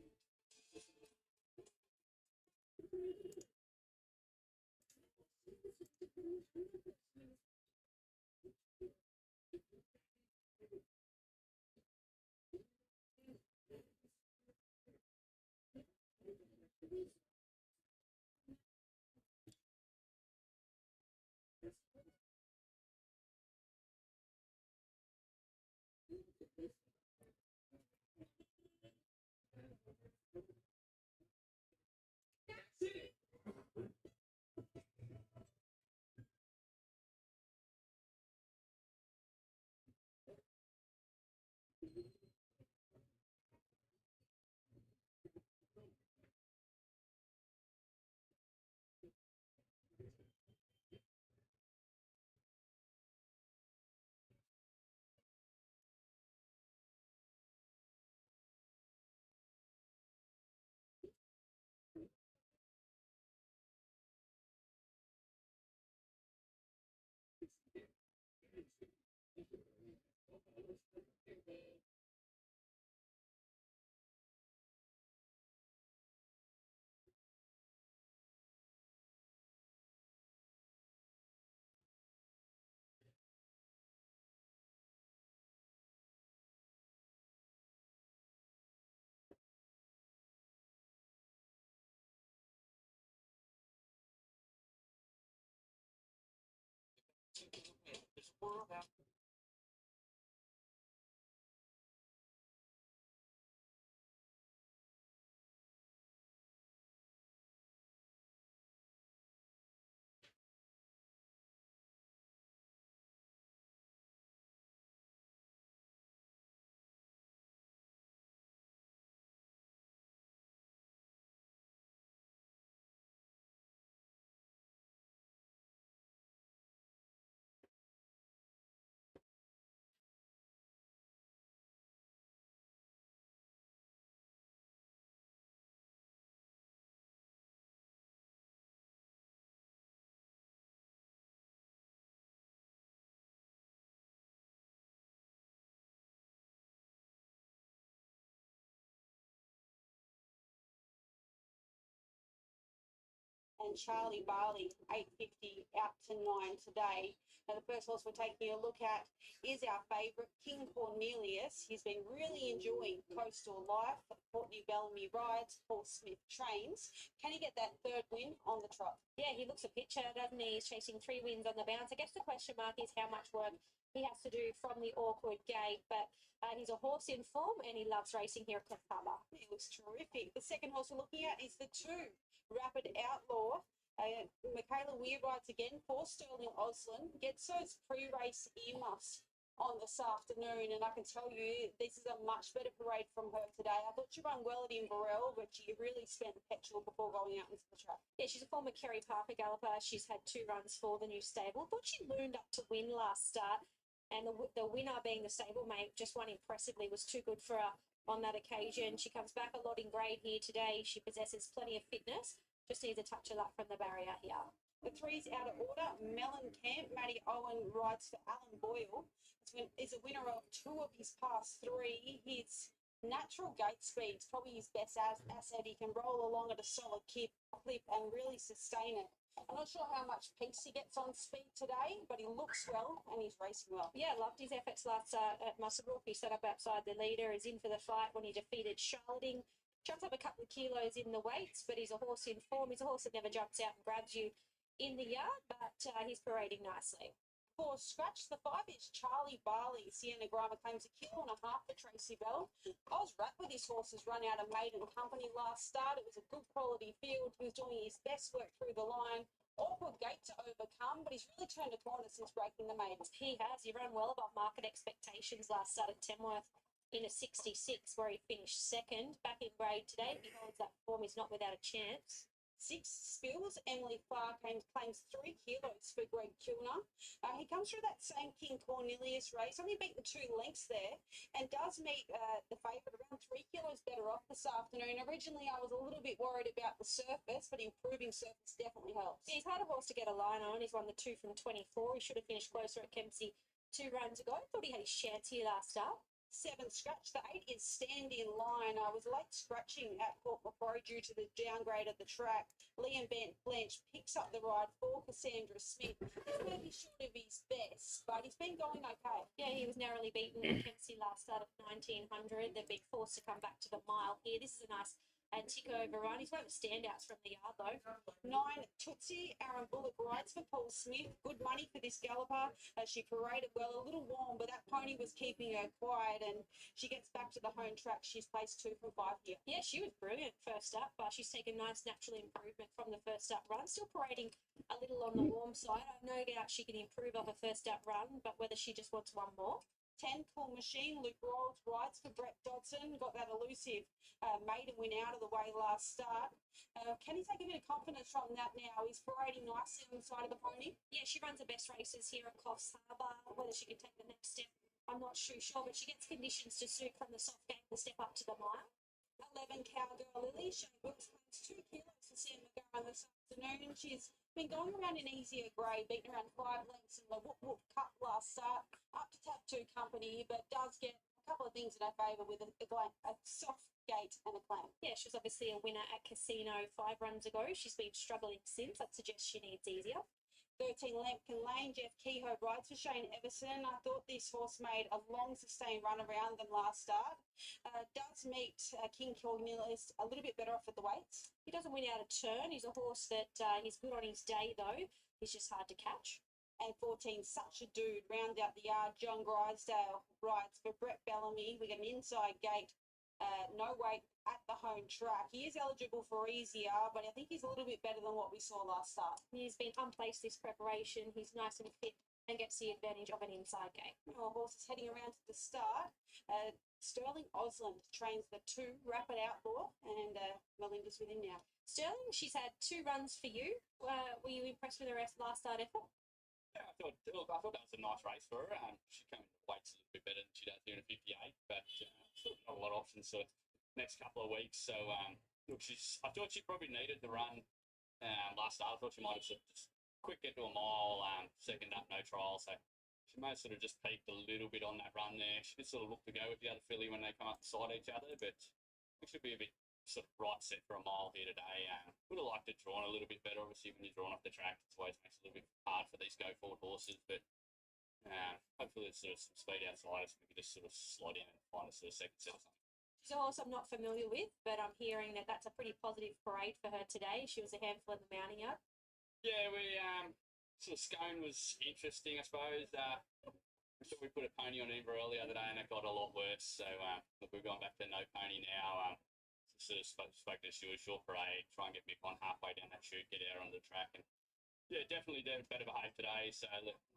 There's more about and Charlie Barley, 850 out to 9 today. Now, the first horse we're taking a look at is our favourite, King Cornelius. He's been really enjoying Coastal Life, Courtney Bellamy rides, Paul Smith trains. Can he get that third win on the trot? Yeah, he looks a picture, doesn't he? He's chasing 3 wins on the bounce. I guess the question mark is how much work he has to do from the awkward gate, but he's a horse in form and he loves racing here at Coffsharbour. He looks terrific. The second horse we're looking at is the 2, Rapid Outlaw. Michaela Weir rides again for Sterling Oslin. Gets those pre-race earmuffs on this afternoon, and I can tell you this is a much better parade from her today. I thought she ran well at Inverell, but she really spent petrol before going out into the track. Yeah, she's a former Kerry Parker galloper. She's had 2 runs for the new stable. Thought she loomed up to win last start, and the winner being the stablemate just won impressively, was too good for her on that occasion. She comes back a lot in grade here today. She possesses plenty of fitness. Just needs a touch of luck from the barrier here. The 3's out of order. Mellencamp, Matty Owen rides for Alan Boyle. Is a winner of 2 of his past 3. His natural gate speed's probably his best asset. He can roll along at a solid clip and really sustain it. I'm not sure how much pace he gets on speed today, but he looks well and he's racing well. Yeah, loved his efforts last at Musselbrook. He set up outside the leader, is in for the fight when he defeated Charloting. Jumps up a couple of kilos in the weights, but he's a horse in form. He's a horse that never jumps out and grabs you in the yard, but he's parading nicely. 4 scratch. The 5 is Charlie Barley. Sienna Grimer claims a kilo and a half for Tracy Bell. I was wrapped with his horse's run out of Maiden Company last start. It was a good quality field. He was doing his best work through the line. Awkward gate to overcome, but he's really turned a corner since breaking the Maiden. He has. He ran well above market expectations last start at Tamworth in a 66 where he finished second. Back in grade today, if he holds that form, he's not without a chance. 6 spills. Emily Farr claims 3 kilos for Greg Kilner. He comes through that same King Cornelius race, only beaten 2 lengths there, and does meet the favourite around 3 kilos better off this afternoon. Originally, I was a little bit worried about the surface, but improving surface definitely helps. He's had a horse to get a line on. He's won the 2 from 24. He should have finished closer at Kempsey 2 runs ago. Thought he had his chance here last start. 7 scratch. The 8 is Stand in Line. I was late scratching at Port Macquarie due to the downgrade of the track. Liam Blanche picks up the ride for Cassandra Smith. He's maybe short of his best, but he's been going okay. Yeah, he was narrowly beaten at Kempsey last start at 1900. They've been forced to come back to the mile here. This is a nice Antico run. He's one of the standouts from the yard though. 9 Tootsie. Aaron Bullock rides for Paul Smith. Good money for this galloper. She paraded well, a little warm, but that pony was keeping her quiet, and she gets back to the home track. She's placed 2 from 5 here. Yeah, she was brilliant first up, but she's taken nice natural improvement from the first up run. Still parading a little on the warm side. I have no doubt she can improve off a first up run, but whether she just wants one more. 10 Cool Machine. Luke Rolls rides for Brett Dodson. Got that elusive maiden win out of the way last start. Can he take a bit of confidence from that now? He's parading nicely on the side of the pony. Yeah, she runs the best races here at Coffsharbour. Whether she can take the next step, I'm not too sure, but she gets conditions to suit from the soft game to step up to the mile. 11 Cowgirl Lily. Shane Brooks claims 2 kilos for Sam McGarren this afternoon. She's been going around an easier grade, beating around 5 lengths in the Whoop Whoop Cup last start, up to Tab 2 company, but does get a couple of things in her favour with a soft gate and a clamp. Yeah, she was obviously a winner at Casino 5 runs ago. She's been struggling since. That suggests she needs easier. 13 Lampkin Lane. Jeff Kehoe rides for Shane Everson. I thought this horse made a long sustained run around them last start. Does meet King Cornelius a little bit better off at the weights. He doesn't win out a turn. He's a horse that he's good on his day though. He's just hard to catch. And 14 Such a Dude. Round out the yard. John Grisdale rides for Brett Bellamy. We got an inside gate. No weight at the home track. He is eligible for easier, but I think he's a little bit better than what we saw last start. He's been unplaced this preparation. He's nice and fit and gets the advantage of an inside gate. Our horse is heading around to the start. Sterling Osland trains the 2 Rapid Outlaw, and Melinda's with him now. Sterling, she's had 2 runs for you. Were you impressed with her last start effort? Yeah, I thought that was a nice race for her. She came into weights a little bit better than she does here in a 58, but still not a lot of options for the next couple of weeks. So, look, I thought she probably needed the run last start. I thought she might have sort of just quick get to a mile, second up, no trial. So she may have sort of just peaked a little bit on that run there. She did sort of look to go with the other filly when they come up beside each other, but it should be a bit sort of right set for a mile here today. Would have liked it drawn a little bit better. Obviously, when you're drawn off the track, it always makes it a little bit hard for these go-forward horses, but hopefully there's sort of some speed outside, so we can just sort of slide in and find a sort of second set or something. She's a horse I'm not familiar with, but I'm hearing that that's a pretty positive parade for her today. She was a handful in the mounting yard. Yeah, we sort of Scone was interesting, I suppose. We thought we put a pony on Edinburgh earlier the other day, and it got a lot worse. So look, we've gone back to no pony now. Sort of spoke to Stuart, short parade, try and get Mick on halfway down that chute, get out on the track, and yeah, definitely better behaved today. So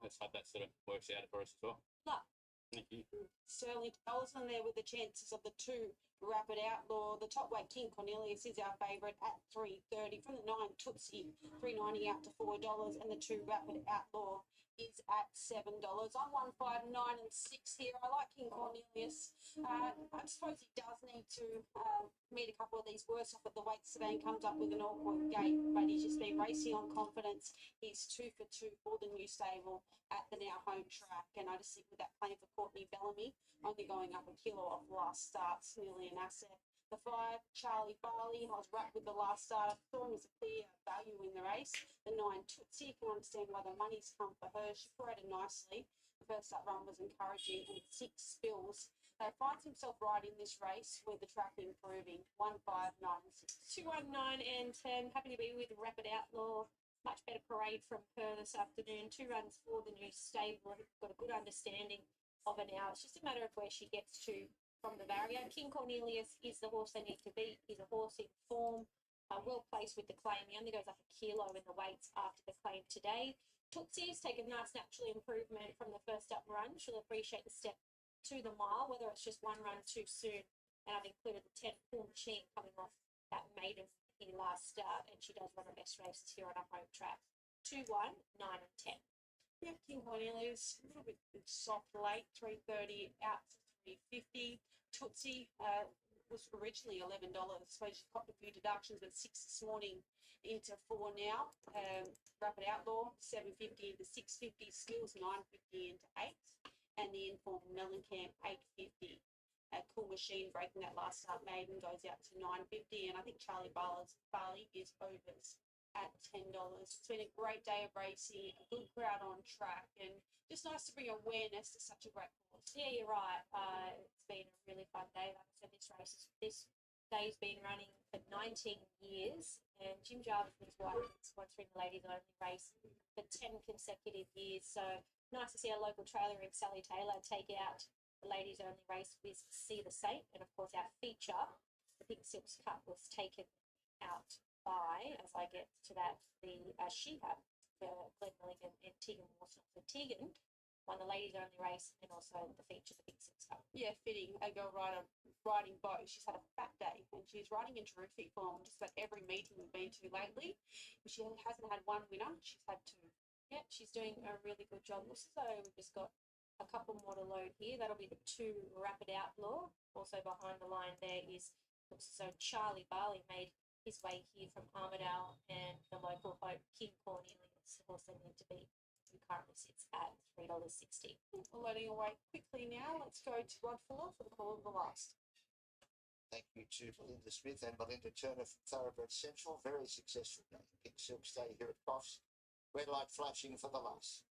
let's hope that sort of works out for us as well. Luck. Thank you. Sterling Olsen there with the chances of the 2 Rapid Outlaw. The top weight King Cornelius is our favourite at $3.30. From the 9 Tootsie, $3.90 out to $4, and the 2 Rapid Outlaw is at $7. I'm 1, 5, 9 and 6 here. I like King Cornelius. I suppose he does need to meet a couple of these worse off at the weights today and comes up with an awkward gate, but he's just been racing on confidence. He's 2 for 2 for the new stable at the now home track, and I just think with that claim for Courtney Bellamy, only going up a kilo off last start's nearly an asset. The 5, Charlie Barley, I was wrapped with the last start. I thought it was a clear value in the race. The 9, Tootsie, you can understand why the money's come for her. She paraded nicely. The first up run was encouraging, and 6 spills. Finds himself right in this race with the track improving. 1, 5, 9 and 6. 2, 1, 9 and 10. Happy to be with Rapid Outlaw. much better parade from her this afternoon. 2 runs for the new stable. Got a good understanding of her now. It's just a matter of where she gets to from the barrier. King Cornelius is the horse they need to beat. He's a horse in form, well placed with the claim. He only goes up a kilo in the weights after the claim today. Tootsie's taken nice natural improvement from the first up run. She'll appreciate the step to the mile, whether it's just one run too soon. And I've included the 10 full machine coming off that maiden here last start, and she does run her best races here on a home track. 2, 1, 9 and 10. Yeah, King Cornelius, a little bit soft late, 3:30 out to 3:50. Tootsie was originally $11, so she's got a few deductions, but 6 this morning into 4 now. Rapid Outlaw, 750 into 650. Skills, 950 into 8. And the informed Mellencamp, 850. Cool Machine breaking that last start maiden goes out to 950, and I think Charlie Barley is overs at $10. It's been a great day of racing, a good crowd on track, and just nice to bring awareness to such a great horse. Yeah, you're right. It's been a really fun day. Like I said, this day's been running for 19 years, and Jim Jarvis and his wife have been sponsoring the ladies only race for 10 consecutive years. So nice to see a local trailer in Sally Taylor take out the ladies only race with See the Saint, and of course our feature, the Pink Silks Cup, was taken out by, as I get to that, the Shehab for Glenn Milligan and Tegan Mawson. So Tegan won the ladies only race and also the feature, the Pink Silks Cup. Yeah, fitting. A girl rider riding both. She's had a fat day, and she's riding in terrific form. Just about every meeting we've been to lately, she hasn't had one winner. She's had 2. Yeah, she's doing a really good job. Looks as though we've just got a couple more to load here. That'll be the 2 Rapid Outlaw. Also behind the line there is, looks as though Charlie Barley made his way here from Armidale, and the local hope, King Cornelius, the horse they need to beat, who currently sits at $3.60. We're loading away quickly now. Let's go to Rod Fuller for the call of the last. Thank you to Belinda Smith and Belinda Turner from Thoroughbred Central. Very successful day. Pink Silk Stay here at Coffs. Red light flashing for the last.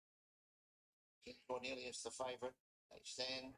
King Cornelius, the favourite. They stand.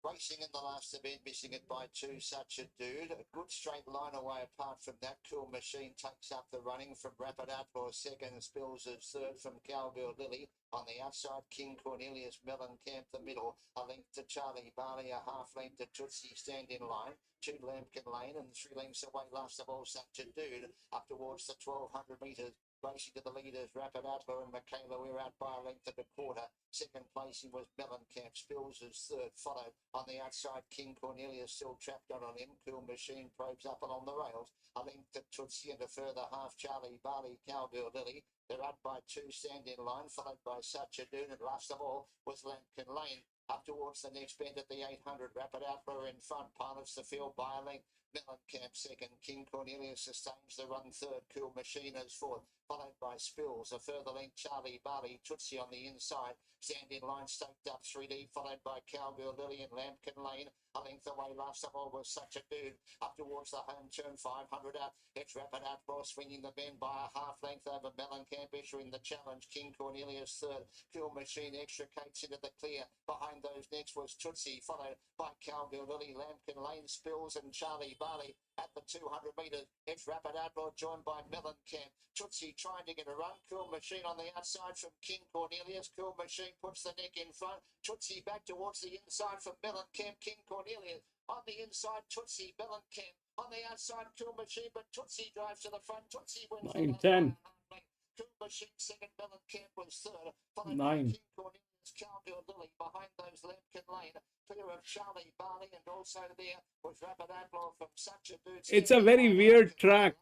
Racing in the last event, missing it by 2, Such a Dude. A good straight line away apart from that. Cool Machine takes up the running from Rapid Outlaw second. Spills as third from Cowgirl Lily. On the outside, King Cornelius, Mellencamp the middle. A length to Charlie Barley, a half length to Tootsie stand in line. 2 Lambkin Lane and 3 lengths away last of all Such a Dude. Up towards the 1200 metres. Racing to the leaders, Rapid Outlaw and Michaela. We're out by a length of a quarter. Second placing was Mellencamp. Spills as third, followed on the outside. King Cornelius still trapped on him. Cool Machine probes up along the rails. A length to Tootsie and a further half. Charlie Barley, Cowgirl Lily. They're up by 2, stand in line, followed by Such a Dune, and last of all was Lambkin Lane. Up towards the next bend at the 800. Rapid Outlaw in front. Pilots the field by a length. Mellencamp second. King Cornelius sustains the run third. Cool Machine as fourth, followed by Spills. A further length, Charlie Barley. Tootsie on the inside. Stand in line, staked up 3D, followed by Cowgirl Lily and Lambkin Lane. A length away last of all was Such a Dude. Up towards the home turn, 500 out. It's Rapid Outlaw swinging the bend by a half length over Mellencamp, issuing the challenge. King Cornelius third. Cool Machine extricates into the clear. Behind those next was Tootsie, followed by Cowgirl Lily, Lambkin Lane, Spills and Charlie Barley. At the 200 metres, it's Rapid Outlaw joined by Mellencamp. Tootsie trying to get a run. Cool Machine on the outside from King Cornelius. Cool Machine puts the neck in front. Tootsie back towards the inside from Mellencamp. King Cornelius on the inside. Tootsie, Mellencamp on the outside. Cool Machine, but Tootsie drives to the front. Tootsie wins 9, 10. Cool Machine second. Mellencamp was third, followed 9. by King Cornelius, Cowgirl Lily. Behind those, Lambkin Lane, clear of Charlie Barley, and also there was Rapid Outlaw from Such a Dude. It's a very weird track.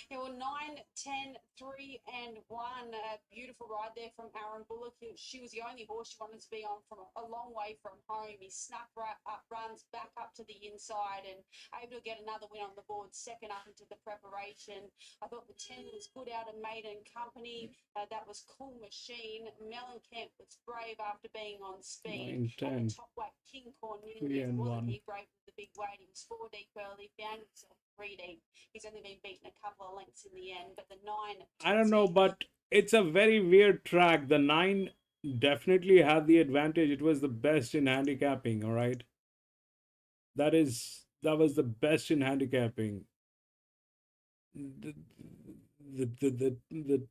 Yeah, well, 9, 10, 3 and 1. A beautiful ride there from Aaron Bullock. She was the only horse she wanted to be on from a long way from home. He snuck runs back up to the inside and able to get another win on the board, second up into the preparation. I thought the 10 was good out of Maiden Company. That was Cool Machine. Mellencamp was brave after being on speed. 9, 10. And the top weight, King 3 Cornelius, and wasn't 1. he brave with the big weight? He was 4 deep early, found himself 3 deep. He's only been beaten a couple of lengths in the end, but the 9... I don't know, but it's a very weird track. The 9 definitely had the advantage. It was the best in handicapping, all right? That was the best in handicapping. the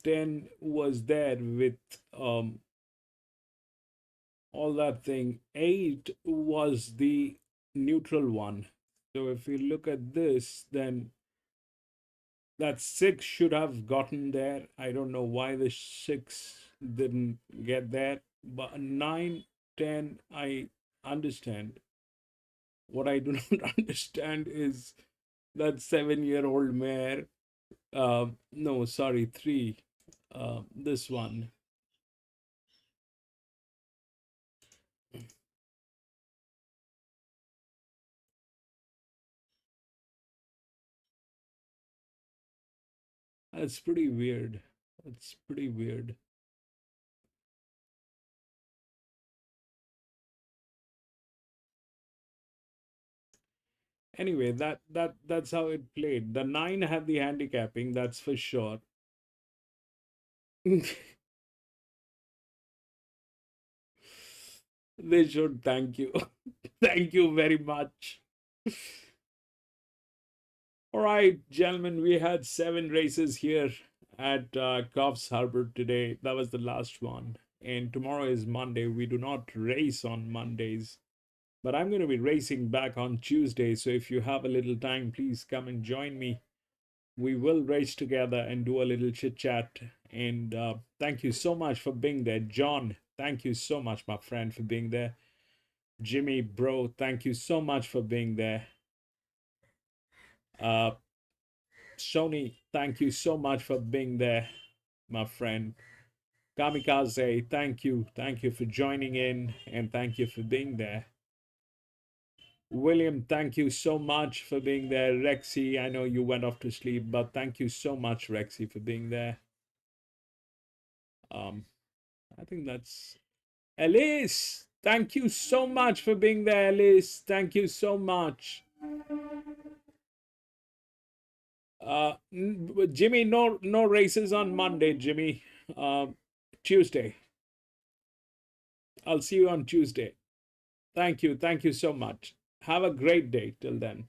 10 was there with all that thing. 8 was the neutral one. So if you look at this, then that 6 should have gotten there. I don't know why the 6 didn't get there, but 9, 10, I understand. What I do not understand is that 7-year-old mare. No, sorry, 3. This one. That's pretty weird. That's pretty weird. Anyway, that's how it played. The 9 had the handicapping, that's for sure. They should thank you. Thank you very much. All right, gentlemen, we had 7 races here at Coffsharbour today. That was the last one. And tomorrow is Monday. We do not race on Mondays. But I'm going to be racing back on Tuesday. So if you have a little time, please come and join me. We will race together and do a little chit chat. And thank you so much for being there. John, thank you so much, my friend, for being there. Jimmy, bro, thank you so much for being there. Sony, thank you so much for being there, my friend. Kamikaze, thank you. Thank you for joining in and thank you for being there. William, thank you so much for being there. Rexy, I know you went off to sleep, but thank you so much, Rexy, for being there. I think that's Alice. Thank you so much for being there, Alice. Thank you so much. Jimmy, no races on Monday, Jimmy. Tuesday. I'll see you on Tuesday. Thank you so much. Have a great day till then.